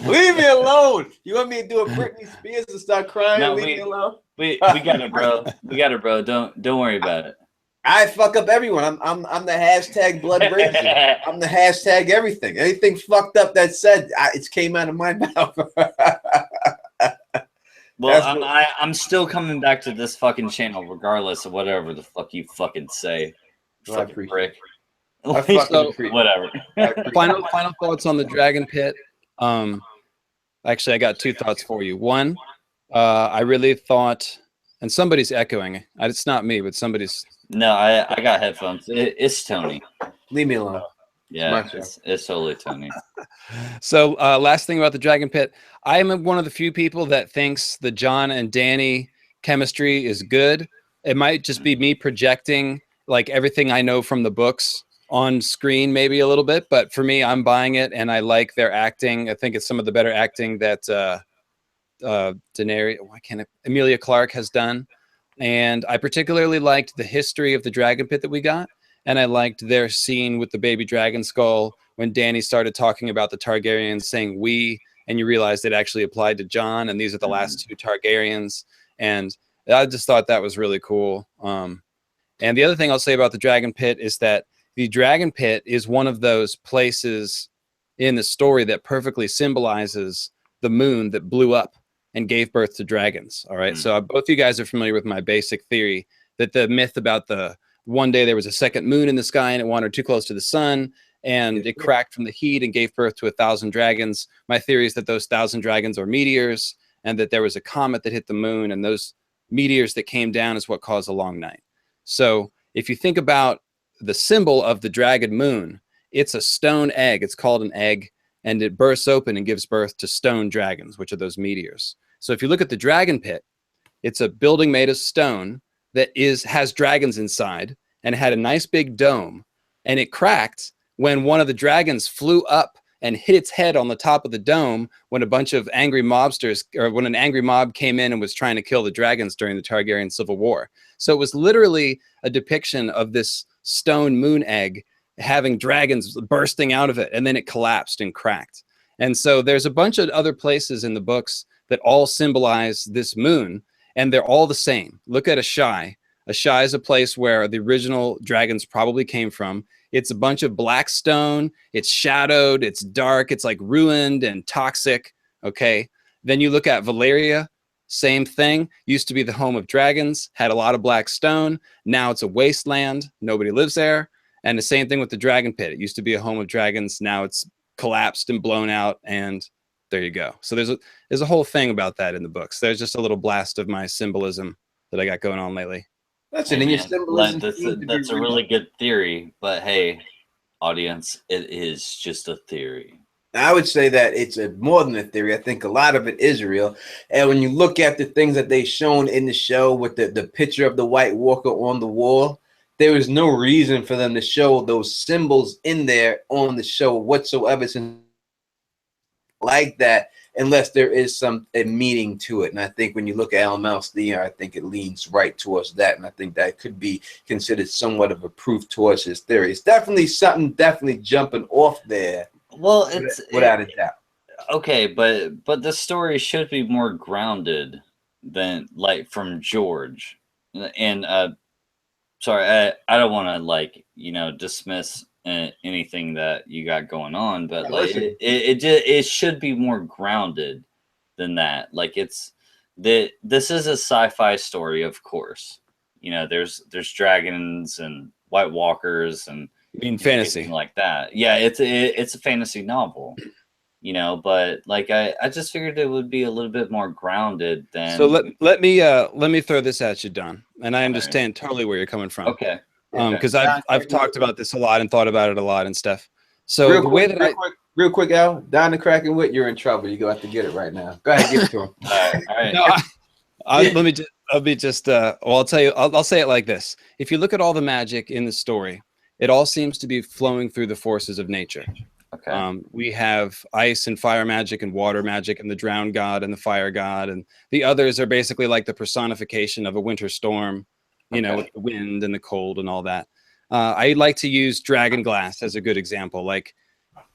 Leave me alone. You want me to do a Britney Spears and start crying? No, leave me alone. We got it, bro. We got it, bro. Don't worry about it. I fuck up everyone. I'm the hashtag blood raging. I'm the hashtag everything. Anything fucked up that said it came out of my mouth. Well, I'm still coming back to this fucking channel regardless of whatever the fuck you fucking say. Fucking prick. Whatever. Final thoughts on the Dragon Pit. Actually, I got 2 thoughts for you. One, I really thought, and somebody's echoing. It's not me, but somebody's. No, I got headphones. It's Tony. Leave me alone. Yeah, it's totally Tony. So, last thing about the Dragon Pit, I am one of the few people that thinks the Jon and Dany chemistry is good. It might just be me projecting like everything I know from the books on screen maybe a little bit, but for me, I'm buying it, and I like their acting. I think it's some of the better acting that Emilia Clarke has done. And I particularly liked the history of the dragon pit that we got. And I liked their scene with the baby dragon skull when Dany started talking about the Targaryens saying we, and you realized it actually applied to Jon, and these are the last two Targaryens. And I just thought that was really cool. And the other thing I'll say about the dragon pit is that the dragon pit is one of those places in the story that perfectly symbolizes the moon that blew up and gave birth to dragons. All right. So both you guys are familiar with my basic theory that the myth about the one day there was a second moon in the sky and it wandered too close to the sun and it cracked from the heat and gave birth to 1,000 dragons. My theory is that those 1,000 dragons are meteors and that there was a comet that hit the moon, and those meteors that came down is what caused a long night. So if you think about the symbol of the dragon moon, it's a stone egg. It's called an egg, and it bursts open and gives birth to stone dragons, which are those meteors. So if you look at the dragon pit, it's a building made of stone that has dragons inside, and it had a nice big dome, and it cracked when one of the dragons flew up and hit its head on the top of the dome when a bunch of angry mobsters, or when an angry mob came in and was trying to kill the dragons during the Targaryen Civil War. So it was literally a depiction of this stone moon egg having dragons bursting out of it, and then it collapsed and cracked. And so there's a bunch of other places in the books that all symbolize this moon, and they're all the same. Look at Ashai. Ashai is a place where the original dragons probably came from. It's a bunch of black stone. It's shadowed. It's dark. It's like ruined and toxic. Okay. Then you look at Valyria. Same thing. Used to be the home of dragons. Had a lot of black stone. Now it's a wasteland. Nobody lives there. And the same thing with the dragon pit. It used to be a home of dragons. Now it's collapsed and blown out, and there you go. So there's a whole thing about that in the books. There's just a little blast of my symbolism that I got going on lately. That's it. Your symbolism. That's a really good theory, but hey, audience, it is just a theory. I would say that it's more than a theory. I think a lot of it is real. And when you look at the things that they've shown in the show with the picture of the White Walker on the wall, there was no reason for them to show those symbols in there on the show whatsoever, since like that, unless there is a meaning to it. And I think when you look at Al Malstein, I think it leans right towards that, and I think that could be considered somewhat of a proof towards his theory. It's definitely something jumping off there. Well, it's without a doubt. Okay, but the story should be more grounded than like from George. And sorry, I don't want to dismiss anything that you got going on, but it should be more grounded than that. Like this is a sci-fi story, of course. There's dragons and White Walkers and fantasy like that. Yeah, it's a fantasy novel. But I just figured it would be a little bit more grounded than. So let me throw this at you, Don, and I understand totally where you're coming from. Okay. Because I've talked about this a lot and thought about it a lot and stuff. So real quick, Al, Don the Kraken Wit, you're in trouble. You go have to get it right now. Go ahead, give it to him. All right. No, I'll tell you. I'll say it like this: if you look at all the magic in the story, it all seems to be flowing through the forces of nature. Okay. We have ice and fire magic and water magic and the drown god and the fire god, and the others are basically like the personification of a winter storm, with the wind and the cold and all that. I like to use dragon glass as a good example. Like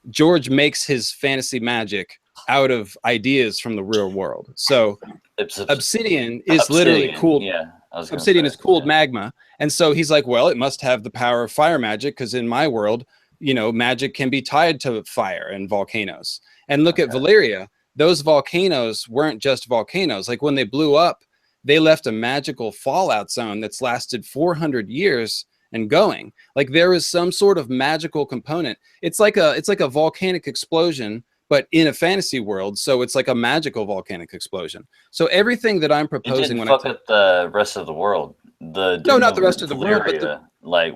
George makes his fantasy magic out of ideas from the real world. So obsidian is literally cooled. Yeah. Obsidian is cooled magma. And so he's like, well, it must have the power of fire magic, because in my world, magic can be tied to fire and volcanoes. And look at Valyria. Those volcanoes weren't just volcanoes. Like when they blew up, they left a magical fallout zone that's lasted 400 years and going. Like there is some sort of magical component. It's like a volcanic explosion, but in a fantasy world. So it's like a magical volcanic explosion. So everything that I'm proposing when fuck up the rest of the world. Not the rest of the world, but my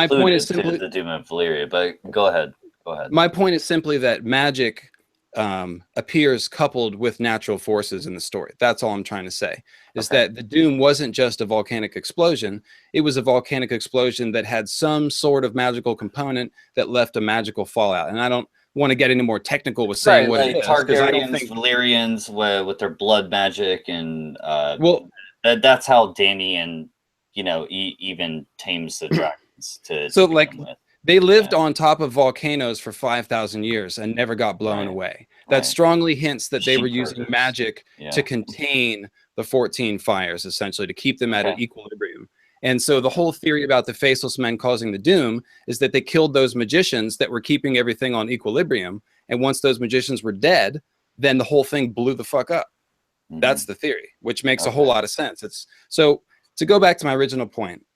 point is simply the Doom of Valyria. But go ahead. My point is simply that magic appears coupled with natural forces in the story. That's all I'm trying to say, is that the doom wasn't just a volcanic explosion. It was a volcanic explosion that had some sort of magical component that left a magical fallout. And I don't want to get any more technical with saying what it is, because I don't think Valyrians with their blood magic, and that's how Damian, even tames the dragons they lived on top of volcanoes for 5,000 years and never got blown away. That strongly hints that they were using magic to contain the 14 fires, essentially, to keep them at an equilibrium. And so the whole theory about the Faceless Men causing the doom is that they killed those magicians that were keeping everything on equilibrium. And once those magicians were dead, then the whole thing blew the fuck up. That's the theory, which makes a whole lot of sense. So to go back to my original point,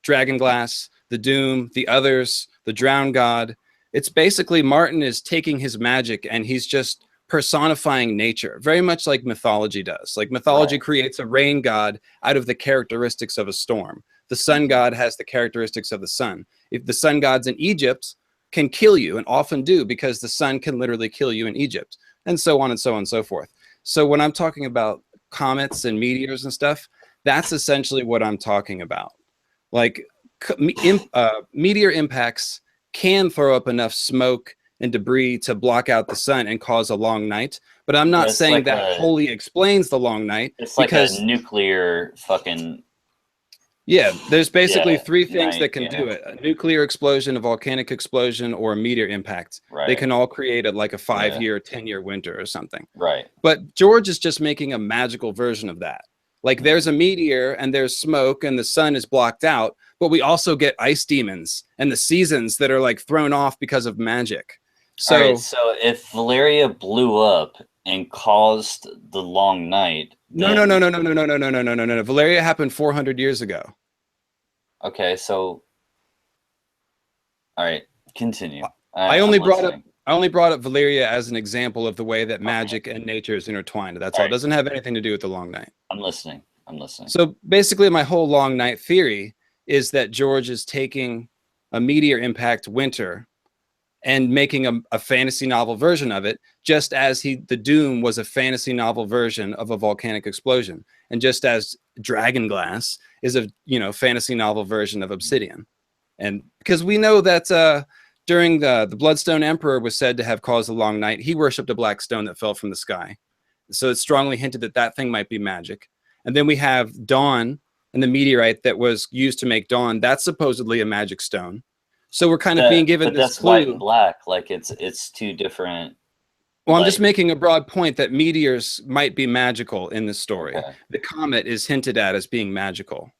Dragonglass, the Doom, the Others, the Drowned God, it's basically Martin is taking his magic and he's just personifying nature, very much like mythology does. Like mythology creates a rain god out of the characteristics of a storm. The sun god has the characteristics of the sun. If the sun gods in Egypt can kill you, and often do, because the sun can literally kill you in Egypt, and so on and so on and so forth. So when I'm talking about comets and meteors and stuff, that's essentially what I'm talking about. Like meteor impacts can throw up enough smoke and debris to block out the sun and cause a long night, but I'm not saying that wholly explains the long night. It's like a nuclear fucking... Yeah, there's basically three things that can do it: a nuclear explosion, a volcanic explosion, or a meteor impact. They can all create a 5-year, 10-year winter or something. But George is just making a magical version of that. Like there's a meteor and there's smoke and the sun is blocked out, but we also get ice demons and the seasons that are thrown off because of magic. So, so if Valeria blew up and caused the long night, no. Valeria happened 400 years ago. Okay, so all right, continue. I only brought up Valeria as an example of the way that magic and nature is intertwined. That's all. It doesn't have anything to do with the long night. I'm listening. So basically, my whole long night theory is that George is taking a meteor impact winter and making a fantasy novel version of it, just as the Doom was a fantasy novel version of a volcanic explosion, and just as Dragonglass is a fantasy novel version of Obsidian. And because we know that during the Bloodstone Emperor was said to have caused a long night, he worshipped a black stone that fell from the sky. So it's strongly hinted that that thing might be magic. And then we have Dawn and the meteorite that was used to make Dawn. That's supposedly a magic stone. So we're kind of being given this that's clue. White and black, like it's two different. Well, I'm just making a broad point that meteors might be magical in this story. The comet is hinted at as being magical.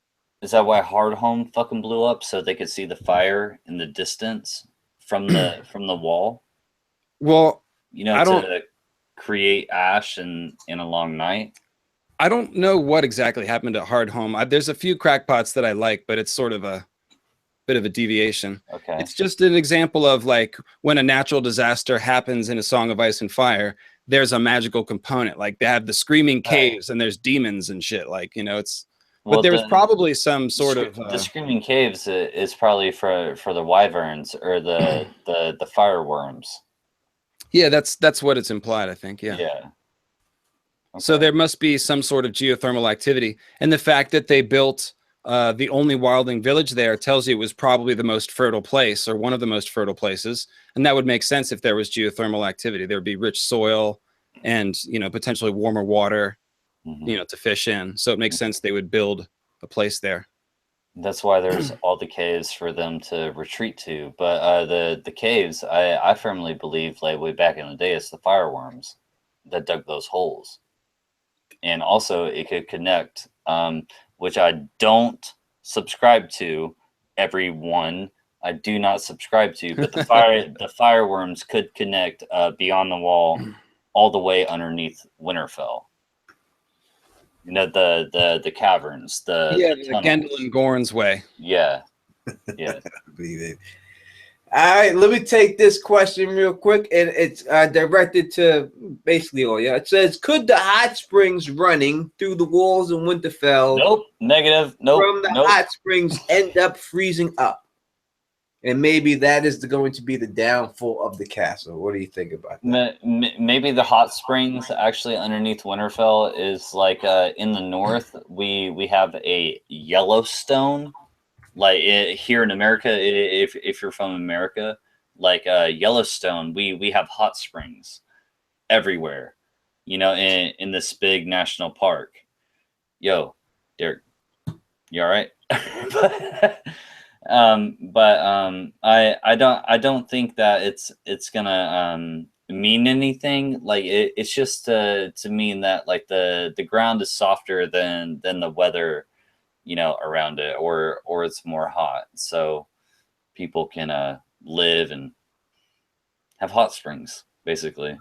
Is that why Hardhome fucking blew up, so they could see the fire in the distance from the wall? Well, to create ash in a long night. I don't know what exactly happened at Hardhome. There's a few crackpots that I like, but it's sort of a bit of a deviation. It's just an example of when a natural disaster happens in A Song of Ice and Fire, there's a magical component. Like they have the screaming caves and there's demons and shit. It's but there's probably some sort of the screaming caves is probably for the wyverns or the fireworms. Yeah, that's what it's implied, I think. Yeah. So there must be some sort of geothermal activity, and the fact that they built the only wildling village there tells you it was probably the most fertile place, or one of the most fertile places, and that would make sense if there was geothermal activity. There would be rich soil and potentially warmer water, to fish in. So it makes sense they would build a place there. That's why there's all the caves for them to retreat to. But the caves, I firmly believe, way back in the day, it's the fireworms that dug those holes, and also it could connect. Which I don't subscribe to, everyone. I do not subscribe to, but the fireworms could connect beyond the wall, all the way underneath Winterfell. The caverns, the Gendel Gorn's way. Yeah. All right, let me take this question real quick, and it's directed to basically all y'all. It says, could the hot springs running through the walls in Winterfell negative from the hot springs end up freezing up? and maybe that is going to be the downfall of the castle. What do you think about that? Maybe the hot springs actually underneath Winterfell is like in the north. We have a Yellowstone, like here in America. If you're from America, like Yellowstone, we have hot springs everywhere. You know, in this big national park. Yo, Derek, you all right? I don't think that it's gonna mean anything. Like it's just to mean that like the ground is softer than the weather, you know, around it, or it's more hot, so people can live and have hot springs, basically.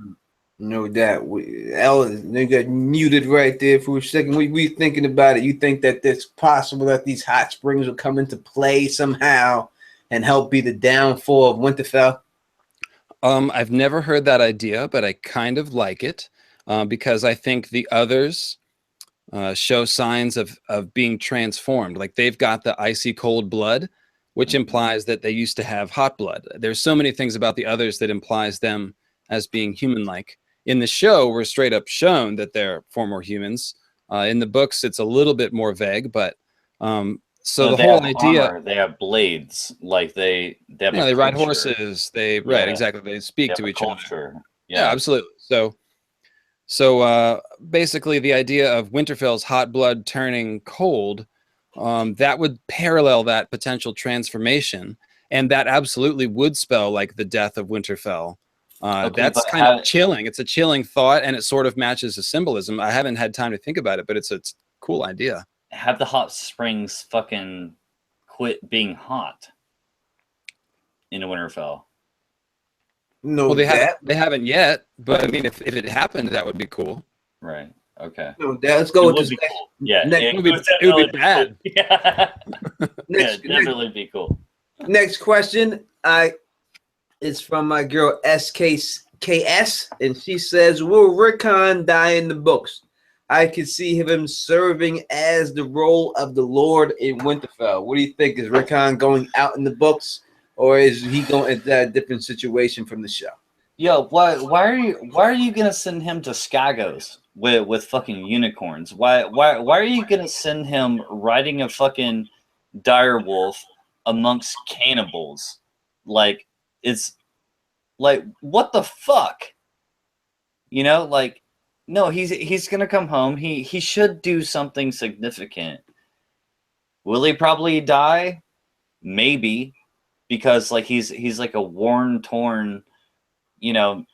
No doubt. Ellen, they got muted right there for a second. We thinking about it. You think that it's possible that these hot springs will come into play somehow and help be the downfall of Winterfell? I've never heard that idea, but I kind of like it because I think the others show signs of being transformed. Like they've got the icy cold blood, which implies that they used to have hot blood. There's so many things about the others that implies them as being human-like. In the show, we're straight up shown that they're former humans. In the books, it's a little bit more vague, but so the whole idea, armor, they have blades, like they have they ride horses. Right, exactly. They speak to each other. Yeah, absolutely. So basically, the idea of Winterfell's hot blood turning cold, that would parallel that potential transformation, and that absolutely would spell like the death of Winterfell. That's kind of chilling. It's a chilling thought, and it sort of matches the symbolism. I haven't had time to think about it, but it's a cool idea. Have the hot springs fucking quit being hot in Winterfell. No, well, they haven't yet, but I mean, if it happened, that would be cool. Right. Okay. No, let's go with this. Cool. Yeah, it would be bad. Cool. Yeah. Definitely be cool. Next question. It's from my girl SKS, and she says, "Will Rickon die in the books? I could see him serving as the role of the Lord in Winterfell. What do you think? Is Rickon going out in the books, or is he going into a different situation from the show?" Yo, why are you gonna send him to Skagos with fucking unicorns? Why are you gonna send him riding a fucking direwolf amongst cannibals? Like, it's like, what the fuck? You know, like, no, he's gonna come home. He should do something significant. Will he probably die? Maybe, because like he's like a worn, torn, you know,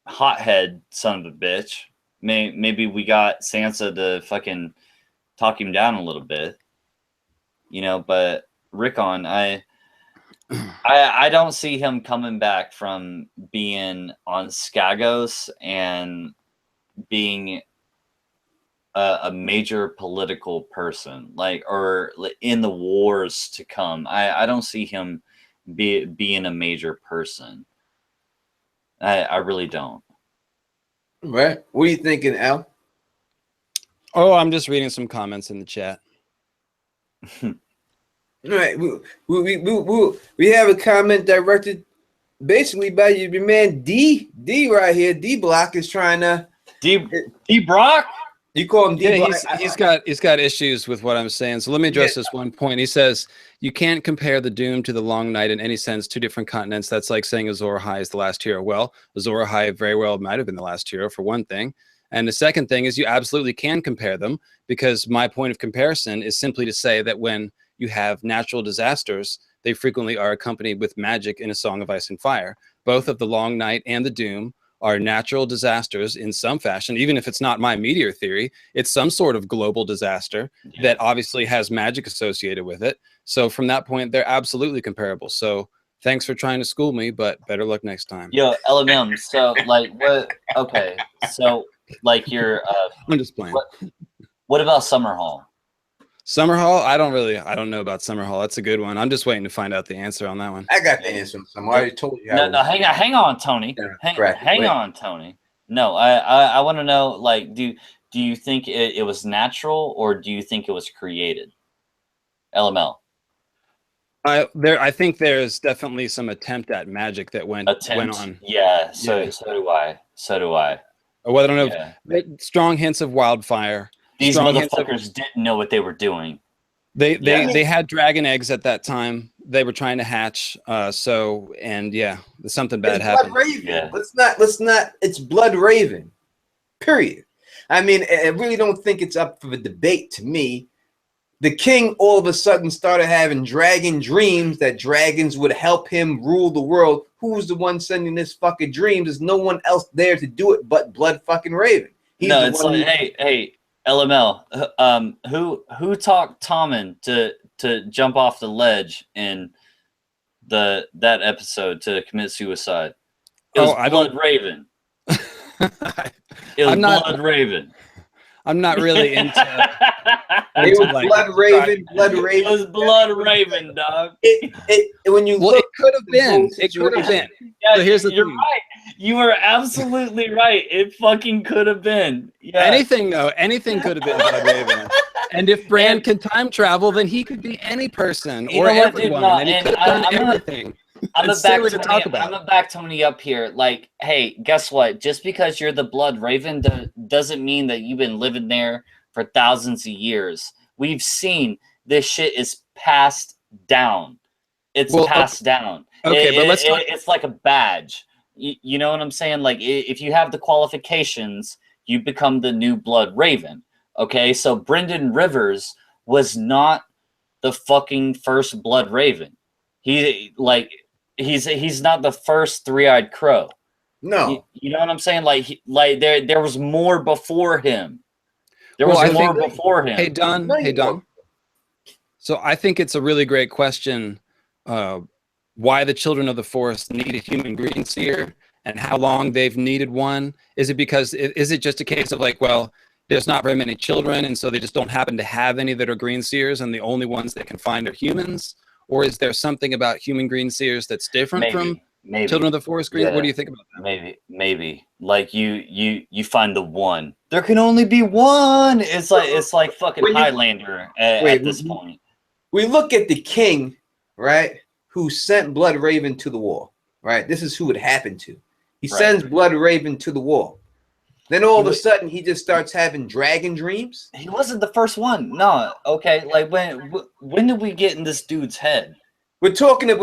hothead son of a bitch. Maybe we got Sansa to fucking talk him down a little bit, you know. But Rickon, I don't see him coming back from being on Skagos and being a major political person, like, or in the wars to come. I don't see him being a major person. I really don't. Right. What are you thinking, Al? Oh, I'm just reading some comments in the chat. All right. We have a comment directed basically by your man D right here. D Block is trying to D Brock. You call him D Block. He's got issues with what I'm saying. So let me address this one point. He says you can't compare the Doom to the Long Night in any sense. Two different continents. That's like saying Azor Ahai is the last hero. Well, Azor Ahai very well might have been the last hero, for one thing. And the second thing is you absolutely can compare them, because my point of comparison is simply to say that when you have natural disasters, they frequently are accompanied with magic in A Song of Ice and Fire. Both of the Long Night and the Doom are natural disasters in some fashion. Even if it's not my meteor theory, it's some sort of global disaster that obviously has magic associated with it. So from that point, they're absolutely comparable. So thanks for trying to school me, but better luck next time. Yo, LMM. So like, what? Okay. So like, you're. I'm just playing. What about Summerhall? Summerhall? I don't know about Summerhall. That's a good one. I'm just waiting to find out the answer on that one. I got the answer. I already told you. No, hang on, Tony. Hang on, Tony. No, I want to know, like, do you think it was natural, or do you think it was created? LML. I think there's definitely some attempt at magic that went on. Yeah, so do I. So do I. Well, I don't know. Strong hints of wildfire. These strong motherfuckers didn't know what they were doing. They had dragon eggs at that time. They were trying to hatch. There's something bad happened. Blood Raven. Yeah. Let's not. It's Blood Raven. Period. I mean, I really don't think it's up for the debate to me. The king all of a sudden started having dragon dreams that dragons would help him rule the world. Who's the one sending this fucking dreams? There's no one else there to do it but Blood fucking Raven. It's like, hey, LML. Who talked Tommen to jump off the ledge in that episode to commit suicide? It was Blood Raven. It was Blood Raven. I'm not really into. It was like, Blood Raven. It was Blood Raven, dog. When you look, it could have been. It could have been. Yeah, so here's the you're thing. right. You are absolutely right. It fucking could have been. Yeah. Anything could have been Blood Raven. And if Bran can time travel, then he could be any person or everyone, and he could have done everything. I'm gonna back Tony up here. Like, hey, guess what? Just because you're the Blood Raven doesn't mean that you've been living there for thousands of years. We've seen this shit is passed down. It's passed down. Okay, but it's like a badge. You know what I'm saying? Like, if you have the qualifications, you become the new Blood Raven. Okay, so Brynden Rivers was not the fucking first Blood Raven. He's not the first three-eyed crow. No. You know what I'm saying? Like there was more before him. There was more before him. Hey Don. So I think it's a really great question. Why the Children of the Forest need a human green seer and how long they've needed one? Is it just a case of like, well, there's not very many children, and so they just don't happen to have any that are green seers, and the only ones they can find are humans? Or is there something about human green seers that's different from Children of the Forest green? Yeah. What do you think about that? Maybe. Like you find the one. There can only be one. It's like fucking Highlander at this point. We look at the king, right, who sent Blood Raven to the wall, right? This is who it happened to. He sends Blood Raven to the wall. Then all of a sudden, he just starts having dragon dreams. He wasn't the first one. No, okay. Like when did we get in this dude's head? We're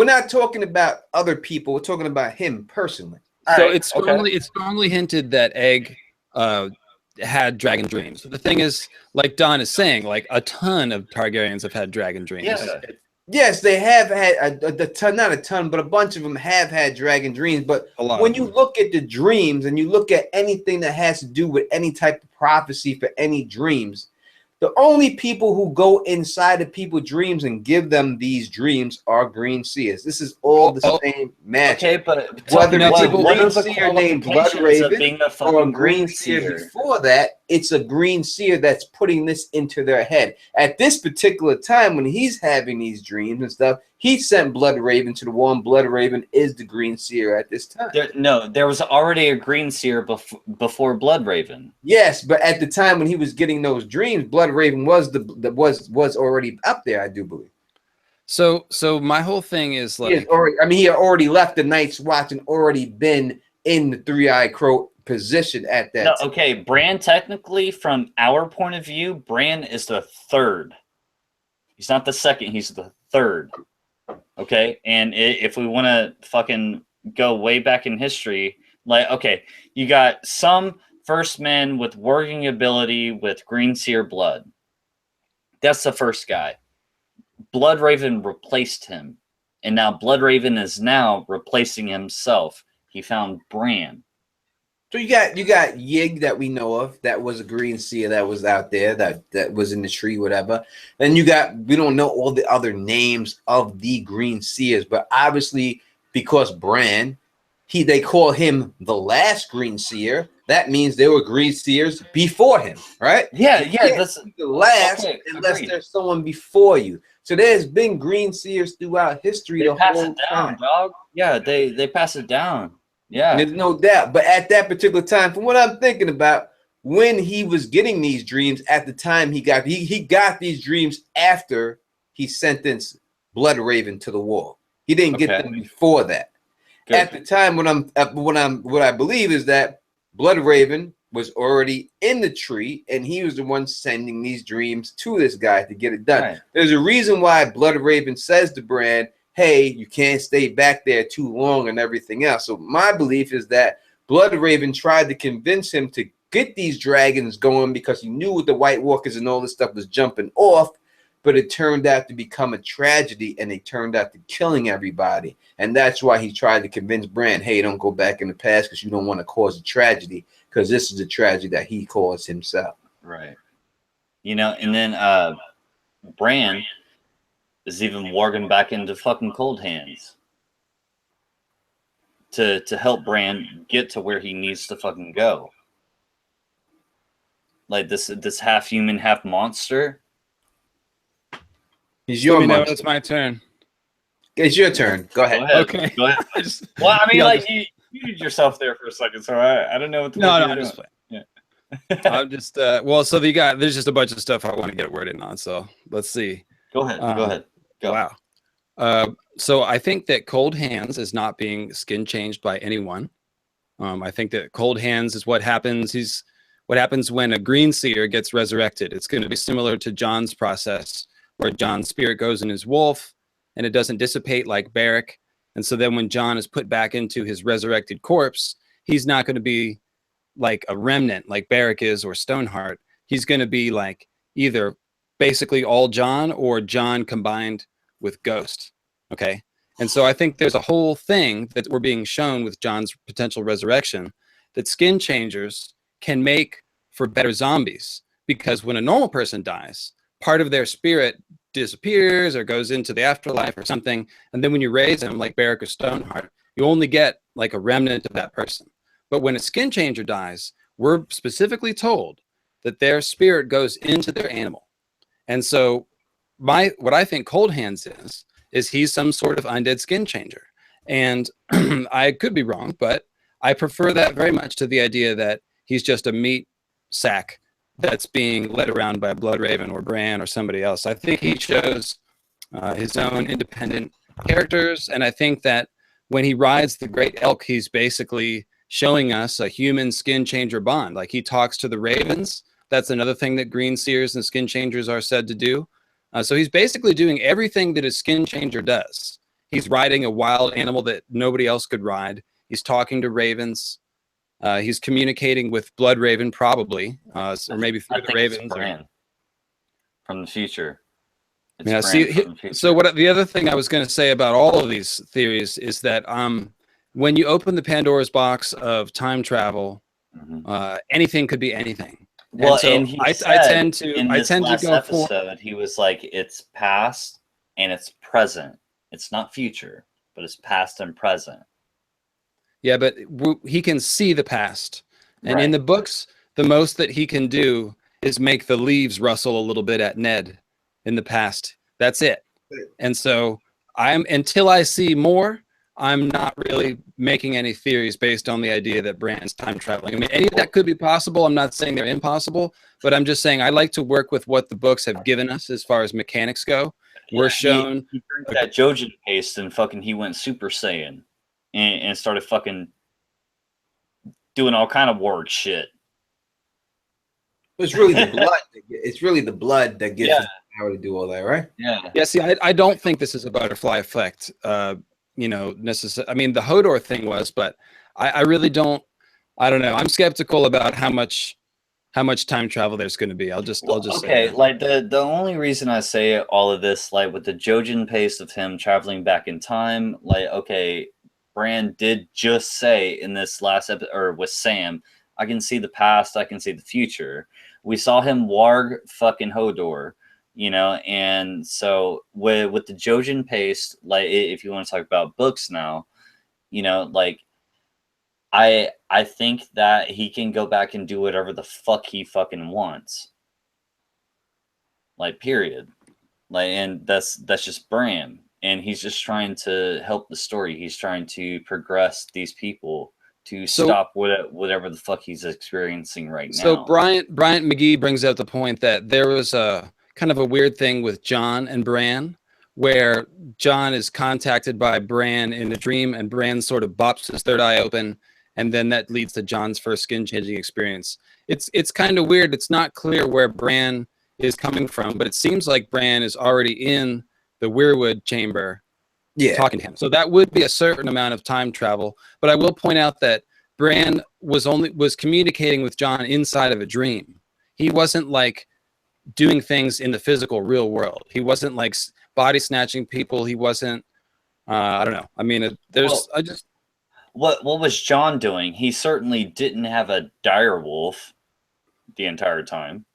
not talking about other people. We're talking about him personally. So it's strongly hinted that Egg had dragon dreams. The thing is, like Don is saying, like a ton of Targaryens have had dragon dreams. Yeah. Yes, they have had a ton, not a ton, but a bunch of them have had dragon dreams. But when you look at the dreams and you look at anything that has to do with any type of prophecy for any dreams, the only people who go inside of people's dreams and give them these dreams are green seers. This is all the same magic. Okay, but whether it's a green seer named Blood Raven or a green seer before that, it's a green seer that's putting this into their head. At this particular time, when he's having these dreams and stuff, he sent Blood Raven to the wall, and Blood Raven is the green seer at this time. There was already a green seer before Blood Raven. Yes, but at the time when he was getting those dreams, Blood Raven was was already up there, I do believe. So my whole thing is like, he had already left the Night's Watch and already been in the Three-Eyed Crow position at that time. Okay, Bran, technically, from our point of view, Bran is the third. He's not the second, he's the third. Okay, and if we want to fucking go way back in history, like, okay, you got some first men with working ability with green seer blood. That's the first guy. Blood Raven replaced him, and now Blood Raven is now replacing himself. He found Bran. So you got Yig that we know of, that was a green seer that was out there, that was in the tree, whatever. Then we don't know all the other names of the green seers, but obviously because Bran, they call him the last green seer. That means there were green seers before him, right? Yeah, that's the last, unless there's someone before you. So there's been green seers throughout history. They pass it down, dog. Yeah, they pass it down. Yeah, there's no doubt. But at that particular time, from what I'm thinking about, when he was getting these dreams, at the time he got these dreams after he sentenced Blood Raven to the wall. He didn't get them before that. Good. At the time, what I believe is that Blood Raven was already in the tree, and he was the one sending these dreams to this guy to get it done. Right. There's a reason why Blood Raven says to Bran, hey, you can't stay back there too long and everything else. So my belief is that Blood Raven tried to convince him to get these dragons going because he knew the White Walkers and all this stuff was jumping off, but it turned out to become a tragedy, and they turned out to killing everybody. And that's why he tried to convince Bran, hey, don't go back in the past because you don't want to cause a tragedy, because this is a tragedy that he caused himself. Right. You know, and then Bran is even warging back into fucking Cold Hands to help Bran get to where he needs to fucking go. Like this half human, half monster. He's your monster. It's my turn. It's your turn. Go ahead. Okay. Go ahead. Well, I mean, like you muted yourself there for a second, so I don't know what the I'm just playing. Yeah. I'm just well, so there's just a bunch of stuff I want to get worded on, so let's see. Go ahead. Go. Wow. So I think that Cold Hands is not being skin changed by anyone. I think that Cold Hands is what happens. What happens when a green seer gets resurrected. It's going to be similar to Jon's process, where Jon's spirit goes in his wolf and it doesn't dissipate like Beric. And so then when Jon is put back into his resurrected corpse, he's not going to be like a remnant like Beric is or Stoneheart. He's going to be like either basically all Jon or Jon combined with Ghost. Okay. And so I think there's a whole thing that we're being shown with Jon's potential resurrection, that skin changers can make for better zombies, because when a normal person dies, part of their spirit disappears or goes into the afterlife or something, and then when you raise them like Beric or Stoneheart, you only get like a remnant of that person. But when a skin changer dies, we're specifically told that their spirit goes into their animal. And so what I think Cold Hands is he's some sort of undead skin changer. And I could be wrong, but I prefer that very much to the idea that he's just a meat sack that's being led around by a Blood Raven or Bran or somebody else. I think he shows his own independent characters, and I think that when he rides the Great Elk, he's basically showing us a human skin changer bond. Like he talks to the ravens. That's another thing that green seers and skin changers are said to do. So he's basically doing everything that a skin changer does. He's riding a wild animal that nobody else could ride. He's talking to ravens. He's communicating with Blood Raven, probably, or maybe through the ravens. From the future. Yeah. So the other thing I was going to say about all of these theories is that when you open the Pandora's box of time travel, anything could be anything. Well, and so I tend to go for. He was like, it's past and it's present. It's not future, but it's past and present. Yeah, but he can see the past. And in the books, the most that he can do is make the leaves rustle a little bit at Ned in the past. That's it. And so until I see more, I'm not really making any theories based on the idea that Bran's time traveling. I mean, any of that could be possible. I'm not saying they're impossible, but I'm just saying I like to work with what the books have given us as far as mechanics go. Yeah, we're shown he drank that Jojen paste and fucking he went Super Saiyan and started fucking doing all kind of word shit. It's really the blood. It's really the blood that gives us the power to do all that, right? Yeah. Yeah. See, I don't think this is a butterfly effect. Necessarily. I mean, the Hodor thing was, but I really don't. I don't know. I'm skeptical about how much time travel there's going to be. I'll just okay. Like the only reason I say all of this, like with the Jojen pace of him traveling back in time, like okay, Bran did just say in this last episode, or with Sam, I can see the past, I can see the future. We saw him warg fucking Hodor, and so with the Jojen paste, like if you want to talk about books now, like I think that he can go back and do whatever the fuck he fucking wants. Like period. Like, and that's just Bran. And he's just trying to help the story. He's trying to progress these people to stop whatever the fuck he's experiencing right now. So Bryant McGee brings out the point that there was a kind of a weird thing with Jon and Bran, where John is contacted by Bran in a dream, and Bran sort of bops his third eye open, and then that leads to John's first skin-changing experience. It's kind of weird. It's not clear where Bran is coming from, but it seems like Bran is already in the Weirwood chamber talking to him. So that would be a certain amount of time travel. But I will point out that Bran was communicating with John inside of a dream. He wasn't like doing things in the physical real world. He wasn't like body snatching people. He wasn't I don't know. I mean, what was John doing? He certainly didn't have a dire wolf the entire time.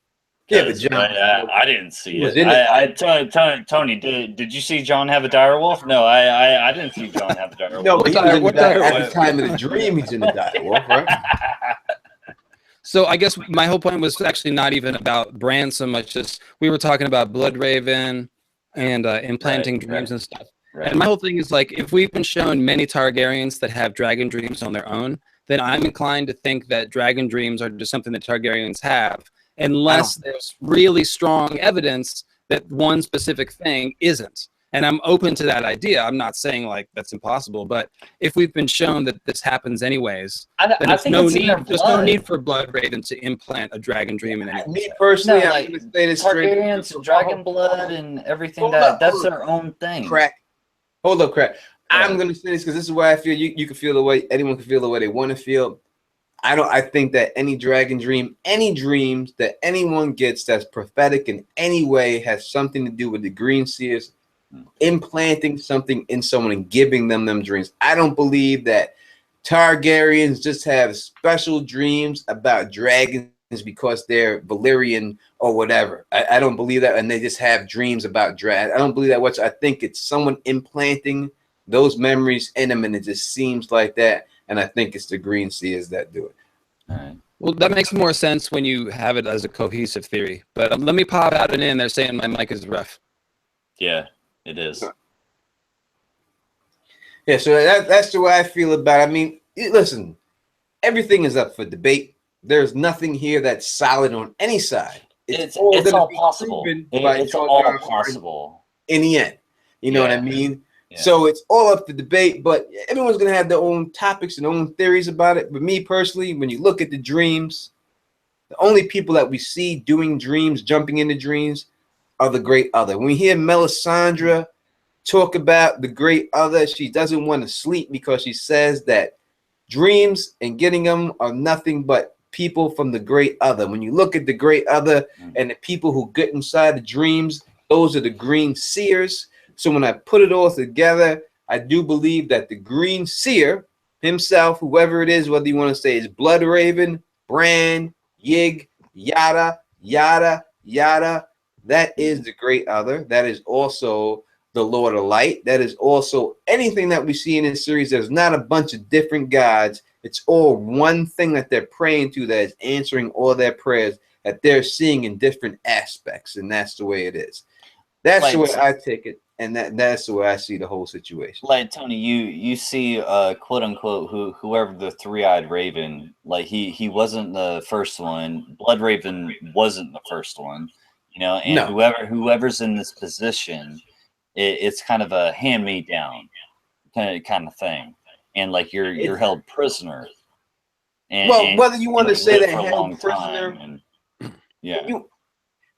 Yeah, but John, I didn't see it. Tony, did you see John have a dire wolf? No, I didn't see John have a dire wolf. No, but at the time of the dream, he's in a dire wolf, right? So I guess my whole point was actually not even about Bran so much as we were talking about Bloodraven and implanting dreams and stuff. Right. And my whole thing is like, if we've been shown many Targaryens that have dragon dreams on their own, then I'm inclined to think that dragon dreams are just something that Targaryens have, unless there's really strong evidence that one specific thing isn't. And I'm open to that idea. I'm not saying like that's impossible, but if we've been shown that this happens anyways, then there's no need for Bloodraven to implant a dragon dream in anyone. Me personally, I'm going to say this Targaryens and dragon blood and everything, that's their own thing. Hold up, Crack. I'm going to say this because this is where I feel you can feel the way, anyone can feel the way they want to feel. I think that any dragon dream, any dreams that anyone gets that's prophetic in any way has something to do with the Green Seers implanting something in someone and giving them dreams. I don't believe that Targaryens just have special dreams about dragons because they're Valyrian or whatever. I don't believe that, and they just have dreams about dragons. I don't believe that much. I think it's someone implanting those memories in them, and it just seems like that. And I think it's the Green Seers that do it. All right. Well, that makes more sense when you have it as a cohesive theory. But let me pop out and in. They're saying my mic is rough. Yeah, it is. Yeah, so that's the way I feel about it. I mean, listen, everything is up for debate. There's nothing here that's solid on any side. It's all possible. It's all possible. In the end. You know what I mean? Yeah. So it's all up to debate, but everyone's going to have their own topics and own theories about it. But me personally, when you look at the dreams, the only people that we see doing dreams, jumping into dreams, are the Great Other. When we hear Melisandre talk about the Great Other, she doesn't want to sleep because she says that dreams and getting them are nothing but people from the Great Other. When you look at the Great Other and the people who get inside the dreams, those are the Green Seers. So when I put it all together, I do believe that the Green Seer himself, whoever it is, whether you want to say it's Bloodraven, Bran, Yig, yada, yada, yada, that is the Great Other. That is also the Lord of Light. That is also anything that we see in this series. There's not a bunch of different gods. It's all one thing that they're praying to that is answering all their prayers that they're seeing in different aspects. And that's the way it is. That's the way I take it. And that's the way I see the whole situation. Like Tony, you see quote unquote whoever the three-eyed raven, like he wasn't the first one. Bloodraven wasn't the first one, you know, and whoever's in this position, it's kind of a hand-me-down kind of thing. And like you're held prisoner. And whether you want to say that held prisoner, if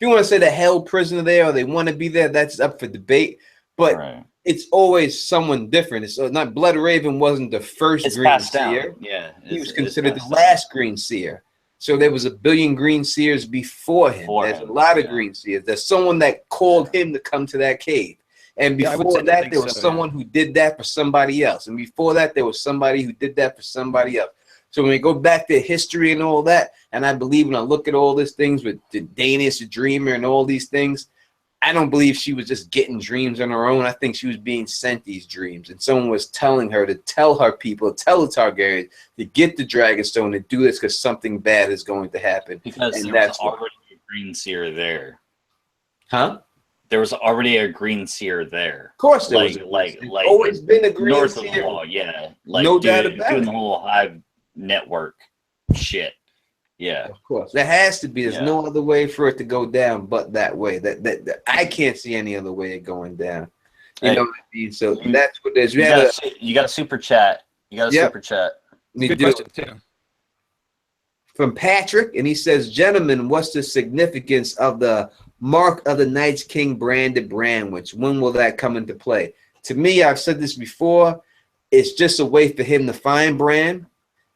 you want to say that held prisoner there or they want to be there, that's up for debate. But it's always someone different. It's not Bloodraven wasn't the first Green Seer. Yeah, he was considered the last Green Seer. So there was a billion Green Seers before him. There's a lot of Green Seers. There's someone that called him to come to that cave. And before that, there was someone who did that for somebody else. And before that, there was somebody who did that for somebody else. So when we go back to history and all that, and I believe when I look at all these things with the Danish Dreamer and all these things, I don't believe she was just getting dreams on her own. I think she was being sent these dreams. And someone was telling her to tell her people, tell the Targaryens to get the Dragonstone and do this because something bad is going to happen. Because there was already a Green Seer there. Huh? There was already a Green Seer there. Of course there was. Like always been a Green north Seer. Of the wall, yeah. Like no doubt about doing it. the whole hive network shit. Yeah, of course. There has to be. There's no other way for it to go down but that way. That I can't see any other way of going down. You know what I mean? So that's what it is. You got a super chat. You got a super chat. Good question too. From Patrick, and he says, gentlemen, what's the significance of the Mark of the Night's King branded brandwich? When will that come into play? To me, I've said this before, it's just a way for him to find Bran.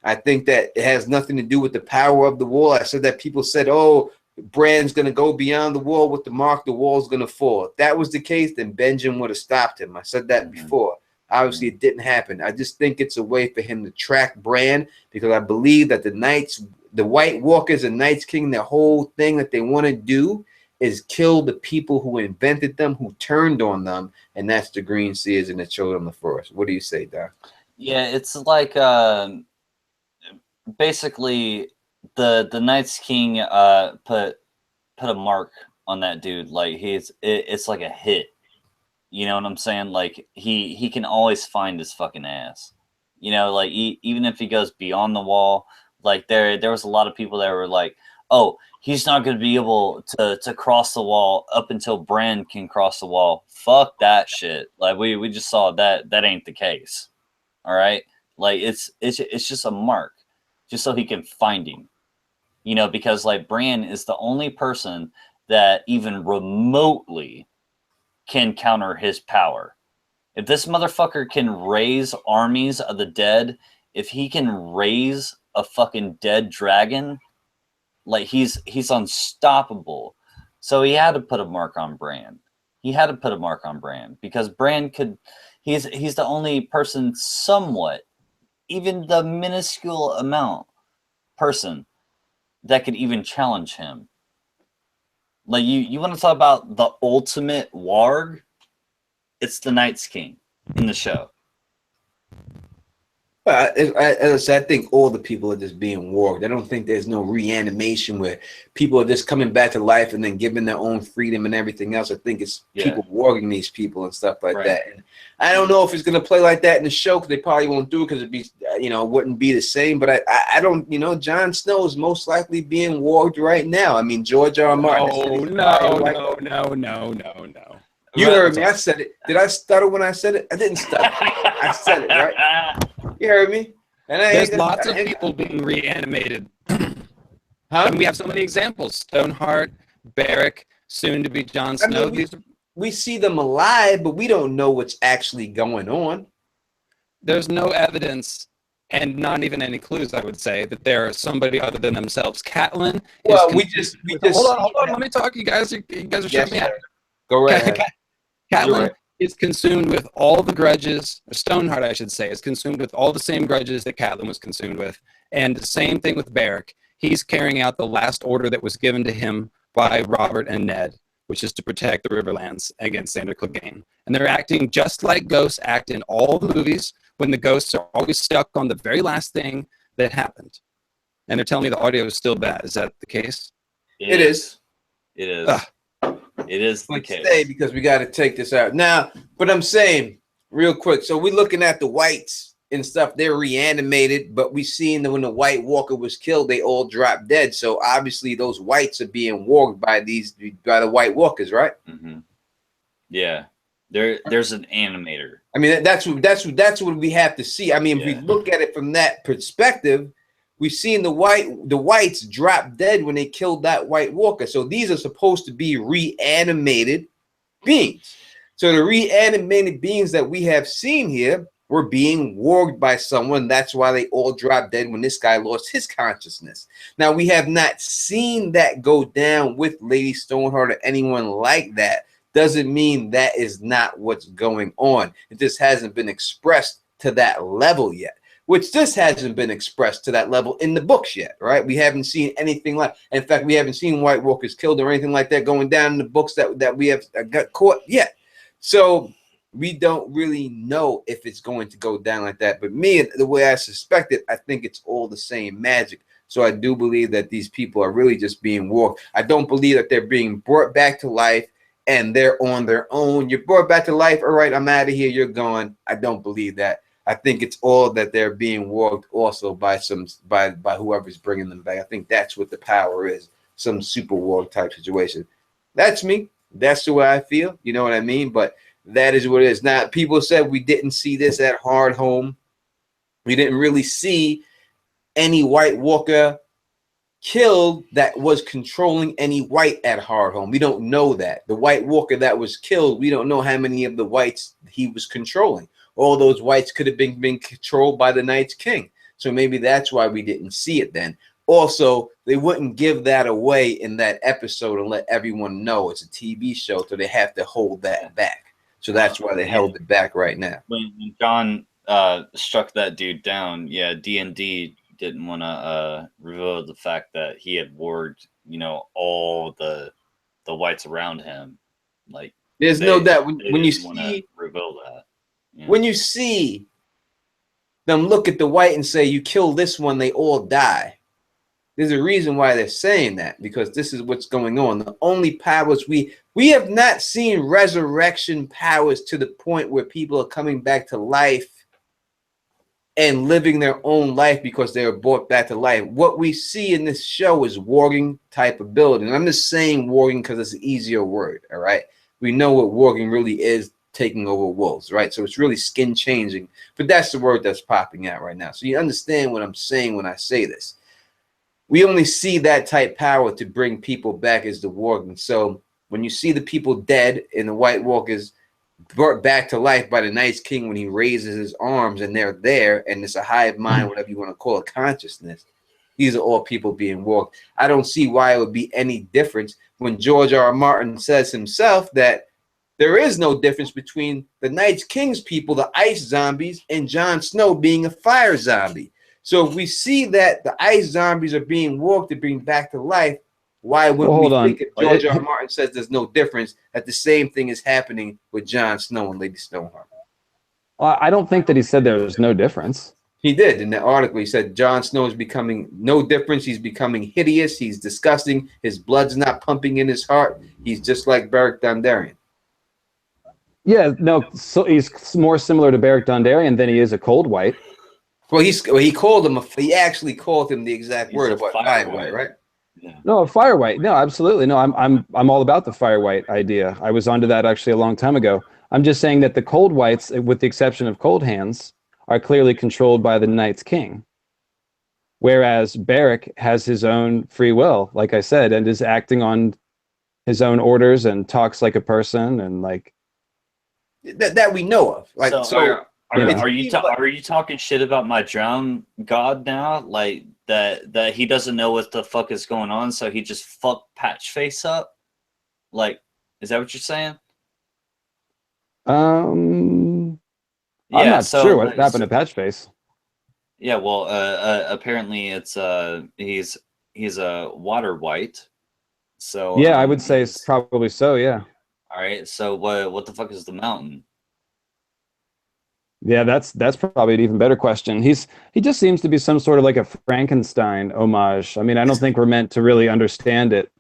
I think that it has nothing to do with the power of the wall. I said that people said, oh, Bran's going to go beyond the wall with the mark, the wall's going to fall. If that was the case, then Benjamin would have stopped him. I said that before. Obviously, it didn't happen. I just think it's a way for him to track Bran, because I believe that the White Walkers and Night's King, their whole thing that they want to do is kill the people who invented them, who turned on them, and that's the Green Seers and the Children of the Forest. What do you say, Doc? Yeah, it's like basically the Night's King put a mark on that dude. Like it's like a hit. You know what I'm saying? Like he can always find his fucking ass. You know, like even if he goes beyond the wall, like there was a lot of people that were like, oh, he's not going to be able to cross the wall up until Bran can cross the wall. Fuck that shit. Like we just saw that ain't the case. All right, like it's just a mark, just so he can find him. You know, because like Bran is the only person that even remotely can counter his power. If this motherfucker can raise armies of the dead, if he can raise a fucking dead dragon, like he's unstoppable. So he had to put a mark on Bran. He had to put a mark on Bran because Bran could. He's the only person, somewhat, even the minuscule amount person that could even challenge him. Like you want to talk about the ultimate warg? It's the Night's King in the show. As I said, I think all the people are just being warged. I don't think there's no reanimation where people are just coming back to life and then giving their own freedom and everything else. I think it's people warging these people and stuff like that. And I don't know if it's going to play like that in the show, because they probably won't do it, because it'd be, it wouldn't be the same. But I don't, Jon Snow is most likely being warged right now. I mean, George R. R. Martin. No. You heard me. I said it. Did I stutter when I said it? I didn't stutter. I said it, right? You heard me? And there's lots of people being reanimated. And we have so many examples. Stoneheart, Beric, soon to be Jon Snow. We see them alive, but we don't know what's actually going on. There's no evidence and not even any clues, I would say, that they're somebody other than themselves. Catelyn. Well, we just hold on. Let me talk. You guys are shutting me out. Go right. Catelyn is consumed with all the grudges, or Stoneheart, I should say, is consumed with all the same grudges that Catelyn was consumed with. And the same thing with Beric. He's carrying out the last order that was given to him by Robert and Ned, which is to protect the Riverlands against Sandor Clegane. And they're acting just like ghosts act in all the movies, when the ghosts are always stuck on the very last thing that happened. And they're telling me the audio is still bad. Is that the case? It is. It is. It is the case. Stay, because we got to take this out now. But I'm saying real quick. So we're looking at the whites and stuff. They're reanimated, but we seen that when the White Walker was killed, they all dropped dead. So obviously those whites are being warged by the White Walkers, right? Mm-hmm. Yeah. There's an animator. I mean, that's what we have to see. I mean, if we look at it from that perspective, we've seen the whites drop dead when they killed that White Walker. So these are supposed to be reanimated beings. So the reanimated beings that we have seen here were being warged by someone. That's why they all dropped dead when this guy lost his consciousness. Now, we have not seen that go down with Lady Stoneheart or anyone like that. Doesn't mean that is not what's going on. It just hasn't been expressed to that level yet, which just hasn't been expressed to that level in the books yet, right? We haven't seen anything like, in fact, we haven't seen White Walkers killed or anything like that going down in the books that we have got caught yet. So we don't really know if it's going to go down like that. But me, the way I suspect it, I think it's all the same magic. So I do believe that these people are really just being warged. I don't believe that they're being brought back to life and they're on their own. You're brought back to life. All right, I'm out of here. You're gone. I don't believe that. I think it's all that they're being warged also by whoever's bringing them back. I think that's what the power is, some super warg type situation. That's me. That's the way I feel. You know what I mean? But That is what it is. Now, people said we didn't see this at Hard Home. We didn't really see any White Walker killed that was controlling any white at Hard Home. We don't know that. The White Walker that was killed, we don't know how many of the whites he was controlling. All those whites could have been controlled by the Night's King. So maybe that's why we didn't see it then. Also, they wouldn't give that away in that episode and let everyone know it's a TV show, so they have to hold that back. So that's why they held it back right now. When John struck that dude down, yeah, D&D didn't want to reveal the fact that he had warged, you know, all the whites around him. like There's no doubt when you see reveal that. Yeah. When you see them look at the white and say, you kill this one, they all die. There's a reason why they're saying that, because this is what's going on. The only powers we have not seen resurrection powers to the point where people are coming back to life and living their own life because they were brought back to life. What we see in this show is warging type ability. And I'm just saying warging because it's an easier word, all right? We know what warging really is, taking over wolves, right? So it's really skin changing, but that's the word that's popping out right now. So you understand what I'm saying when I say this. We only see that type power to bring people back as the warging. So when you see the people dead and the White Walkers brought back to life by the Night's King when he raises his arms and they're there, and it's a hive mind, whatever you want to call it, consciousness, these are all people being walked. I don't see why it would be any difference when George R. R. Martin says himself that there is no difference between the Night's King's people, the ice zombies, and Jon Snow being a fire zombie. So if we see that the ice zombies are being walked to bring back to life, why wouldn't we think if George R. R. Martin says there's no difference, that the same thing is happening with Jon Snow and Lady Stoneheart? I don't think that he said there was no difference. He did in the article. He said Jon Snow is becoming no difference. He's becoming hideous. He's disgusting. His blood's not pumping in his heart. He's just like Beric Dondarrion. Yeah, no, so he's more similar to Beric Dondarrion than he is a cold white. Well, he called him he actually called him the exact word of what fire white, right? Yeah. No, a fire white. No, absolutely. No, I'm all about the fire white idea. I was onto that actually a long time ago. I'm just saying that the cold whites, with the exception of Cold Hands, are clearly controlled by the Night's King. Whereas Beric has his own free will, like I said, and is acting on his own orders and talks like a person and like that we know of. Like are you talking shit about my drown god now? Like that he doesn't know what the fuck is going on, so he just fucked Patch Face up? Like, is that what you're saying? I'm not sure what happened to Patch Face. Yeah, well, apparently it's he's a water white. So yeah, I would say it's probably so. Yeah. All right. So what the fuck is the mountain? Yeah, that's probably an even better question. He just seems to be some sort of like a Frankenstein homage. I mean, I don't think we're meant to really understand it.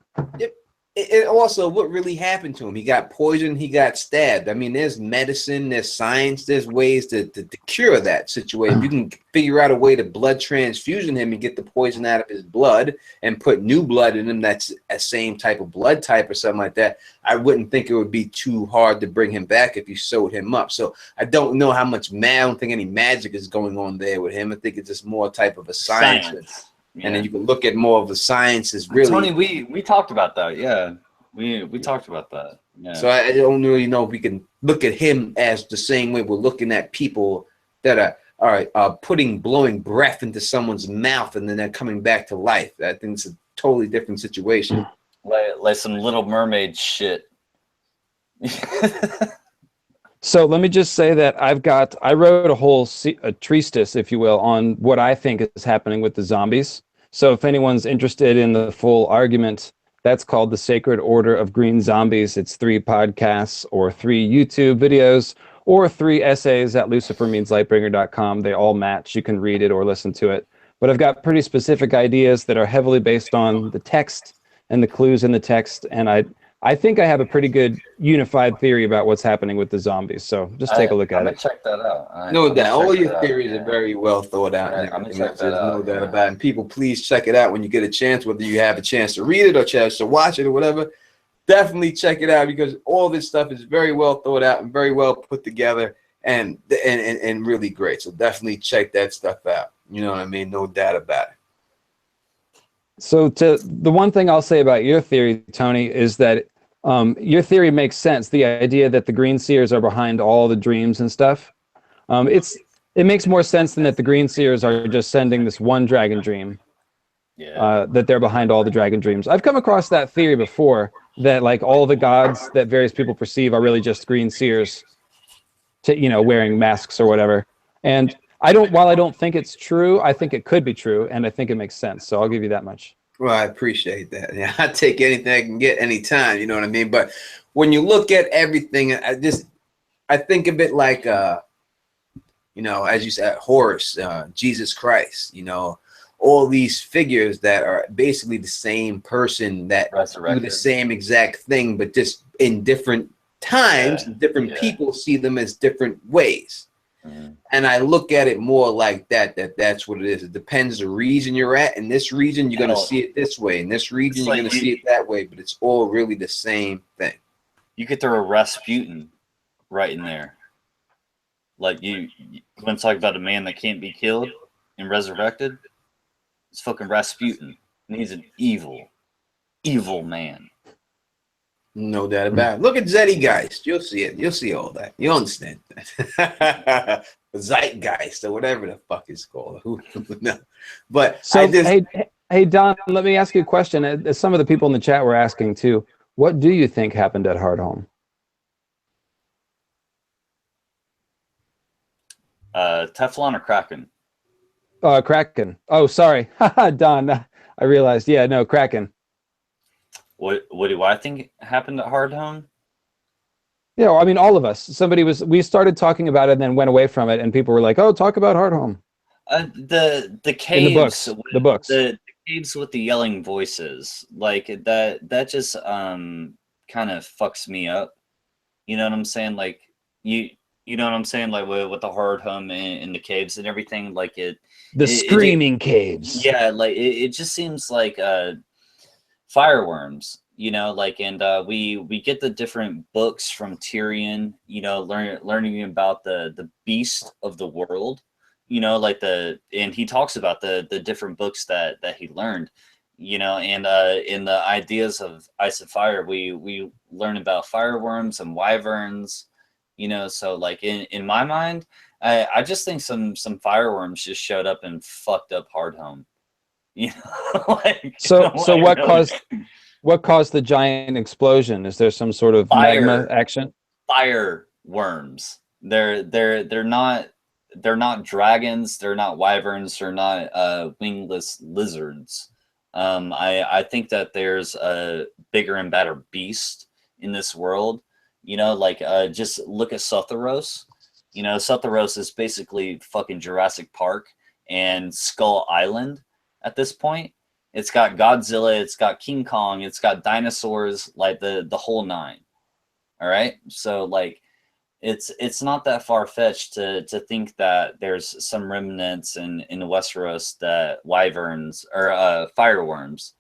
And also, what really happened to him? He got poisoned. He got stabbed. I mean, there's medicine, there's science, there's ways to cure that situation. You can figure out a way to blood transfusion him and get the poison out of his blood and put new blood in him that's a same type of blood type or something like that. I wouldn't think it would be too hard to bring him back if you sewed him up. So I don't know how much I don't think any magic is going on there with him. I think it's just more type of a science. Yeah. And then you can look at more of the sciences. Really, Tony, we talked about that. Yeah, we talked about that. Yeah. So I don't really know if we can look at him as the same way we're looking at people that are blowing breath into someone's mouth and then they're coming back to life. I think it's a totally different situation. Like some Little Mermaid shit. So let me just say that I wrote a whole treatise, if you will, on what I think is happening with the zombies. So if anyone's interested in the full argument, that's called The Sacred Order of Green Zombies. It's 3 podcasts or 3 YouTube videos or 3 essays at lucifermeanslightbringer.com. They all match. You can read it or listen to it. But I've got pretty specific ideas that are heavily based on the text and the clues in the text. And I think I have a pretty good unified theory about what's happening with the zombies. So just take a look at it. Check that out. No doubt. All your theories are very well thought out. Right, I'm gonna check that out. No doubt about it. And people, please check it out when you get a chance, whether you have a chance to read it or chance to watch it or whatever. definitely check it out because all this stuff is very well thought out and very well put together and really great. So definitely check that stuff out. You know what I mean? No doubt about it. So the one thing I'll say about your theory, Tony, is that your theory makes sense. The idea that the Green Seers are behind all the dreams and stuff. It makes more sense than that the Green Seers are just sending this one dragon dream. Yeah. That they're behind all the dragon dreams. I've come across that theory before, that like all the gods that various people perceive are really just Green Seers, wearing masks or whatever. And while I don't think it's true, I think it could be true, and I think it makes sense. So I'll give you that much. Well, I appreciate that. Yeah, I take anything I can get anytime. You know what I mean? But when you look at everything, I think of it like, as you said, Horus, Jesus Christ. All these figures that are basically the same person that do the same exact thing, but just in different times, different people see them as different ways. And I look at it more like that's what it is. It depends the region you're at. In this region, you're going to see it this way. In this region, you're going to see it that way. But it's all really the same thing. You could throw a Rasputin right in there. Like you want to talk about a man that can't be killed and resurrected? It's fucking Rasputin. And he's an evil, evil man. No doubt about it. Look at Zeitgeist. You'll see it. You'll see all that. You understand that. Zeitgeist or whatever the fuck it's called. No. But so, hey, Don, let me ask you a question. As some of the people in the chat were asking too, what do you think happened at Hardhome? Teflon or Kraken? Kraken. Oh, sorry. Don, I realized. Yeah, no, Kraken. What do I think happened at Hardhome? Yeah, well, I mean, all of us. We started talking about it and then went away from it, and people were like, "Oh, talk about Hardhome." The caves, in the books, the caves with the yelling voices, like that just kind of fucks me up. You know what I'm saying? Like you know what I'm saying? Like with the Hardhome in the caves and everything, like the screaming caves. Yeah, like it just seems like fireworms, and we get the different books from Tyrion, learning about the beast of the world, and he talks about the different books that he learned, and in the ideas of Ice and Fire, we learn about fireworms and wyverns, so like in my mind, I just think some fireworms just showed up and fucked up Hardhome. So what caused the giant explosion? Is there some sort of magma action? Fire worms. They're not dragons. They're not wyverns. They're not wingless lizards. I think that there's a bigger and better beast in this world. Just look at Sothoros. Sothoros is basically fucking Jurassic Park and Skull Island. At this point, it's got Godzilla, it's got King Kong, it's got dinosaurs, like the whole nine. All right, so like it's not that far-fetched to think that there's some remnants in Westeros that wyverns or fireworms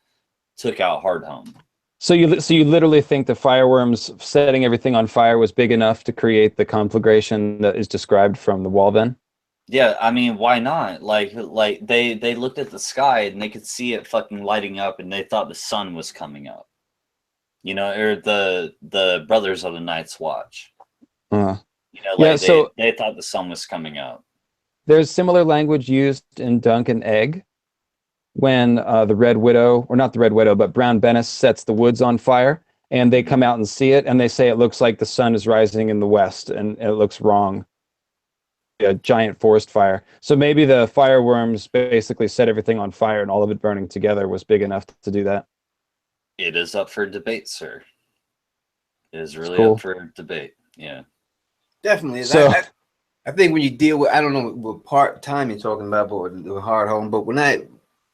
took out Hardhome. So you literally think the fireworms setting everything on fire was big enough to create the conflagration that is described from the wall then? Yeah, I mean, why not? Like they looked at the sky and they could see it fucking lighting up, and they thought the sun was coming up. Or the Brothers of the Night's Watch. They thought the sun was coming up. There's similar language used in Dunk and Egg when the Red Widow, or not the Red Widow, but Brown Bennis sets the woods on fire, and they come out and see it, and they say it looks like the sun is rising in the west, and it looks wrong. A giant forest fire. So maybe the fireworms basically set everything on fire, and all of it burning together was big enough to do that. It is up for debate, sir. It is really up for debate. Yeah, definitely. So I think when you deal with, I don't know what part time you're talking about, but with Hardhome, but when I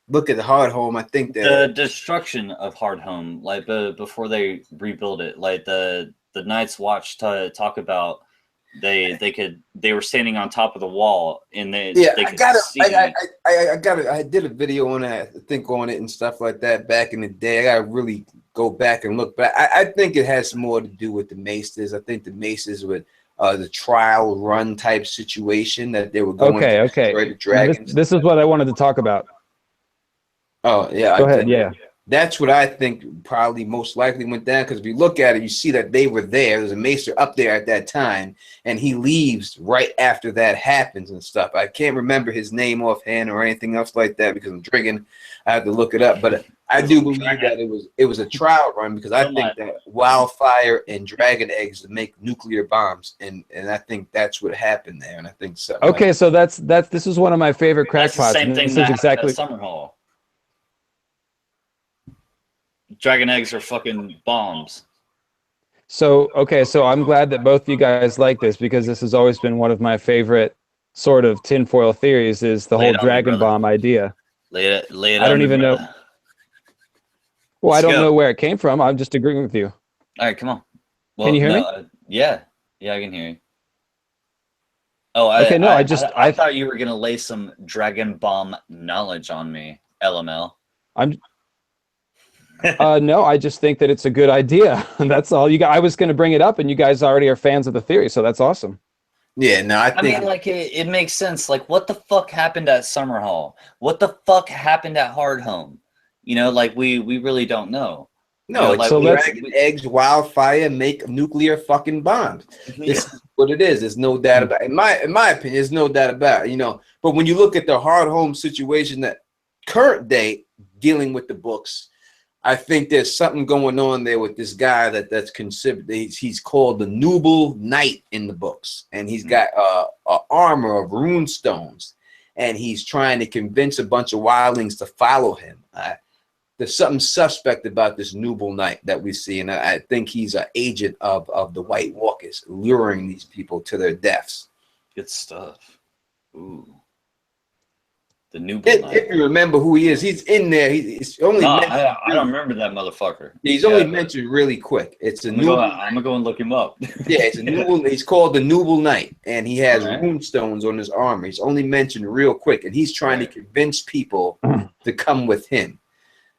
look at the Hardhome, I think that the destruction of Hardhome, like before they rebuild it, like the Night's Watch talk about. They were standing on top of the wall, and they I did a video on that, I think, on it and stuff like that back in the day. I gotta really go back and look back. I think it has more to do with the Maesters. I think the Maesters with the trial run type situation that they were going to destroy the dragons. This is what I wanted to talk about. Oh yeah, go ahead. Yeah, that's what I think probably most likely went down, because if you look at it, you see that they were there. There's a maester up there at that time, and he leaves right after that happens and stuff. I can't remember his name offhand or anything else like that because I'm drinking. I have to look it up, but I do believe that it was a trial run, because I think that wildfire and dragon eggs make nuclear bombs, and I think that's what happened there, and I think so. Okay, so this is one of my favorite crackpots. Same thing that happened at Summer Hall. Dragon eggs are fucking bombs. So, okay, so I'm glad that both you guys like this, because this has always been one of my favorite sort of tinfoil theories, is the whole dragon bomb idea. Lay it I don't even know. Well, I don't know where it came from. I'm just agreeing with you. All right, come on. Well, can you hear me? Yeah, I can hear you. Oh, okay, no, I thought you were gonna lay some dragon bomb knowledge on me. LML. No, I just think that it's a good idea. That's all. I was going to bring it up, and you guys already are fans of the theory, so that's awesome. Yeah, no, I mean, like, it makes sense. Like, what the fuck happened at Summer Hall? What the fuck happened at Hardhome? You know, like, we really don't know. No, you know, like, so dragon eggs, wildfire make nuclear fucking bombs. This is what it is. There's no doubt about it. In my opinion, there's no doubt about it, you know. But when you look at the Hardhome situation, that current day dealing with the books, I think there's something going on there with this guy that's considered. He's called the Noble Knight in the books, and he's got a armor of rune stones, and he's trying to convince a bunch of wildlings to follow him. There's something suspect about this Noble Knight that we see, and I think he's an agent of the White Walkers, luring these people to their deaths. Good stuff. Ooh. The Noble Knight. If you remember who he is, he's in there. He's only. I don't remember that motherfucker. He's only mentioned really quick. It's a I'm gonna go and look him up. Yeah, it's a Noble. He's called the Noble Knight, and he has rune stones on his armor. He's only mentioned real quick, and he's trying to convince people to come with him,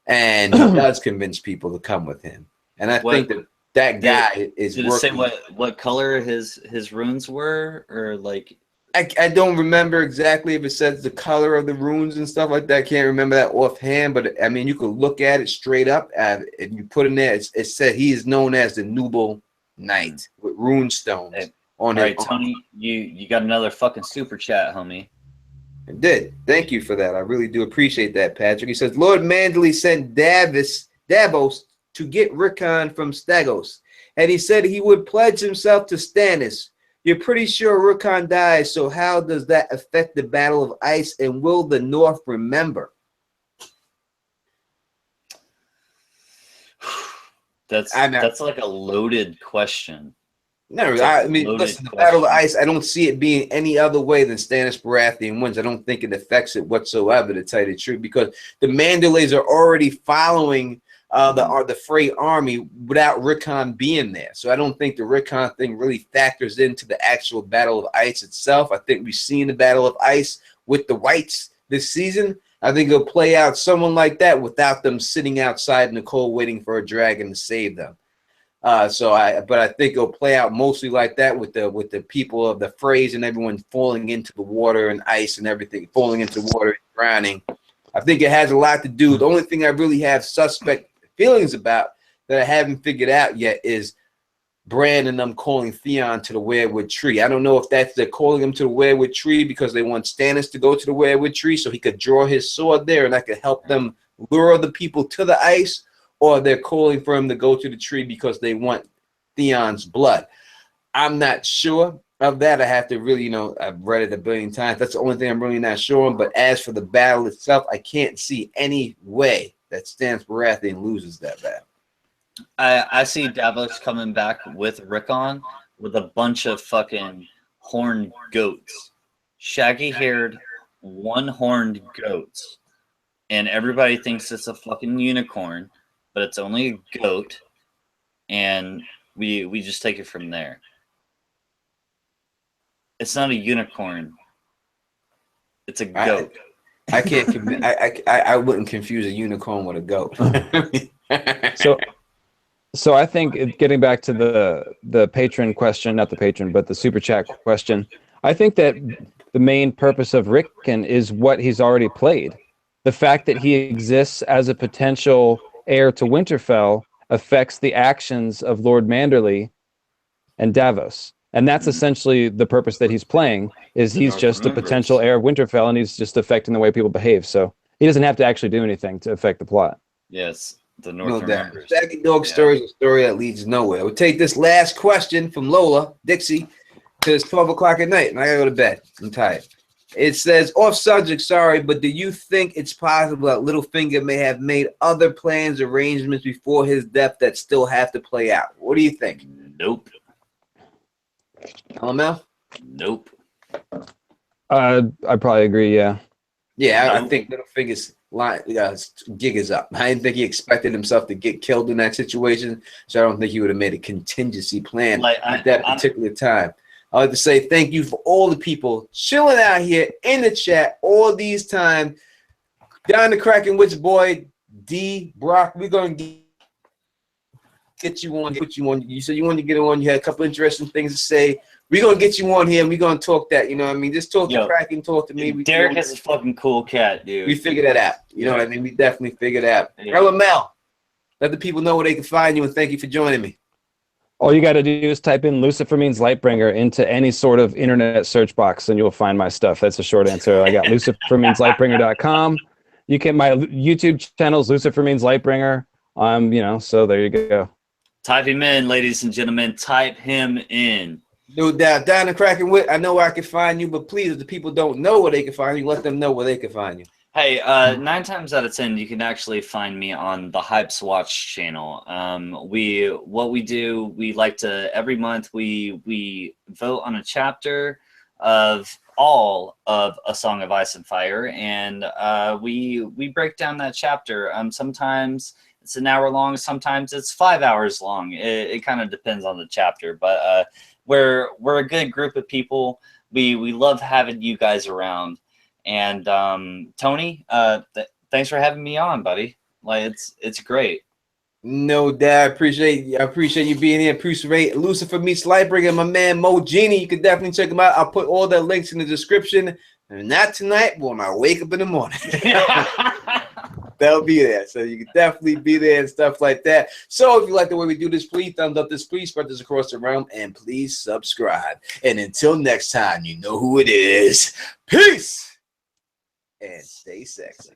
and he does convince people to come with him. And I think that guy is. Did it say what color his runes were, or like? I don't remember exactly if it says the color of the runes and stuff like that. I can't remember that offhand, but I mean, you could look at it straight up, and you put in there, it said he is known as the Noble Knight with rune stones on his arm. All right, Tony, you got another fucking super chat, homie. I did. Thank you for that. I really do appreciate that, Patrick. He says, Lord Mandalay sent Davos to get Rickon from Stagos, and he said he would pledge himself to Stannis. You're pretty sure Rickon dies, so how does that affect the Battle of Ice, and will the North remember? That's like a loaded question. No, I mean, listen, the Battle of Ice, I don't see it being any other way than Stannis Baratheon wins. I don't think it affects it whatsoever, to tell you the truth, because the Mandalays are already following the Frey army without Rickon being there. So I don't think the Rickon thing really factors into the actual Battle of Ice itself. I think we've seen the Battle of Ice with the Whites this season. I think it'll play out someone like that without them sitting outside in the cold waiting for a dragon to save them. But I think it'll play out mostly like that with the people of the Freys and everyone falling into the water and ice and everything, falling into water and drowning. I think it has a lot to do. The only thing I really have suspect feelings about that I haven't figured out yet is Bran and them calling Theon to the Weirwood Tree. I don't know if they're calling him to the Weirwood Tree because they want Stannis to go to the Weirwood Tree so he could draw his sword there and that could help them lure the people to the ice, or they're calling for him to go to the tree because they want Theon's blood. I'm not sure of that. I have to really, I've read it a billion times. That's the only thing I'm really not sure on. But as for the battle itself, I can't see any way that Stannis Baratheon loses that battle. I see Davos coming back with Rickon with a bunch of fucking horned goats. Shaggy-haired, one-horned goats. And everybody thinks it's a fucking unicorn, but it's only a goat. And we just take it from there. It's not a unicorn. It's a goat. I can't. I wouldn't confuse a unicorn with a goat. So I think getting back to the patron question, not the patron, but the super chat question, I think that the main purpose of Rickon is what he's already played. The fact that he exists as a potential heir to Winterfell affects the actions of Lord Manderley and Davos. And that's essentially the purpose that he's playing, is he's just a potential heir of Winterfell, and he's just affecting the way people behave. So he doesn't have to actually do anything to affect the plot. Yes, the North remembers. Staggy Dog story is a story that leads nowhere. We'll take this last question from Lola Dixie, because it's 12 o'clock at night, and I gotta go to bed. I'm tired. It says, off subject, sorry, but do you think it's possible that Littlefinger may have made other plans, arrangements before his death that still have to play out? What do you think? Nope. LML? Nope. I probably agree, yeah. Yeah, Nope. I think Littlefinger's gig is up. I didn't think he expected himself to get killed in that situation, so I don't think he would have made a contingency plan at that particular time. I'd like to say thank you for all the people chilling out here in the chat all these times. Down the Cracking Witch Boy, D, Brock, we're going to get you on, put you on. You said you wanted to get on. You had a couple interesting things to say. We're going to get you on here, and we're going to talk that. You know what I mean? Just talk to Kraken, talk to me. Derek is a fucking cool cat, dude. We figured that out. You know what I mean? We definitely figured out. Yeah. LML, let the people know where they can find you, and thank you for joining me. All you got to do is type in Lucifer Means Lightbringer into any sort of internet search box, and you'll find my stuff. That's a short answer. I got lucifermeanslightbringer.com. You can, my YouTube channel's Lucifer Means Lightbringer. So there you go. Type him in, ladies and gentlemen. Type him in. No doubt. Down the Cracking Wit, I know where I can find you, but please, if the people don't know where they can find you, let them know where they can find you. Hey, 9 times out of 10, you can actually find me on the Hypes Watch channel. What we do, we like to, every month we vote on a chapter of all of A Song of Ice and Fire, and we break down that chapter. Sometimes it's an hour long, sometimes it's 5 hours long. It kind of depends on the chapter, but we're a good group of people. We love having you guys around. And Tony, thanks for having me on, buddy. Like it's great. No doubt. I appreciate you being here. Appreciate Lucifer Meets Lightbringer, my man Mo Genie. You can definitely check him out. I'll put all the links in the description. And not tonight, but when I wake up in the morning. They'll be there. So you can definitely be there and stuff like that. So if you like the way we do this, please thumbs up this, please spread this across the realm, and please subscribe. And until next time, you know who it is. Peace. And stay sexy.